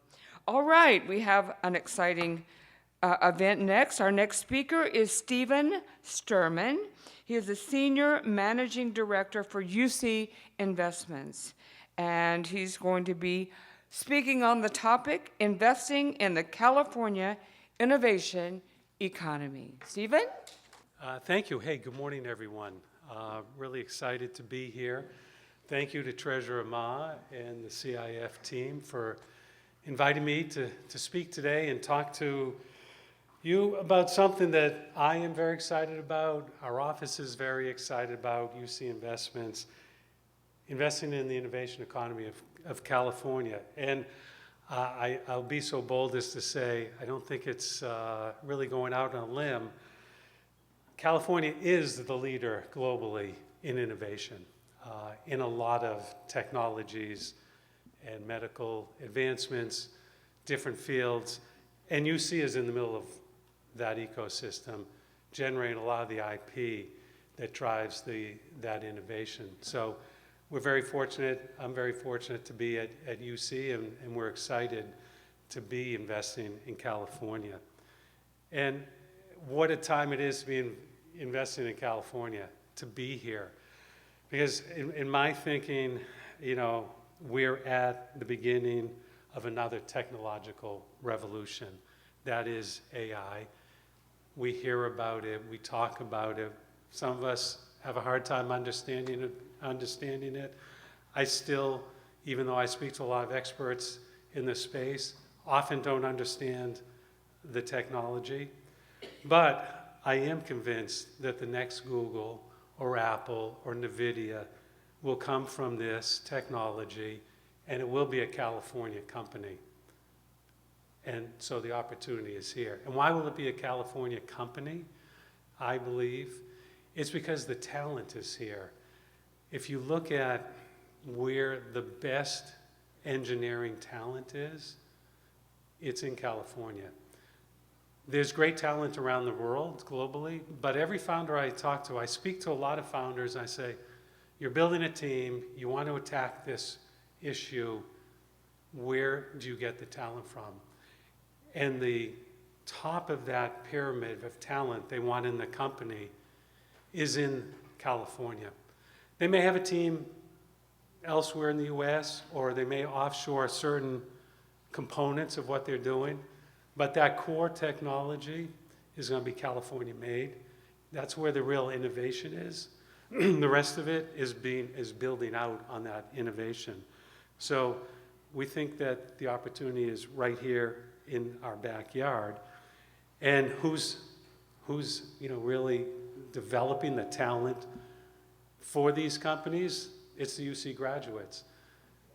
All right, we have an exciting event next. Our next speaker is Stephen Sturman. He is a Senior Managing Director for UC Investments. And he's going to be speaking on the topic, Investing in the California Innovation Economy. Stephen? Thank you. Hey, good morning, everyone. Really excited to be here. Thank you to Treasurer Ma and the CIF team for inviting me to speak today and talk to you about something that I am very excited about, our office is very excited about, UC Investments, investing in the innovation economy of California. And I'll be so bold as to say, I don't think it's really going out on a limb. California is the leader globally in innovation, in a lot of technologies and medical advancements, different fields. And UC is in the middle of that ecosystem, generating a lot of the IP that drives that innovation. So we're very fortunate, I'm very fortunate to be at UC, and we're excited to be investing in California. And what a time it is to be investing in California, to be here. Because in my thinking, you know, we're at the beginning of another technological revolution. That is AI. We hear about it, we talk about it. Some of us have a hard time understanding it. I still, even though I speak to a lot of experts in this space, often don't understand the technology. But I am convinced that the next Google or Apple or NVIDIA will come from this technology, and it will be a California company. And so the opportunity is here. And why will it be a California company? I believe it's because the talent is here. If you look at where the best engineering talent is, it's in California. There's great talent around the world globally, but every founder I talk to, I speak to a lot of founders, I say, you're building a team, you want to attack this issue, where do you get the talent from? And the top of that pyramid of talent they want in the company is in California. They may have a team elsewhere in the US, or they may offshore certain components of what they're doing, but that core technology is going to be California made. That's where the real innovation is. The rest of it is building out on that innovation. So we think that the opportunity is right here in our backyard. And who's really developing the talent for these companies? It's the UC graduates.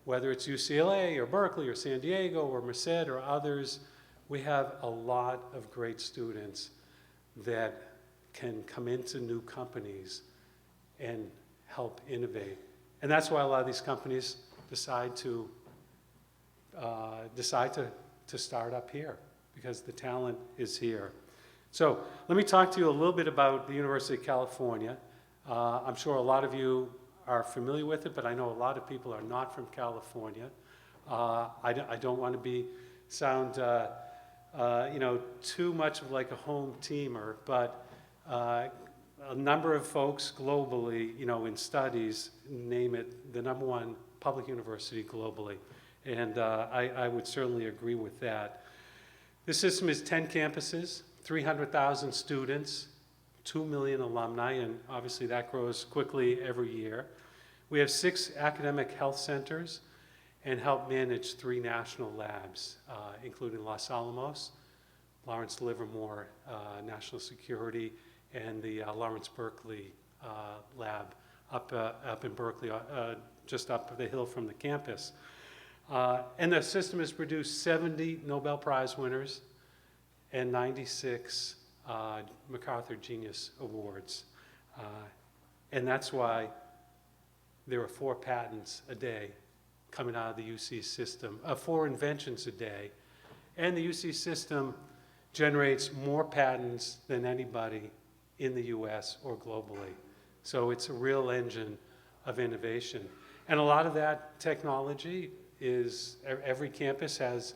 Whether it's UCLA or Berkeley or San Diego or Merced or others, we have a lot of great students that can come into new companies and help innovate. And that's why a lot of these companies decide to start up here, because the talent is here. So let me talk to you a little bit about the University of California. I'm sure a lot of you are familiar with it, but I know a lot of people are not from California. I don't want to sound too much of like a home teamer, but a number of folks globally, in studies, name it the #1 public university globally. And I would certainly agree with that. This system is 10 campuses, 300,000 students, 2 million alumni, and obviously that grows quickly every year. We have 6 academic health centers and help manage 3 national labs, including Los Alamos, Lawrence Livermore National Security, and the Lawrence Berkeley lab up in Berkeley, just up the hill from the campus. And the system has produced 70 Nobel Prize winners and 96 MacArthur Genius Awards. And that's why there are 4 patents a day coming out of the UC system, 4 inventions a day. And the UC system generates more patents than anybody in the US or globally. So it's a real engine of innovation. And a lot of that technology is, every campus has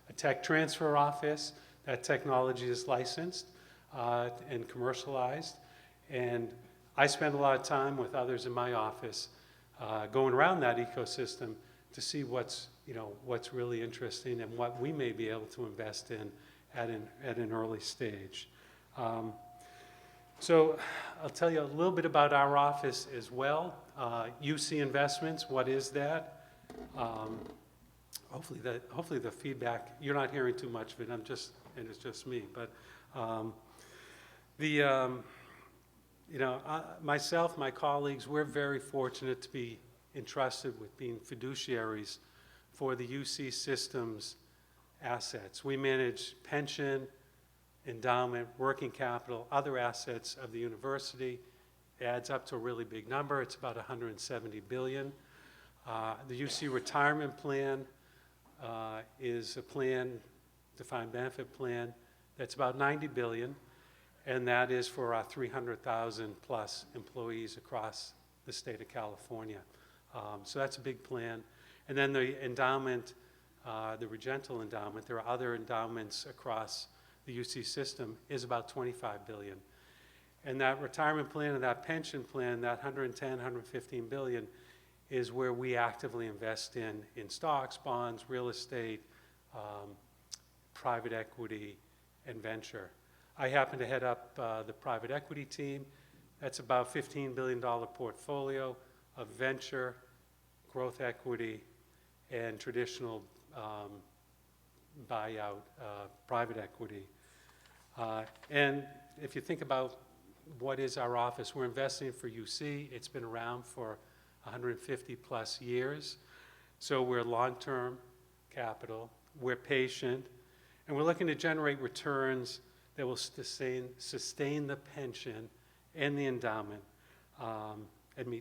a tech transfer office. That technology is licensed and commercialized. And I spend a lot of time with others in my office going around that ecosystem to see what's really interesting and what we may be able to invest in at an early stage. So I'll tell you a little bit about our office as well. UC Investments, what is that? Hopefully the feedback, you're not hearing too much of it, and it's just me, but myself, my colleagues, we're very fortunate to be entrusted with being fiduciaries for the UC system's assets. We manage pension, endowment, working capital, other assets of the university. It adds up to a really big number. It's about $170 billion. The UC retirement plan is a plan, defined benefit plan, that's about $90 billion, and that is for our 300,000 plus employees across the state of California. So that's a big plan. And then the endowment, the Regental endowment, there are other endowments across the UC system, is about $25 billion. And that retirement plan and that pension plan, that 110, 115 billion, is where we actively invest in stocks, bonds, real estate, private equity, and venture. I happen to head up the private equity team. That's about $15 billion portfolio of venture, growth equity, and traditional buyout private equity. And if you think about what is our office, we're investing for UC. It's been around for 150 plus years. So we're long-term capital, we're patient, and we're looking to generate returns that will sustain the pension and the endowment,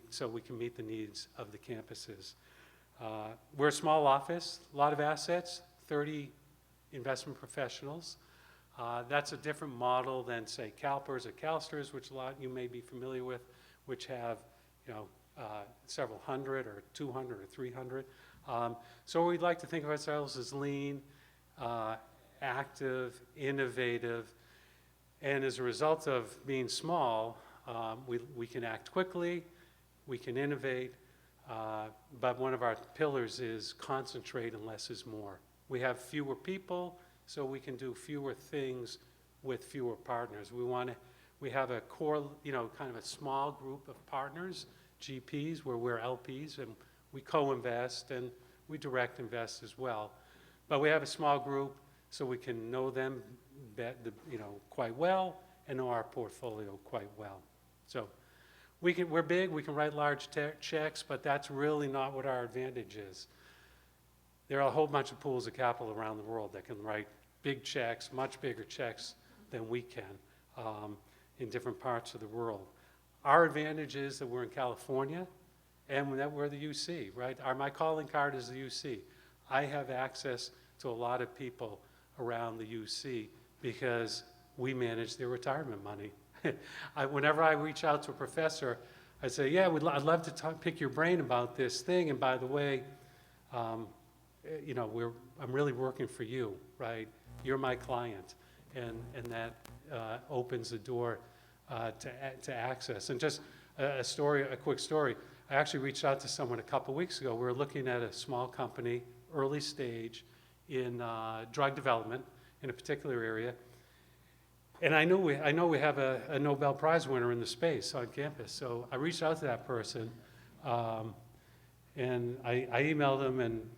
so we can meet the needs of the campuses. We're a small office, a lot of assets, 30 investment professionals. That's a different model than, say, CalPERS or CalSTRS, which a lot you may be familiar with, which have, several hundred or 200 or 300. So we'd like to think of ourselves as lean, active, innovative, and as a result of being small, we can act quickly, we can innovate, but one of our pillars is concentrate and less is more. We have fewer people, so we can do fewer things with fewer partners. We have a core, kind of a small group of partners, GPs, where we're LPs, and we co-invest and we direct invest as well. But we have a small group so we can know them quite well and know our portfolio quite well. So we're big, we can write large checks, but that's really not what our advantage is. There are a whole bunch of pools of capital around the world that can write big checks, much bigger checks than we can in different parts of the world. Our advantage is that we're in California and that we're the UC, right? My calling card is the UC. I have access to a lot of people around the UC because we manage their retirement money. Whenever I reach out to a professor, I say, yeah, I'd love to pick your brain about this thing, and by the way, I'm really working for you, right? You're my client, and that opens the door to access. And just a quick story. I actually reached out to someone a couple weeks ago. We were looking at a small company, early stage, in drug development in a particular area. And I know we have a Nobel Prize winner in the space on campus. So I reached out to that person, and I emailed them, and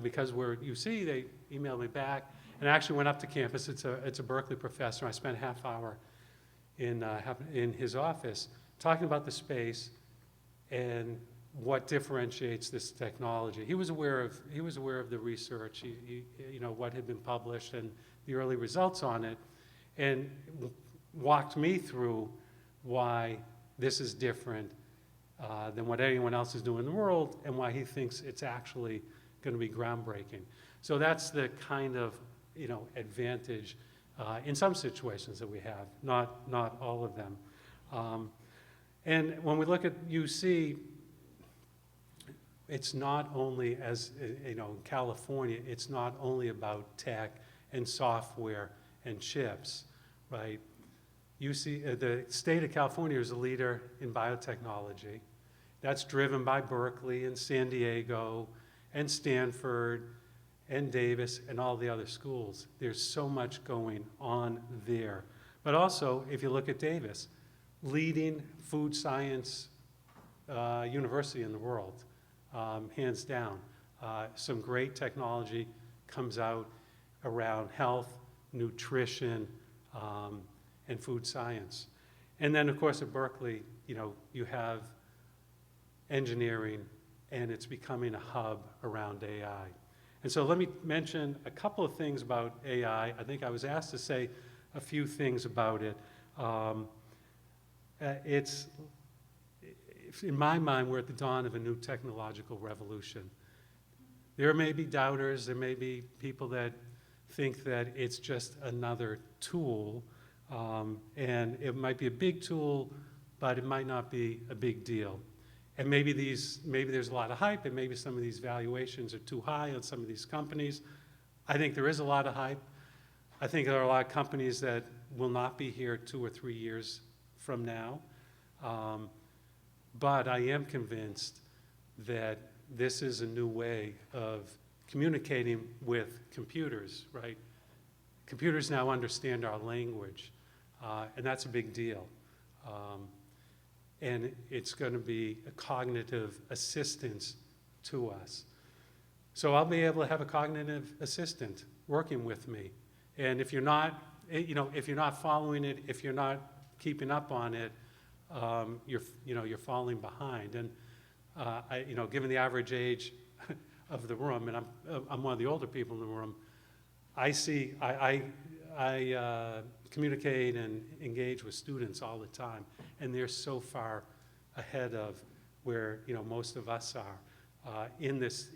because we're UC, they emailed me back, and I actually went up to campus. It's a Berkeley professor. I spent a half hour in his office talking about the space and what differentiates this technology. He was aware of the research, what had been published and the early results on it, and walked me through why this is different than what anyone else is doing in the world, and why he thinks it's actually going to be groundbreaking. So that's the kind of advantage in some situations that we have, not all of them. And when we look at UC, it's not only, as in California, it's not only about tech and software and chips, right? UC, the state of California is a leader in biotechnology. That's driven by Berkeley and San Diego and Stanford and Davis and all the other schools. There's so much going on there. But also, if you look at Davis, leading food science university in the world, hands down. Some great technology comes out around health, nutrition, and food science. And then, of course, at Berkeley, you have engineering, and it's becoming a hub around AI. And so let me mention a couple of things about AI. I think I was asked to say a few things about it. In my mind, we're at the dawn of a new technological revolution. There may be doubters, there may be people that think that it's just another tool, and it might be a big tool, but it might not be a big deal. And maybe there's a lot of hype, and maybe some of these valuations are too high on some of these companies. I think there is a lot of hype. I think there are a lot of companies that will not be here 2 or 3 years from now. But I am convinced that this is a new way of communicating with computers, right? Computers now understand our language, and that's a big deal. And it's going to be a cognitive assistance to us. So I'll be able to have a cognitive assistant working with me. And if you're not, if you're not following it, if you're not keeping up on it, you're falling behind. And given the average age of the room, and I'm one of the older people in the room, I communicate and engage with students all the time, and they're so far ahead of where most of us are in this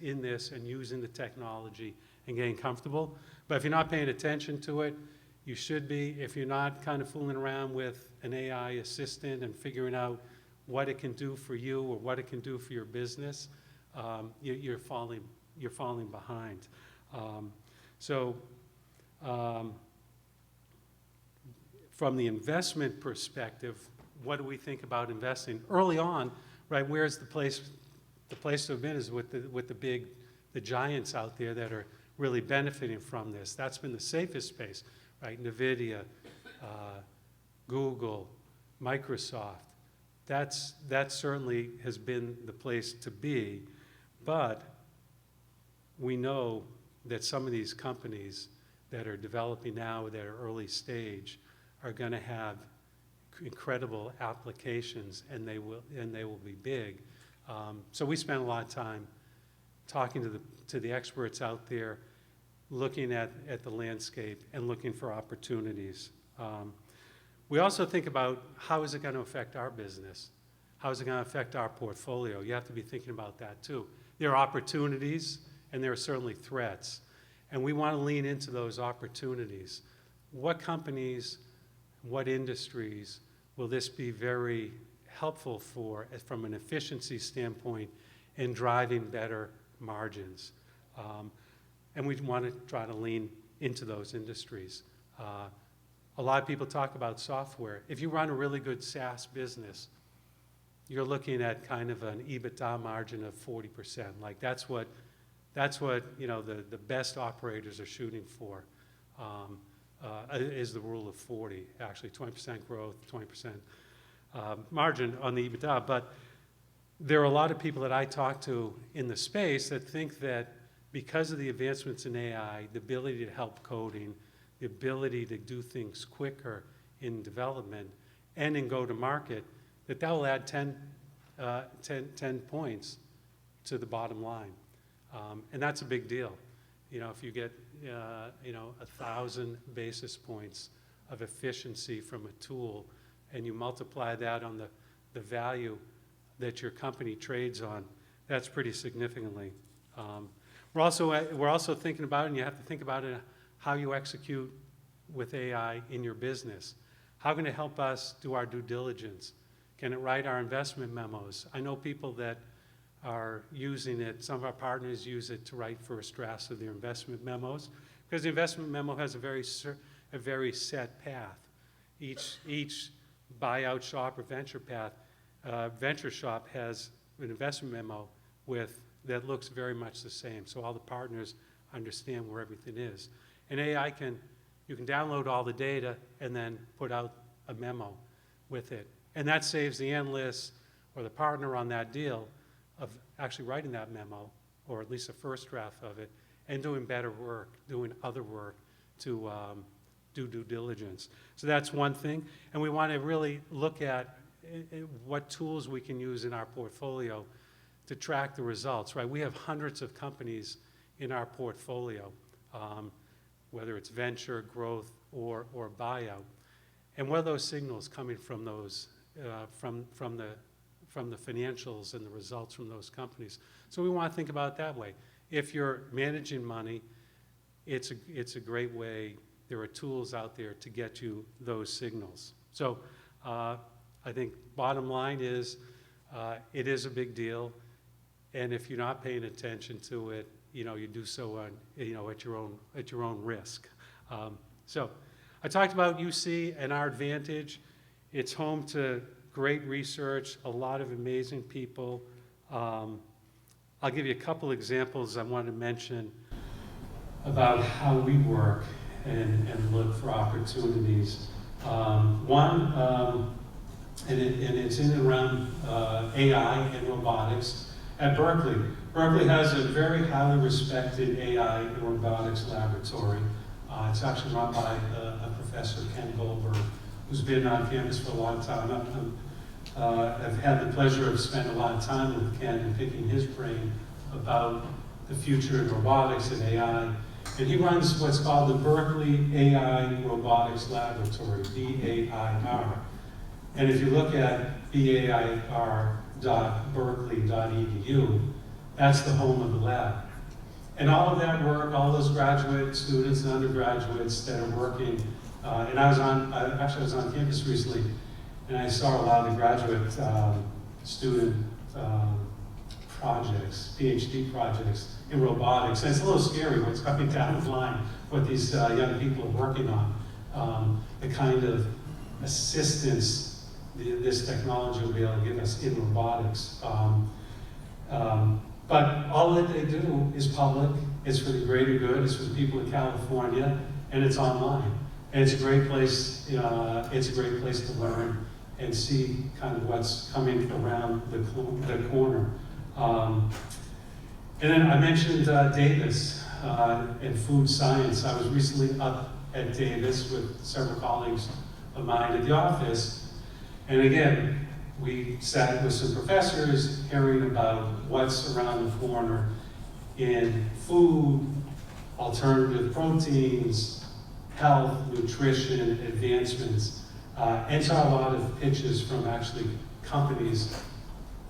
and using the technology and getting comfortable. But if you're not paying attention to it, you should be. If you're not kind of fooling around with an AI assistant and figuring out what it can do for you or what it can do for your business, you're falling behind. From the investment perspective, what do we think about investing? Early on, right, where's the place to have been is with the giants out there that are really benefiting from this. That's been the safest space, right? NVIDIA, Google, Microsoft. That certainly has been the place to be, but we know that some of these companies that are developing now that are early stage are going to have incredible applications, and they will be big. So we spend a lot of time talking to the experts out there, looking at the landscape and looking for opportunities. We also think about how is it going to affect our business? How is it going to affect our portfolio? You have to be thinking about that too. There are opportunities and there are certainly threats, and we want to lean into those opportunities. What companies, what industries will this be very helpful for from an efficiency standpoint in driving better margins? And we want to try to lean into those industries. A lot of people talk about software. If you run a really good SaaS business, you're looking at kind of an EBITDA margin of 40%. Like that's what the best operators are shooting for. Is the rule of 40, actually 20% growth, 20% margin on the EBITDA. But there are a lot of people that I talk to in the space that think that because of the advancements in AI, the ability to help coding, the ability to do things quicker in development and in go-to-market, that will add 10 points to the bottom line. And that's a big deal. If you get 1,000 basis points of efficiency from a tool and you multiply that on the value that your company trades on, that's pretty significantly. We're also thinking about, and you have to think about it, how you execute with AI in your business. How can it help us do our due diligence? Can it write our investment memos? I know people that are using it. Some of our partners use it to write first drafts of their investment memos, because the investment memo has a very set path. Each buyout shop or venture shop has an investment memo that looks very much the same, so all the partners understand where everything is. And AI you can download all the data and then put out a memo with it. And that saves the analyst or the partner on that deal of actually writing that memo, or at least a first draft of it, and doing better work, doing other work to do due diligence. So that's one thing. And we want to really look at what tools we can use in our portfolio to track the results, right? We have hundreds of companies in our portfolio, whether it's venture, growth, or buyout. And what are those signals coming from those, from the financials and the results from those companies? So we want to think about it that way. If you're managing money, it's a great way. There are tools out there to get you those signals. So I think bottom line is it is a big deal. And if you're not paying attention to it, you do so on, at your own risk. So I talked about UC and our advantage It's home to great research, a lot of amazing people. I'll give you a couple examples I want to mention about how we work and look for opportunities. One, and it's in and around AI and robotics at Berkeley. Berkeley has a very highly respected AI and robotics laboratory. It's actually run by a professor, Ken Goldberg, who's been on campus for a long time. I've had the pleasure of spending a lot of time with Ken and picking his brain about the future of robotics and AI. And he runs what's called the Berkeley AI Robotics Laboratory, BAIR. And if you look at bair.berkeley.edu, that's the home of the lab. And all of that work, all those graduate students and undergraduates that are working, and I was on campus recently, and I saw a lot of the graduate student projects, PhD projects in robotics. And it's a little scary what's coming down the line, what these young people are working on, the kind of assistance this technology will be able to give us in robotics. But all that they do is public, it's for the greater good, it's for the people in California, and it's online. And it's a great place, it's a great place to learn and see kind of what's coming around the corner. And then I mentioned Davis and food science. I was recently up at Davis with several colleagues of mine at the office. And again, we sat with some professors hearing about what's around the corner in food, alternative proteins, health, nutrition, advancements, and saw a lot of pitches from actually companies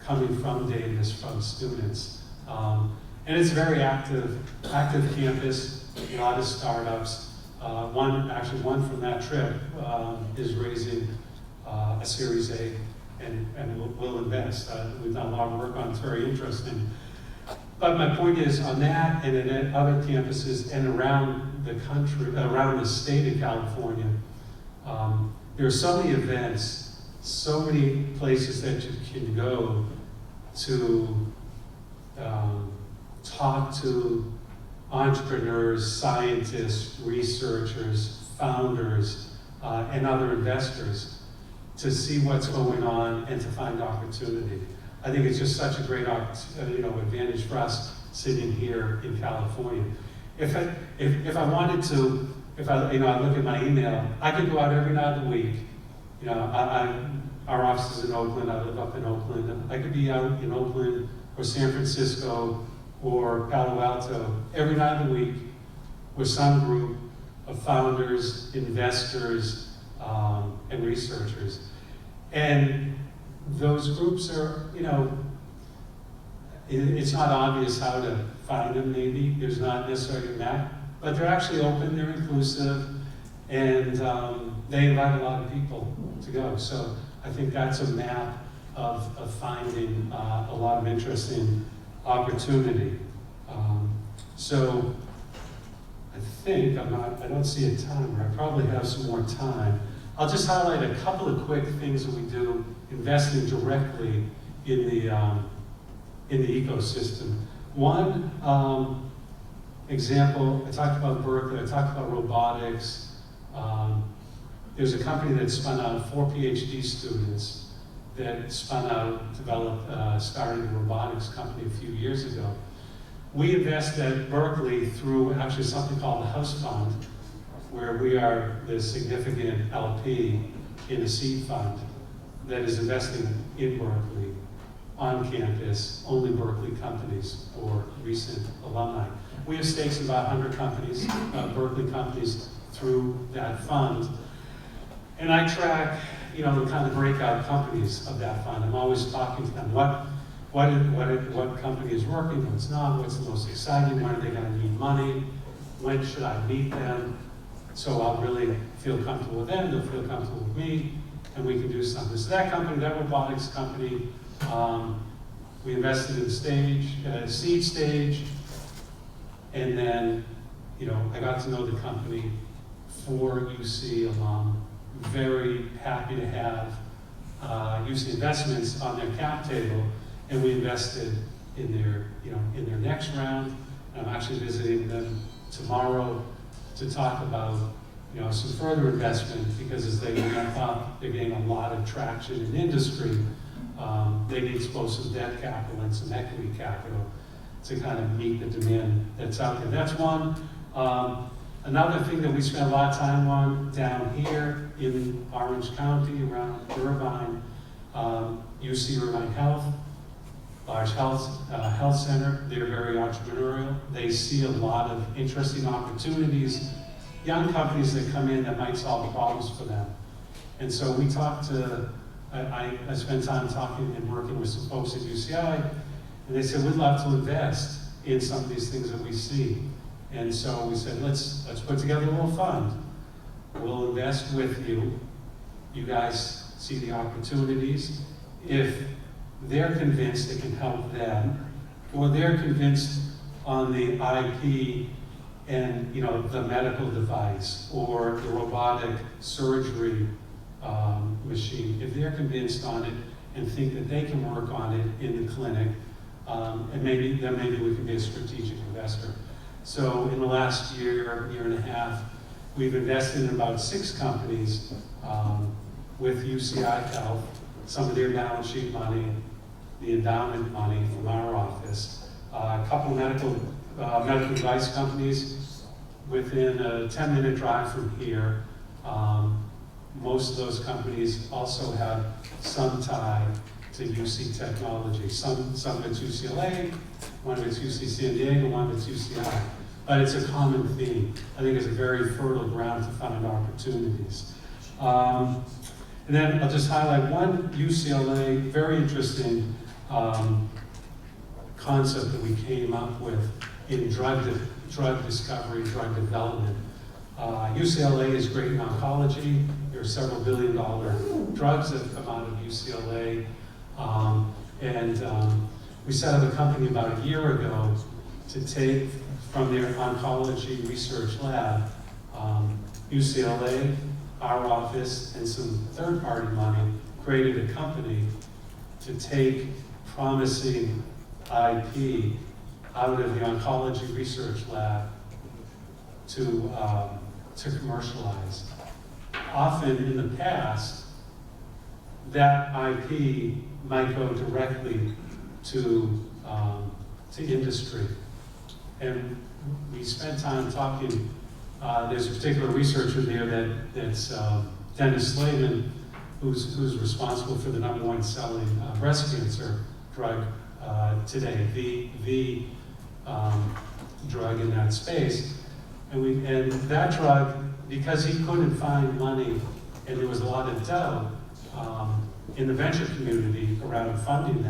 coming from Davis, from students. And it's a very active campus, a lot of startups. One from that trip is raising a Series A and will invest. We've done a lot of work on it, it's very interesting. But my point is, on that and at other campuses and around the country, around the state of California, there are so many events, so many places that you can go to talk to entrepreneurs, scientists, researchers, founders, and other investors to see what's going on and to find opportunity. I think it's just such a great advantage for us sitting here in California. If I wanted to, I look at my email, I could go out every night of the week. Our office is in Oakland, I live up in Oakland. I could be out in Oakland or San Francisco or Palo Alto every night of the week with some group of founders, investors, and researchers. And those groups are, it's not obvious how to find them maybe. There's not necessarily a map, but they're actually open, they're inclusive, and they invite a lot of people to go. So I think that's a map of finding a lot of interesting opportunity. So I think I don't see a timer. I probably have some more time. I'll just highlight a couple of quick things that we do investing directly in the ecosystem. One example, I talked about Berkeley, I talked about robotics. There's a company that spun out 4 PhD students that spun out, started a robotics company a few years ago. We invest at Berkeley through actually something called the House Fund, where we are the significant LP in a seed fund that is investing in Berkeley, on campus, only Berkeley companies or recent alumni. We have stakes in about 100 companies, Berkeley companies, through that fund. And I track, the kind of breakout companies of that fund. I'm always talking to them. What company is working, what's not, what's the most exciting, when are they going to need money, when should I meet them? So I'll really feel comfortable with them, they'll feel comfortable with me, and we can do something. So that company, that robotics company, we invested in seed stage, and then, I got to know the company, 4 UC alum very happy to have UC Investments on their cap table, and we invested in their, in their next round. I'm actually visiting them tomorrow to talk about, some further investment, because as they ramp up, they're getting a lot of traction in industry. They need both some debt capital and some equity capital to kind of meet the demand that's out there. That's one. Another thing that we spend a lot of time on down here in Orange County, around Irvine, UC Irvine Health, large health center. They're very entrepreneurial. They see a lot of interesting opportunities, young companies that come in that might solve problems for them. And so we talked to, I spent time talking and working with some folks at UCI, and they said, we'd love to invest in some of these things that we see. And so we said, let's put together a little fund. We'll invest with you. You guys see the opportunities. If they're convinced it can help them, or they're convinced on the IP and the medical device or the robotic surgery machine, if they're convinced on it and think that they can work on it in the clinic, and maybe we can be a strategic investor. So in the last year and a half, we've invested in about 6 companies with UCI Health, some of their balance sheet money, the endowment money from our office, a couple of medical device companies within a 10-minute drive from here. Most of those companies also have some tie to UC Technology. Some of it's UCLA, one of it's UC San Diego, one of it's UCI. But it's a common theme. I think it's a very fertile ground to find opportunities. And then I'll just highlight one UCLA, very interesting concept that we came up with in drug discovery, drug development. UCLA is great in oncology. There are several billion-dollar drugs that have come out of UCLA. We set up a company about a year ago to take from their oncology research lab, UCLA, our office, and some third-party money, created a company to take promising IP out of the oncology research lab to commercialize. Often in the past, that IP might go directly to industry. And we spent time talking. There's a particular researcher there that's Dennis Slavin, who's responsible for the #1 selling breast cancer drug today, the drug in that space. And that drug, because he couldn't find money, and there was a lot of doubt in the venture community around funding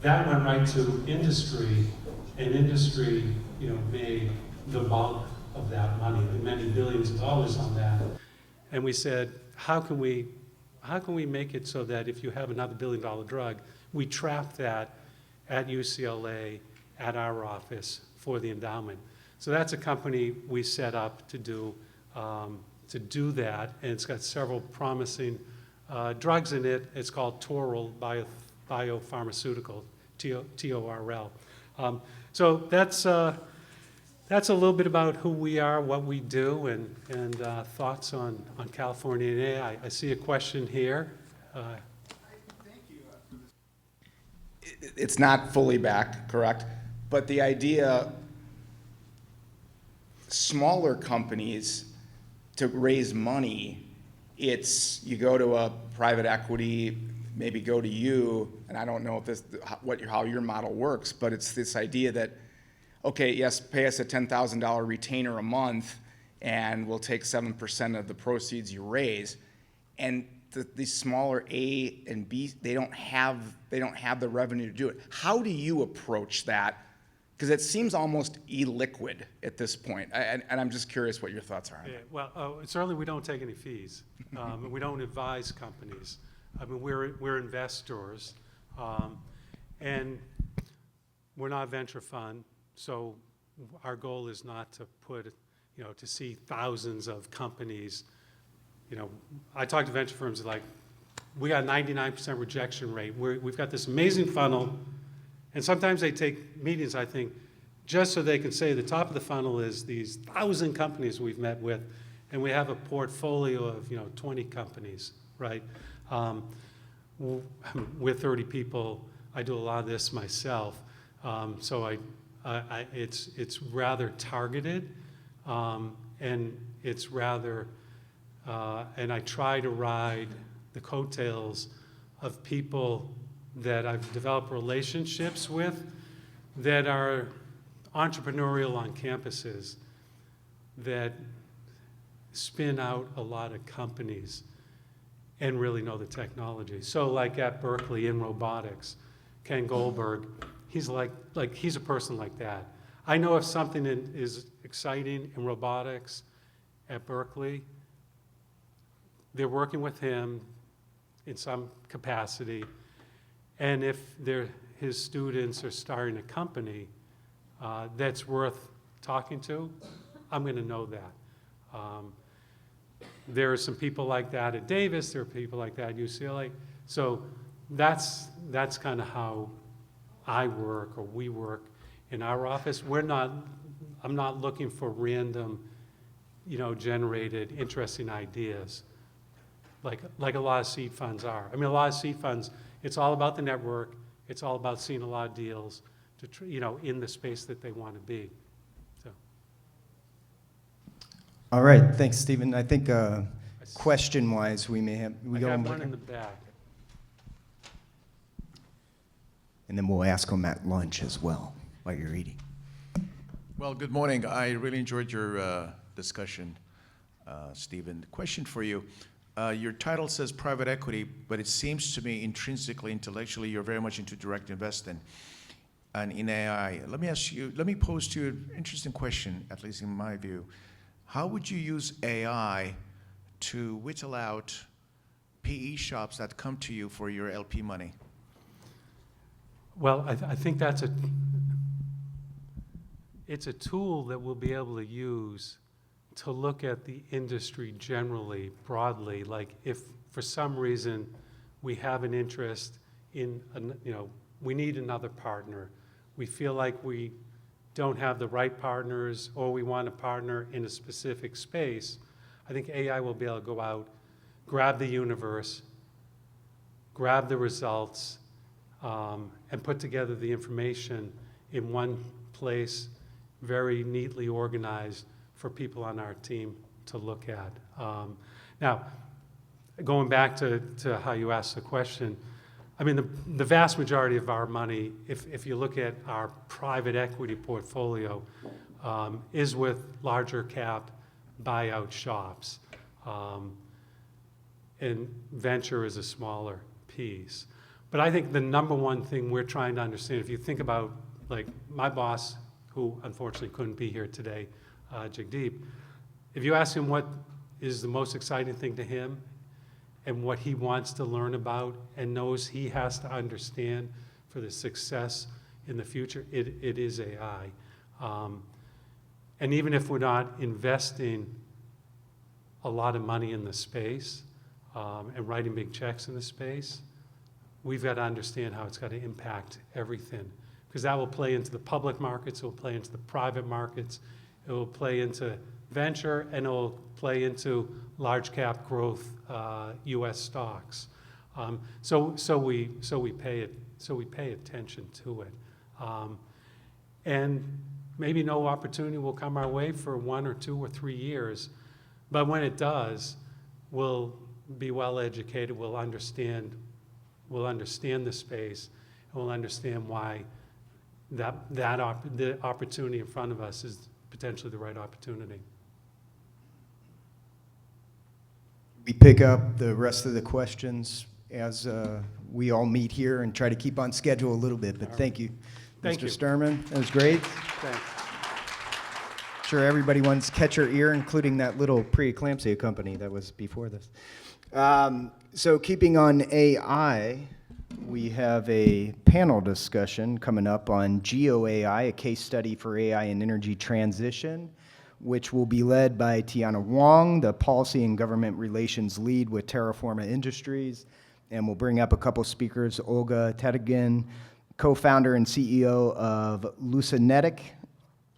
that went right to industry, and industry, made the bulk of that money, many billions of dollars on that. And we said, how can we make it so that if you have another billion-dollar drug, we trap that at UCLA, at our office for the endowment. So that's a company we set up to do that, and it's got several promising drugs in it. It's called Torl Biopharmaceutical, T-O-R-L. So that's a little bit about who we are, what we do, and thoughts on California and AI. I see a question here. It's not fully back, correct? But the idea, smaller companies to raise money, it's you go to a private equity, maybe go to you, and I don't know if this how your model works, but it's this idea that, okay, yes, pay us a $10,000 retainer a month, and we'll take 7% of the proceeds you raise, and these smaller A and B, they don't have the revenue to do it. How do you approach that? Because it seems almost illiquid at this point, and I'm just curious what your thoughts are on that. Well, certainly we don't take any fees. We don't advise companies. I mean, we're investors, and we're not a venture fund, so our goal is not to put, to see thousands of companies, you know, I talk to venture firms like, we got 99% rejection rate. We've got this amazing funnel, and sometimes they take meetings, I think, just so they can say the top of the funnel is these 1,000 companies we've met with, and we have a portfolio of, you know, 20 companies, right? With 30 people, I do a lot of this myself, so it's rather targeted, and it's rather, and I try to ride the coattails of people that I've developed relationships with that are entrepreneurial on campuses that spin out a lot of companies and really know the technology. So like at Berkeley in robotics, Ken Goldberg, he's he's a person like that. I know if something is exciting in robotics at Berkeley, they're working with him in some capacity, and if his students are starting a company that's worth talking to, I'm going to know that. There are some people like that at Davis, there are people like that at UCLA, so that's kind of how I work, or we work in our office. I'm not looking for random, you know, generated interesting ideas like a lot of seed funds are. I mean, a lot of seed funds, it's all about the network, it's all about seeing a lot of deals to, you know, in the space that they want to be. So. All right, thanks, Stephen. I think question-wise, we got one in the back. And then we'll ask them at lunch as well, while you're eating. Well, good morning. I really enjoyed your discussion, Stephen. Question for you. Your title says private equity, but it seems to me intrinsically, intellectually, you're very much into direct investing and in AI. Let me pose to you an interesting question, at least in my view. How would you use AI to whittle out PE shops that come to you for your LP money? Well, I think it's a tool that we'll be able to use to look at the industry generally, broadly. Like if for some reason we have an interest in, you know, we need another partner. We feel like we don't have the right partners, or we want a partner in a specific space. I think AI will be able to go out, grab the universe, grab the results, and put together the information in one place, very neatly organized for people on our team to look at. Now, going back to how you asked the question, I mean, the vast majority of our money, if you look at our private equity portfolio, is with larger cap buyout shops. And venture is a smaller piece. But I think the number one thing we're trying to understand, if you think about, like, my boss, who unfortunately couldn't be here today, Jagdeep, if you ask him what is the most exciting thing to him and what he wants to learn about and knows he has to understand for the success in the future, it is AI. And even if we're not investing a lot of money in the space and writing big checks in the space, we've got to understand how it's got to impact everything, because that will play into the public markets, it will play into the private markets, it will play into venture, and it will play into large cap growth U.S. stocks. So we pay attention to it, and maybe no opportunity will come our way for 1 or 2 or 3 years, but when it does, we'll be well educated. We'll understand the space, and we'll understand why the opportunity in front of us is potentially the right opportunity. We pick up the rest of the questions as we all meet here and try to keep on schedule a little bit, but thank you. Thank Mr. you. Sturman, that was great. Thanks. Sure everybody wants to catch our ear, including that little preeclampsia company that was before this. So keeping on AI, we have a panel discussion coming up on GeoAI, a case study for AI and energy transition, which will be led by Tiana Wong, the Policy and Government Relations Lead with Terraforma Industries. And we'll bring up a couple speakers, Olga Tetigan, co-founder and CEO of Lucinetic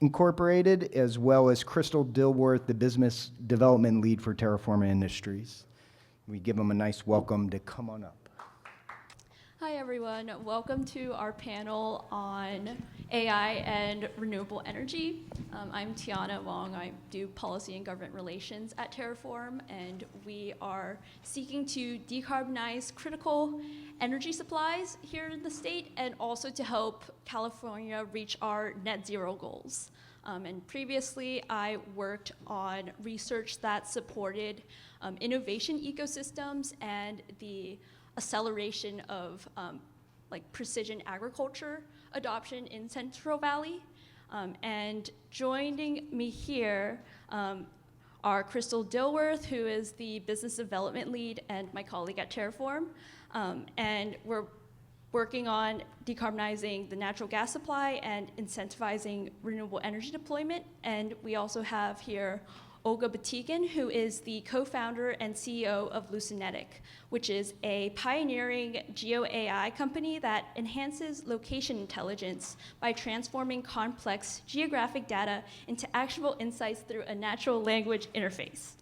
Incorporated, as well as Crystal Dilworth, the business development lead for Terraforma Industries. We give them a nice welcome to come on up. Hi everyone, welcome to our panel on AI and renewable energy. I'm Tiana Wong, I do policy and government relations at Terraform, and we are seeking to decarbonize critical energy supplies here in the state and also to help California reach our net zero goals. And previously I worked on research that supported innovation ecosystems and the acceleration of like precision agriculture adoption in Central Valley. And joining me here are Crystal Dilworth, who is the business development lead and my colleague at Terraform. And we're working on decarbonizing the natural gas supply and incentivizing renewable energy deployment. And we also have here Olga Batigan, who is the co-founder and CEO of Lucinetic, which is a pioneering geo-AI company that enhances location intelligence by transforming complex geographic data into actionable insights through a natural language interface.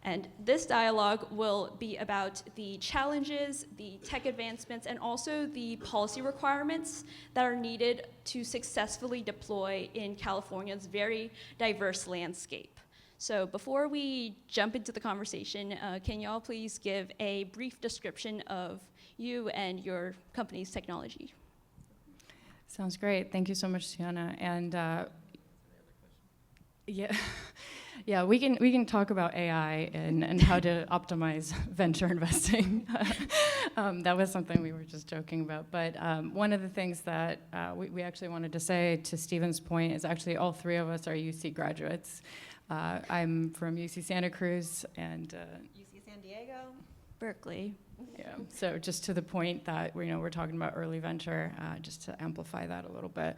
And this dialogue will be about the challenges, the tech advancements, and also the policy requirements that are needed to successfully deploy in California's very diverse landscape. So before we jump into the conversation, can you all please give a brief description of you and your company's technology? Sounds great. Thank you so much, Tiana. And yeah, we can talk about AI and how to optimize venture investing. That was something we were just joking about. But one of the things that we actually wanted to say, to Stephen's point, is actually all three of us are UC graduates. I'm from UC Santa Cruz and UC San Diego, Berkeley. Yeah, so just to the point that we're talking about early venture, just to amplify that a little bit.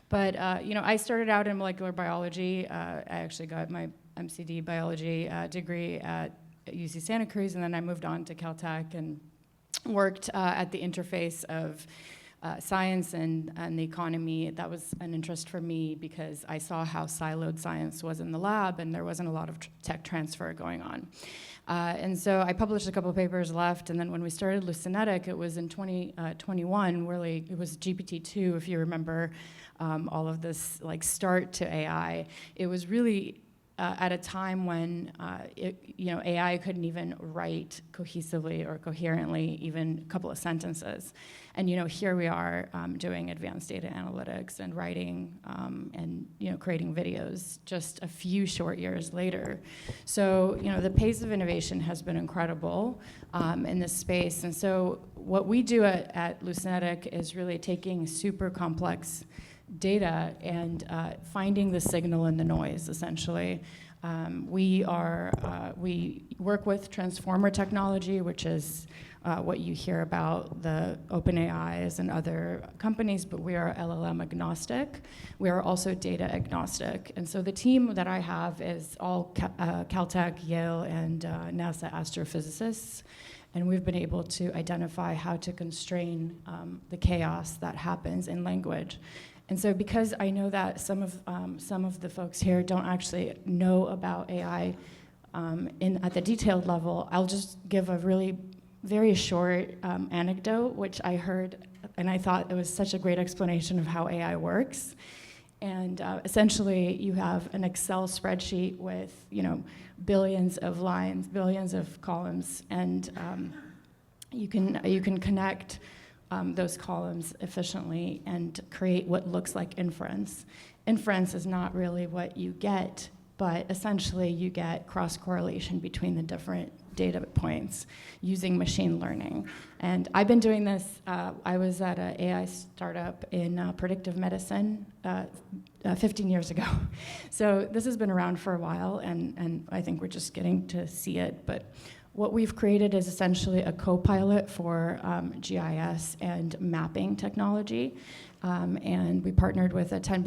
But I started out in molecular biology. I actually got my MCD biology degree at UC Santa Cruz, and then I moved on to Caltech and worked at the interface of science and the economy. That was an interest for me because I saw how siloed science was in the lab and there wasn't a lot of tech transfer going on. And so I published a couple of papers, left, and then when we started Lucinetic, it was in 2021, really, it was GPT-2, if you remember, all of this like start to AI. It was really at a time when AI couldn't even write cohesively or coherently even a couple of sentences. And here we are doing advanced data analytics and writing and creating videos just a few short years later. So the pace of innovation has been incredible in this space. And so what we do at Lucinetic is really taking super complex data and finding the signal in the noise, essentially. We work with transformer technology, which is what you hear about the OpenAIs and other companies, but we are LLM agnostic. We are also data agnostic. And so the team that I have is all Caltech, Yale, and NASA astrophysicists. And we've been able to identify how to constrain the chaos that happens in language. And so because I know that some of the folks here don't actually know about AI at the detailed level, I'll just give a really very short anecdote, which I heard, and I thought it was such a great explanation of how AI works. And essentially, you have an Excel spreadsheet with billions of lines, billions of columns, and you can connect those columns efficiently and create what looks like inference. Inference is not really what you get, but essentially you get cross-correlation between the different data points using machine learning. And I've been doing this, I was at an AI startup in predictive medicine 15 years ago. So this has been around for a while, and I think we're just getting to see it. But What we've created is essentially a co-pilot for GIS and mapping technology. And we partnered with a $10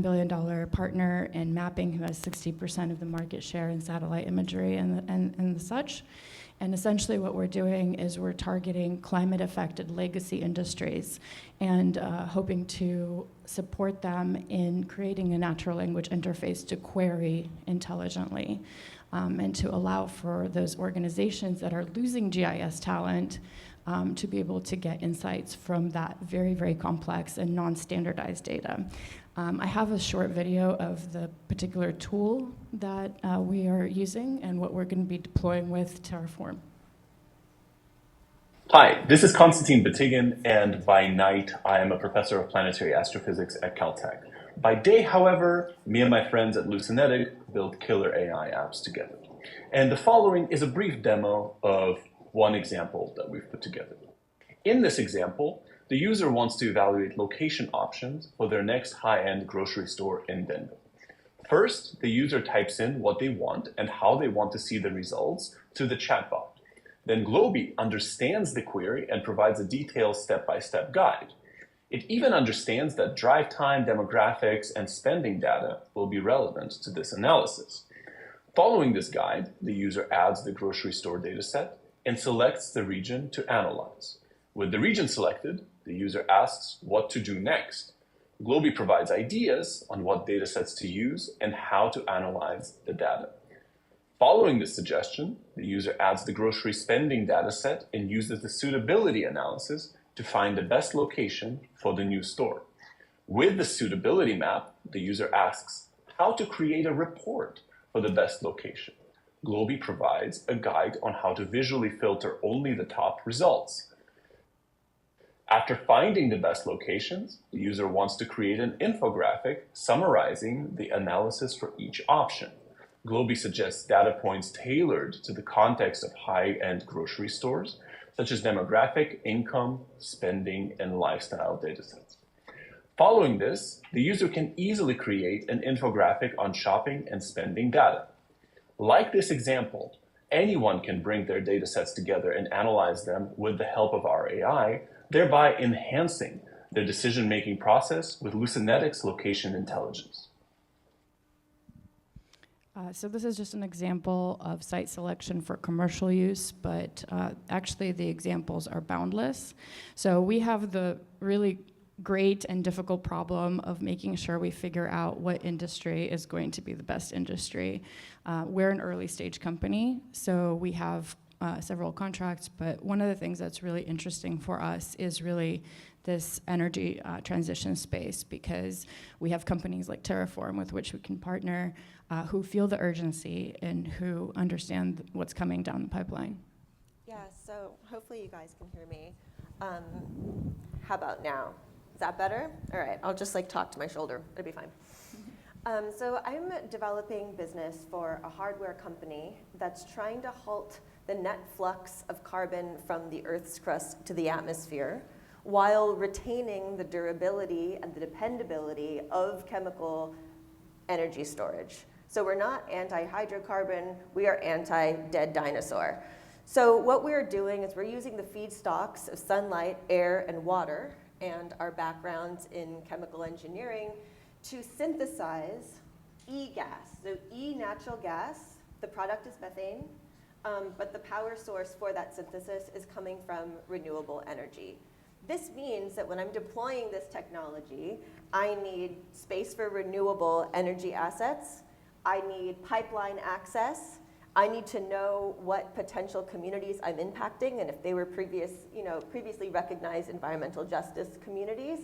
billion partner in mapping who has 60% of the market share in satellite imagery and the such. And essentially what we're doing is we're targeting climate-affected legacy industries and hoping to support them in creating a natural language interface to query intelligently and to allow for those organizations that are losing GIS talent to be able to get insights from that very, very complex and non-standardized data. I have a short video of the particular tool that we are using and what we're going to be deploying with Terraform. Hi, this is Konstantin Batygin, and by night I am a professor of planetary astrophysics at Caltech. By day, however, me and my friends at Lucinetic build killer AI apps together. And the following is a brief demo of one example that we've put together. In this example, the user wants to evaluate location options for their next high-end grocery store in Denver. First, the user types in what they want and how they want to see the results to the chatbot. Then Globy understands the query and provides a detailed step-by-step guide. It even understands that drive time, demographics, and spending data will be relevant to this analysis. Following this guide, the user adds the grocery store dataset and selects the region to analyze. With the region selected, the user asks what to do next. Globy provides ideas on what datasets to use and how to analyze the data. Following this suggestion, the user adds the grocery spending dataset and uses the suitability analysis to find the best location for the new store. With the suitability map, the user asks how to create a report for the best location. Globy provides a guide on how to visually filter only the top results. After finding the best locations, the user wants to create an infographic summarizing the analysis for each option. Globy suggests data points tailored to the context of high-end grocery stores, such as demographic, income, spending, and lifestyle datasets. Following this, the user can easily create an infographic on shopping and spending data. Like this example, anyone can bring their datasets together and analyze them with the help of our AI, thereby enhancing their decision-making process with Lucinetic's location intelligence. So this is just an example of site selection for commercial use, but actually the examples are boundless. So we have the really great and difficult problem of making sure we figure out what industry is going to be the best industry. We're an early stage company, so we have several contracts, but one of the things that's really interesting for us is really this energy transition space, because we have companies like Terraform with which we can partner who feel the urgency and who understand what's coming down the pipeline. Yeah, so hopefully you guys can hear me. How about now? Is that better? All right, I'll just talk to my shoulder. It'll be fine. So I'm developing business for a hardware company that's trying to halt the net flux of carbon from the Earth's crust to the atmosphere while retaining the durability and the dependability of chemical energy storage. So we're not anti-hydrocarbon, we are anti-dead dinosaur. So what we're doing is we're using the feedstocks of sunlight, air, and water, and our backgrounds in chemical engineering to synthesize E-gas. So E, natural gas, the product is methane, but the power source for that synthesis is coming from renewable energy. This means that when I'm deploying this technology, I need space for renewable energy assets, I need pipeline access, I need to know what potential communities I'm impacting and if they were previously recognized environmental justice communities.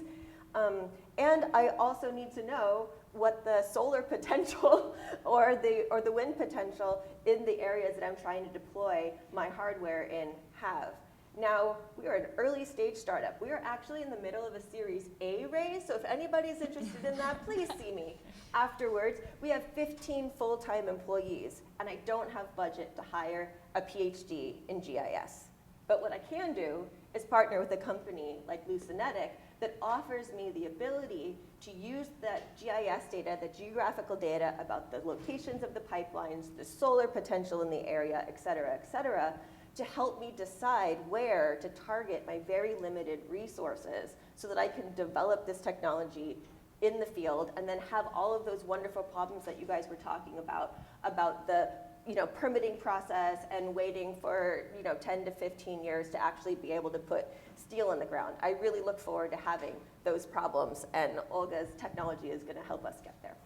And I also need to know what the solar potential or the wind potential in the areas that I'm trying to deploy my hardware in have. Now, we are an early stage startup. We are actually in the middle of a Series A raise, so if anybody's interested in that, please see me afterwards. We have 15 full-time employees, and I don't have budget to hire a PhD in GIS. But what I can do is partner with a company like Lucinetic that offers me the ability to use that GIS data, the geographical data about the locations of the pipelines, the solar potential in the area, et cetera, to help me decide where to target my very limited resources so that I can develop this technology in the field and then have all of those wonderful problems that you guys were talking about the permitting process and waiting for 10 to 15 years to actually be able to put steel in the ground. I really look forward to having those problems, and Olga's technology is going to help us get there.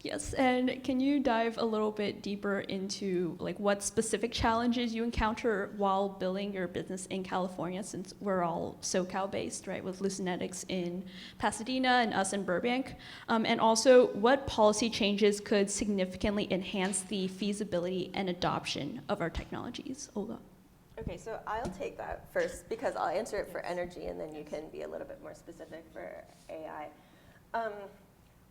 Yes, and can you dive a little bit deeper into like what specific challenges you encounter while building your business in California, since we're all SoCal based, right, with Lucenetics in Pasadena and us in Burbank? And also, what policy changes could significantly enhance the feasibility and adoption of our technologies? Olga. Okay, so I'll take that first because I'll answer it for energy and then you can be a little bit more specific for AI.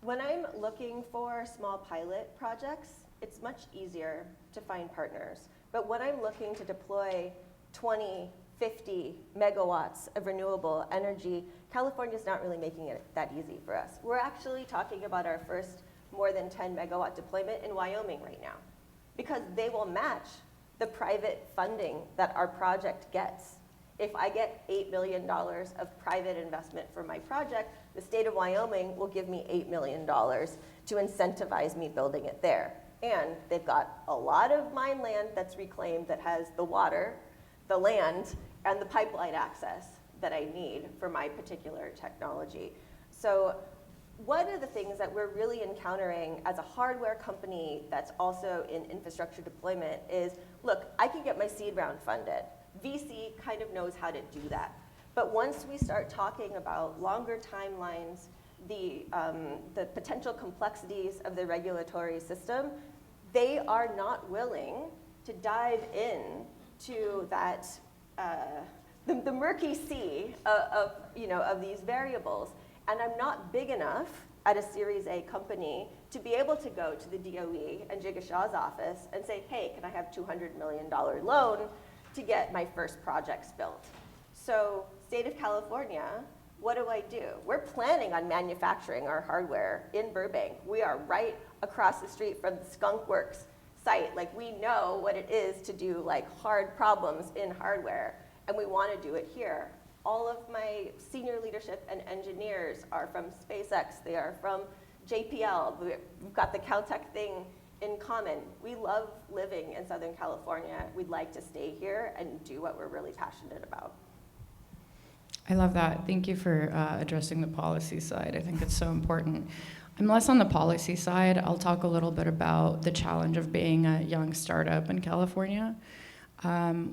When I'm looking for small pilot projects, it's much easier to find partners. But when I'm looking to deploy 20, 50 megawatts of renewable energy, California's not really making it that easy for us. We're actually talking about our first more than 10 megawatt deployment in Wyoming right now because they will match the private funding that our project gets. If I get $8 million of private investment for my project, the state of Wyoming will give me $8 million to incentivize me building it there. And they've got a lot of mine land that's reclaimed that has the water, the land, and the pipeline access that I need for my particular technology. So one of the things that we're really encountering as a hardware company that's also in infrastructure deployment is, look, I can get my seed round funded. VC kind of knows how to do that. But once we start talking about longer timelines, the potential complexities of the regulatory system, they are not willing to dive in to that, the murky sea of these variables. And I'm not big enough at a Series A company to be able to go to the DOE and Jigga Shaw's office and say, hey, can I have $200 million loan to get my first projects built? So state of California, what do? We're planning on manufacturing our hardware in Burbank. We are right across the street from the Skunk Works site. Like, we know what it is to do like hard problems in hardware, and we want to do it here. All of my senior leadership and engineers are from SpaceX. They are from JPL. We've got the Caltech thing in common. We love living in Southern California. We'd like to stay here and do what we're really passionate about. I love that. Thank you for addressing the policy side. I think it's so important. I'm less on the policy side. I'll talk a little bit about the challenge of being a young startup in California.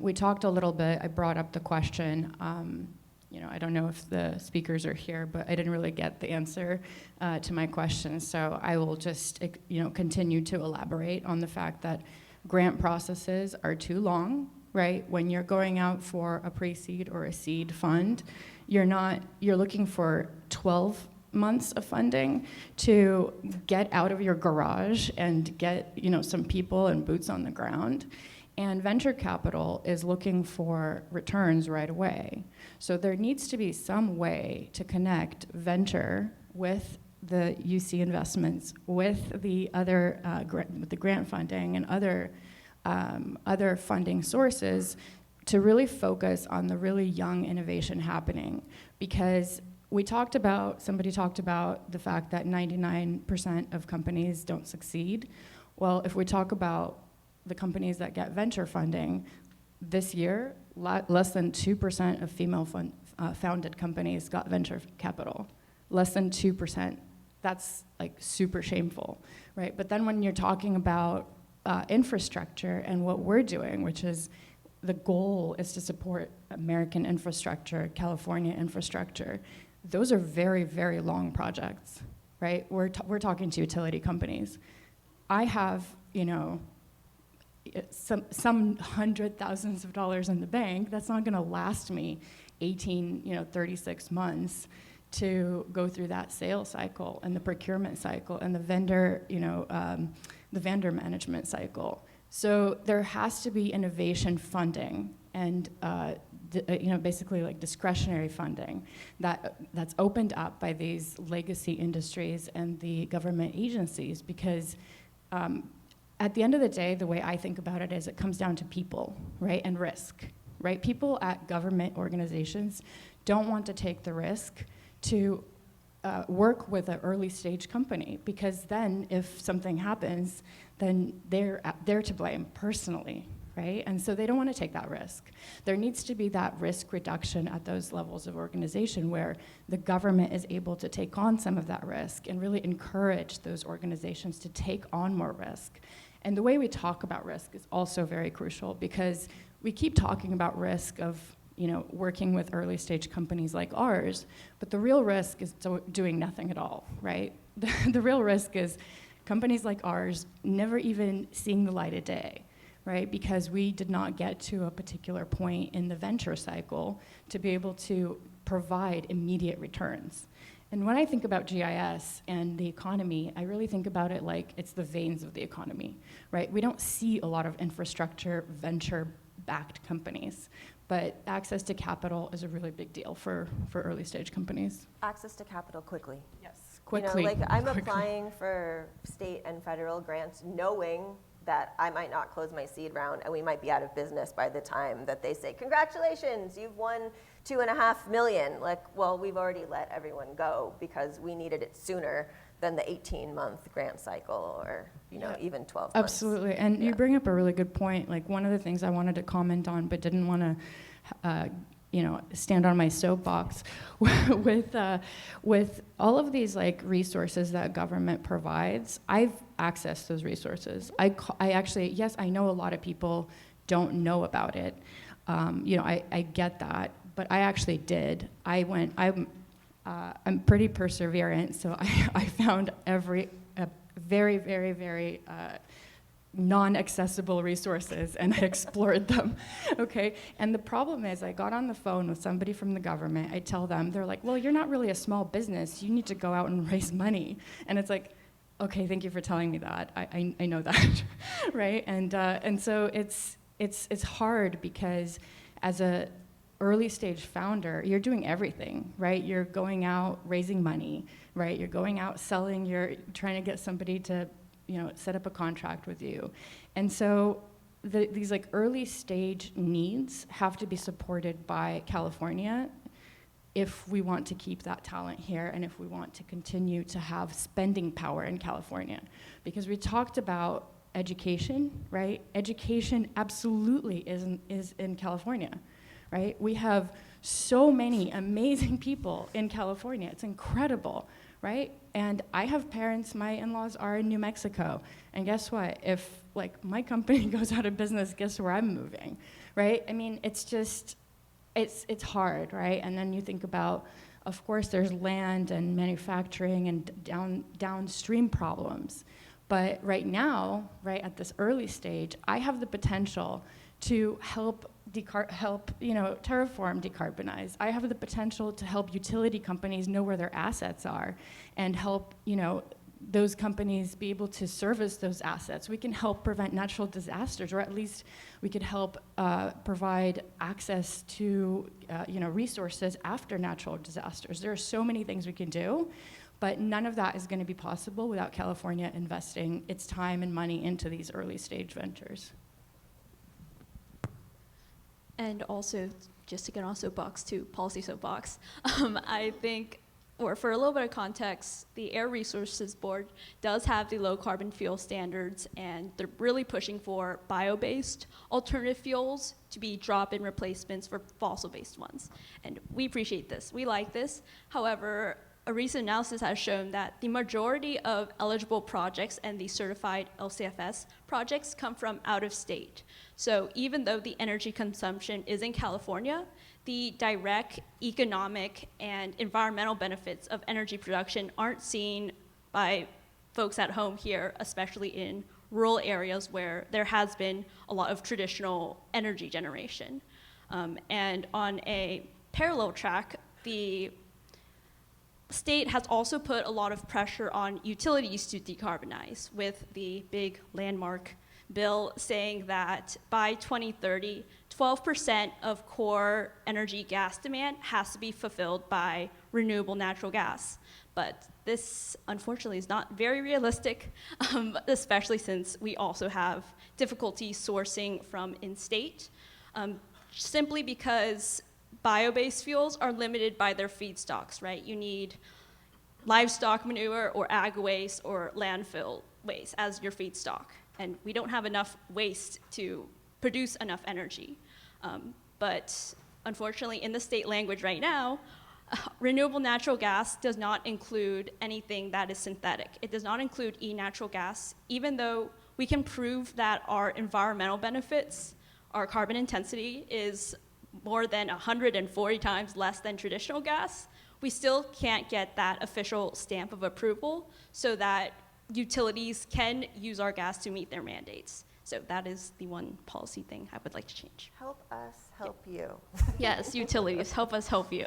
We talked a little bit, I brought up the question, I don't know if the speakers are here, but I didn't really get the answer to my question. So I will just continue to elaborate on the fact that grant processes are too long. Right? When you're going out for a pre-seed or a seed fund, you're looking for 12 months of funding to get out of your garage and get, some people and boots on the ground. And venture capital is looking for returns right away. So there needs to be some way to connect venture with the UC investments, with the other with the grant funding and other funding sources to really focus on the really young innovation happening. Because somebody talked about the fact that 99% of companies don't succeed. Well, if we talk about the companies that get venture funding, this year, less than 2% of female founded companies got venture capital. Less than 2%. That's like super shameful, right? But then when you're talking about infrastructure and what we're doing, which is the goal is to support American infrastructure, California infrastructure. Those are very, very long projects, right? We're talking to utility companies. I have, some hundred thousands of dollars in the bank. That's not going to last me 36 months to go through that sales cycle and the procurement cycle and the vendor, the vendor management cycle. So there has to be innovation funding, and basically like discretionary funding that's opened up by these legacy industries and the government agencies, because at the end of the day, the way I think about it is it comes down to people, right, and risk, right? People at government organizations don't want to take the risk to work with an early stage company, because then if something happens, then they're to blame personally, right? And so they don't want to take that risk. There needs to be that risk reduction at those levels of organization where the government is able to take on some of that risk and really encourage those organizations to take on more risk. And the way we talk about risk is also very crucial, because we keep talking about risk of working with early stage companies like ours, but the real risk is doing nothing at all, right? The real risk is companies like ours never even seeing the light of day, right? Because we did not get to a particular point in the venture cycle to be able to provide immediate returns. And when I think about GIS and the economy, I really think about it like it's the veins of the economy, right? We don't see a lot of infrastructure venture-backed companies, but access to capital is a really big deal for early stage companies. Access to capital quickly. Yes, quickly. I'm applying for state and federal grants knowing that I might not close my seed round and we might be out of business by the time that they say, congratulations, you've won $2.5 million. Like, well, we've already let everyone go because we needed it sooner than the 18-month grant cycle, or even 12 months. Absolutely, and you bring up a really good point. Like, one of the things I wanted to comment on but didn't want to stand on my soapbox with all of these like resources that government provides. I've accessed those resources. I actually, yes, I know a lot of people don't know about it. I get that, but I actually did. I'm pretty perseverant, so I found very, very, very non-accessible resources, and I explored them, okay? And the problem is I got on the phone with somebody from the government. I tell them, they're like, well, you're not really a small business. You need to go out and raise money. And it's like, okay, thank you for telling me that. I know that, right? And so it's hard because as a early stage founder, you're doing everything, right? You're going out raising money, right? You're going out selling, you're trying to get somebody to set up a contract with you. And so these like early stage needs have to be supported by California if we want to keep that talent here and if we want to continue to have spending power in California. Because we talked about education, right? Education absolutely is in California, right? We have so many amazing people in California. It's incredible, right? And I have parents, my in-laws are in New Mexico. And guess what? If like my company goes out of business, guess where I'm moving, right? I mean, it's just, it's hard, right? And then you think about, of course, there's land and manufacturing and downstream problems. But right now, right at this early stage, I have the potential to help Terraform decarbonize. I have the potential to help utility companies know where their assets are and help, those companies be able to service those assets. We can help prevent natural disasters, or at least we could help provide access to, resources after natural disasters. There are so many things we can do, but none of that is going to be possible without California investing its time and money into these early stage ventures. And also, just to get on soapbox to policy soapbox, I think, or for a little bit of context, the Air Resources Board does have the low carbon fuel standards, and they're really pushing for bio-based alternative fuels to be drop-in replacements for fossil-based ones. And we appreciate this, we like this. However, a recent analysis has shown that the majority of eligible projects and the certified LCFS projects come from out of state. So even though the energy consumption is in California, the direct economic and environmental benefits of energy production aren't seen by folks at home here, especially in rural areas where there has been a lot of traditional energy generation. And on a parallel track, the state has also put a lot of pressure on utilities to decarbonize with the big landmark bill saying that by 2030, 12% of core energy gas demand has to be fulfilled by renewable natural gas. But this, unfortunately, is not very realistic, especially since we also have difficulty sourcing from in-state, simply because bio-based fuels are limited by their feedstocks, right? You need livestock manure or ag waste or landfill waste as your feedstock. And we don't have enough waste to produce enough energy. But unfortunately, in the state language right now, renewable natural gas does not include anything that is synthetic. It does not include e-natural gas, even though we can prove that our environmental benefits, our carbon intensity is more than 140 times less than traditional gas. We still can't get that official stamp of approval so that utilities can use our gas to meet their mandates. So that is the one policy thing I would like to change. Help us help you. Yes, utilities, help us help you.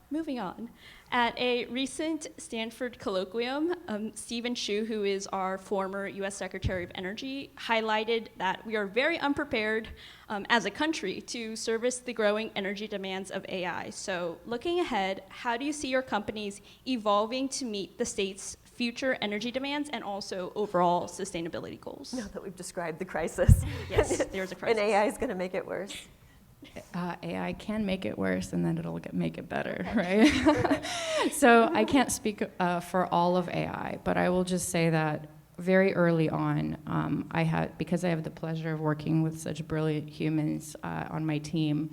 Moving on. At a recent Stanford colloquium, Stephen Chu, who is our former US Secretary of Energy, highlighted that we are very unprepared as a country to service the growing energy demands of AI. So looking ahead, how do you see your companies evolving to meet the state's future energy demands and also overall sustainability goals? Now that we've described the crisis. Yes, there's a crisis. And AI is going to make it worse. AI can make it worse, and then it'll make it better, right? So I can't speak for all of AI, but I will just say that very early on, because I have the pleasure of working with such brilliant humans on my team,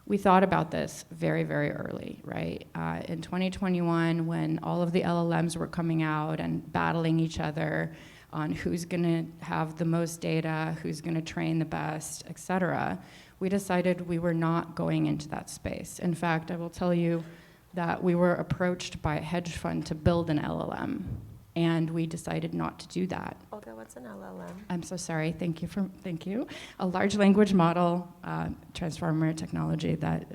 we thought about this very, very early, right? In 2021, when all of the LLMs were coming out and battling each other on who's gonna have the most data, who's gonna train the best, et cetera, we decided we were not going into that space. In fact, I will tell you that we were approached by a hedge fund to build an LLM, and we decided not to do that. Olga, what's an LLM? I'm so sorry, thank you. A large language model, transformer technology that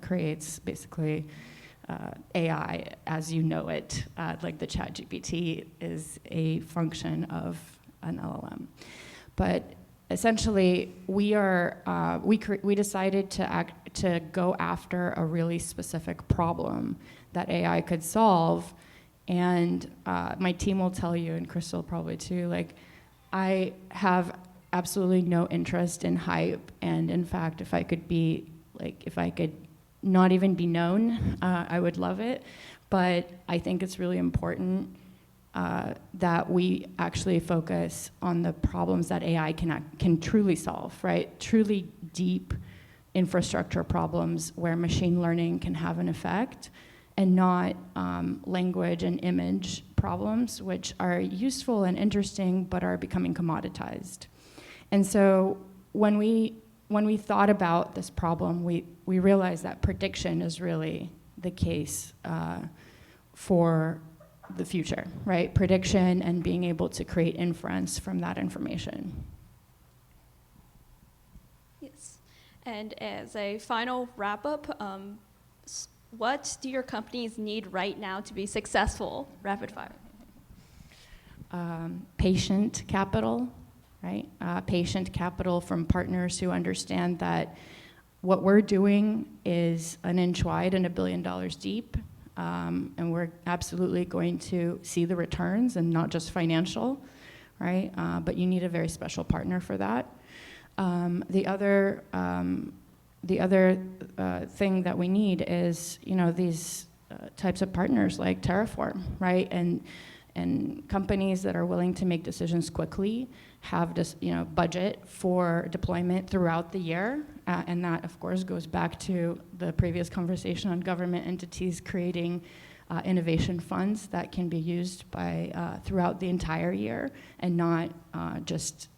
creates basically AI as you know it, like the ChatGPT is a function of an LLM. But essentially, we decided to go after a really specific problem that AI could solve, and my team will tell you, and Crystal probably too, like, I have absolutely no interest in hype, and in fact, if I could not even be known, I would love it, but I think it's really important that we actually focus on the problems that AI can truly solve, right? Truly deep infrastructure problems where machine learning can have an effect, and not language and image problems, which are useful and interesting, but are becoming commoditized. And so when we thought about this problem, we realized that prediction is really the case for the future, right? Prediction and being able to create inference from that information. Yes. And as a final wrap-up, what do your companies need right now to be successful? Rapid fire. Patient capital, right? Patient capital from partners who understand that what we're doing is an inch wide and $1 billion deep. And we're absolutely going to see the returns, and not just financial, right? But you need a very special partner for that. The other thing that we need is, these types of partners like Terraform, right? And companies that are willing to make decisions quickly, have this, budget for deployment throughout the year, and that, of course, goes back to the previous conversation on government entities creating innovation funds that can be used by throughout the entire year, and not just,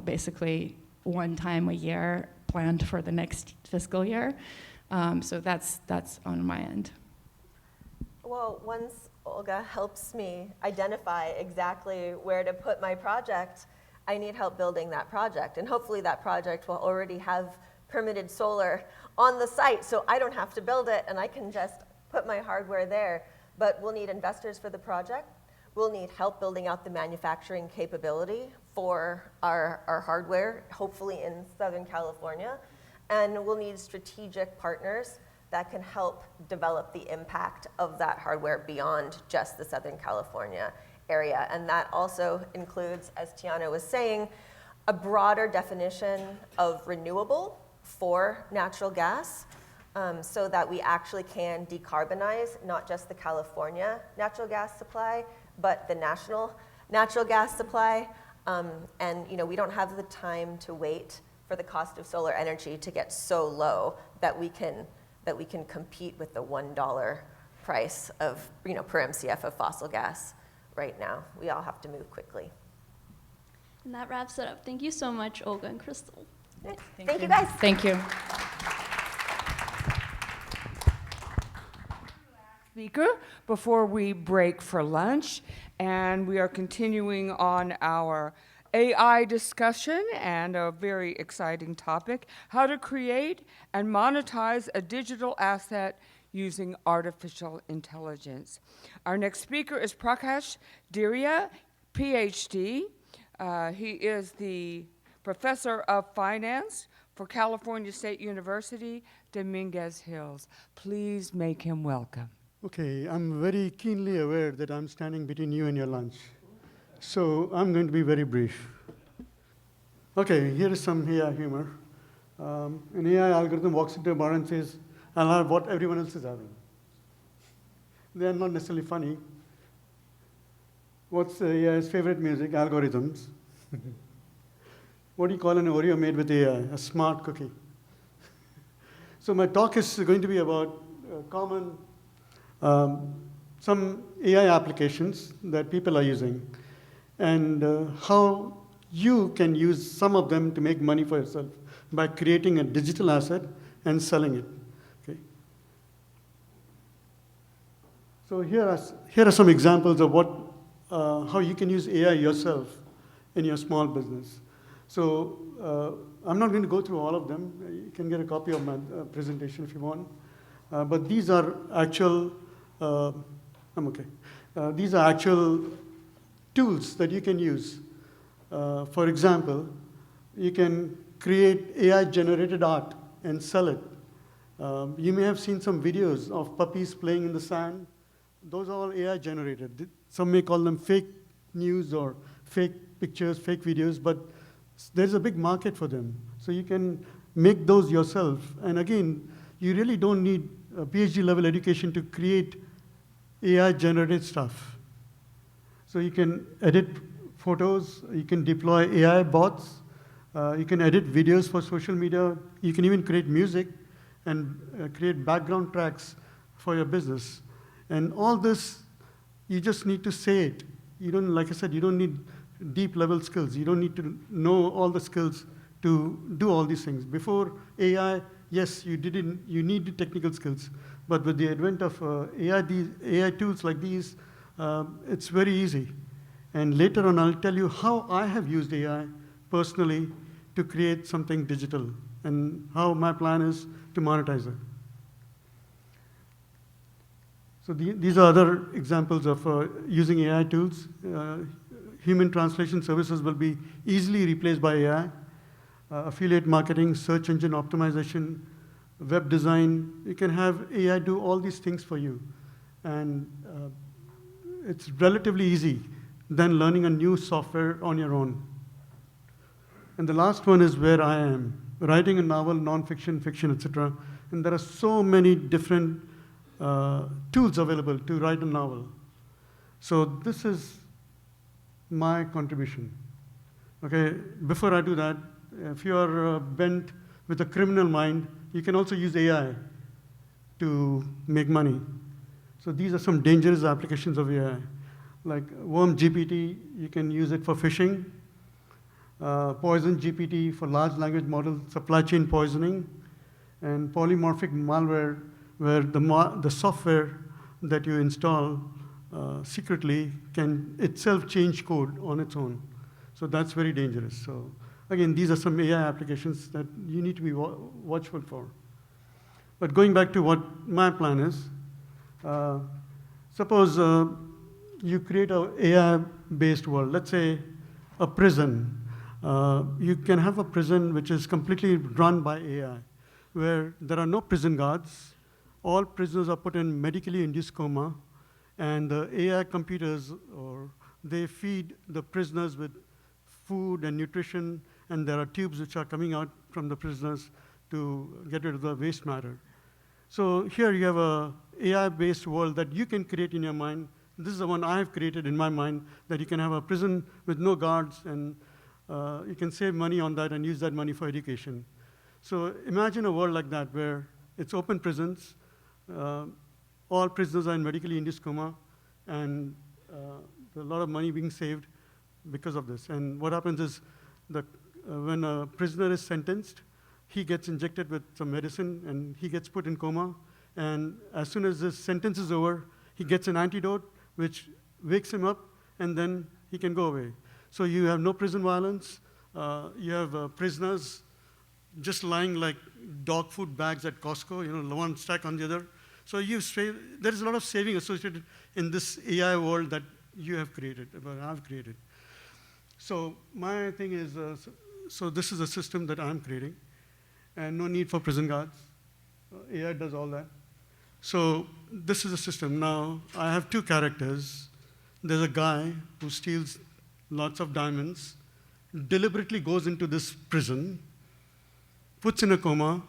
basically one time a year planned for the next fiscal year. So that's on my end. Well, once Olga helps me identify exactly where to put my project, I need help building that project. And hopefully that project will already have permitted solar on the site, so I don't have to build it and I can just put my hardware there. But we'll need investors for the project. We'll need help building out the manufacturing capability for our hardware, hopefully in Southern California. And we'll need strategic partners that can help develop the impact of that hardware beyond just the Southern California area. And that also includes, as Tiana was saying, a broader definition of renewable for natural gas, so that we actually can decarbonize not just the California natural gas supply, but the national natural gas supply. And we don't have the time to wait for the cost of solar energy to get so low that we can compete with the $1 price of per MCF of fossil gas right now. We all have to move quickly. And that wraps it up. Thank you so much, Olga and Crystal. Thank you guys. Thank you. Speaker before we break for lunch, and we are continuing on our AI discussion and a very exciting topic, how to create and monetize a digital asset using artificial intelligence. Our next speaker is Prakash Diria, PhD. He is the Professor of Finance for California State University, Dominguez Hills. Please make him welcome. Okay, I'm very keenly aware that I'm standing between you and your lunch. So I'm going to be very brief. Okay, here is some AI humor. An AI algorithm walks into a bar and says, I'll have what everyone else is having. They're not necessarily funny. What's AI's favorite music? Algorithms. What do you call an Oreo made with AI? A smart cookie. So my talk is going to be about common, some AI applications that people are using, and how you can use some of them to make money for yourself by creating a digital asset and selling it. Okay. So here are some examples of how you can use AI yourself in your small business. So I'm not going to go through all of them. You can get a copy of my presentation if you want. But these are actual, these are actual tools that you can use. For example, you can create AI-generated art and sell it. You may have seen some videos of puppies playing in the sand. Those are all AI-generated. Some may call them fake news or fake pictures, fake videos, but there's a big market for them. So you can make those yourself. And again, you really don't need a PhD-level education to create AI-generated stuff. So you can edit photos, you can deploy AI bots, you can edit videos for social media, you can even create music and create background tracks for your business. And all this, you just need to say it. You don't, like I said, you don't need deep level skills. You don't need to know all the skills to do all these things. Before AI, yes, you needed technical skills. But with the advent of AI tools like these, it's very easy. And later on, I'll tell you how I have used AI personally to create something digital and how my plan is to monetize it. So these are other examples of using AI tools. Human translation services will be easily replaced by AI. Affiliate marketing, search engine optimization, web design. You can have AI do all these things for you. And it's relatively easy than learning a new software on your own. And the last one is where I am, writing a novel, nonfiction, fiction, etc. And there are so many different tools available to write a novel. So this is my contribution. Okay, before I do that, if you are bent with a criminal mind, you can also use AI to make money. So these are some dangerous applications of AI. Like Worm GPT, you can use it for phishing. Poison GPT for large language model supply chain poisoning. And polymorphic malware, where the software that you install secretly can itself change code on its own. So that's very dangerous. So again, these are some AI applications that you need to be watchful for. But going back to what my plan is, suppose you create a AI-based world. Let's say a prison. You can have a prison which is completely run by AI, where there are no prison guards. All prisoners are put in medically induced coma, and the AI computers, they feed the prisoners with food and nutrition, and there are tubes which are coming out from the prisoners to get rid of the waste matter. So here you have a AI-based world that you can create in your mind. This is the one I have created in my mind, that you can have a prison with no guards, and you can save money on that and use that money for education. So imagine a world like that where it's open prisons, all prisoners are in medically induced coma, and there's a lot of money being saved because of this. And what happens is when a prisoner is sentenced, he gets injected with some medicine, and he gets put in coma. And as soon as his sentence is over, he gets an antidote, which wakes him up, and then he can go away. So you have no prison violence. You have prisoners just lying like dog food bags at Costco, one stack on the other. So there is a lot of saving associated in this AI world that you have created, that I've created. So my thing is, so this is a system that I'm creating, and no need for prison guards. AI does all that. So this is a system. Now, I have two characters. There's a guy who steals lots of diamonds, deliberately goes into this prison, puts in a coma,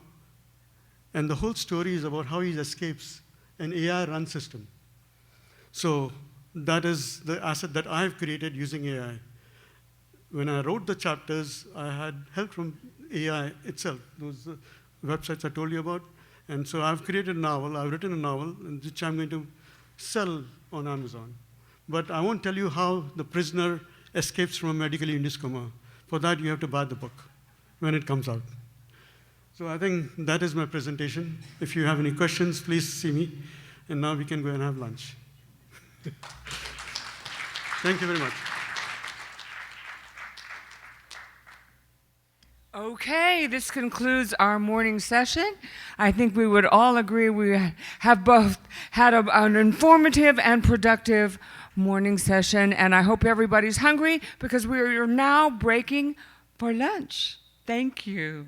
and the whole story is about how he escapes an AI-run system. So that is the asset that I've created using AI. When I wrote the chapters, I had help from AI itself, those websites I told you about. And so I've created a novel, I've written a novel, which I'm going to sell on Amazon. But I won't tell you how the prisoner escapes from a medically induced coma. For that, you have to buy the book when it comes out. So I think that is my presentation. If you have any questions, please see me. And now we can go and have lunch. Thank you very much. Okay, this concludes our morning session. I think we would all agree we have both had an informative and productive morning session, and I hope everybody's hungry because we are now breaking for lunch. Thank you.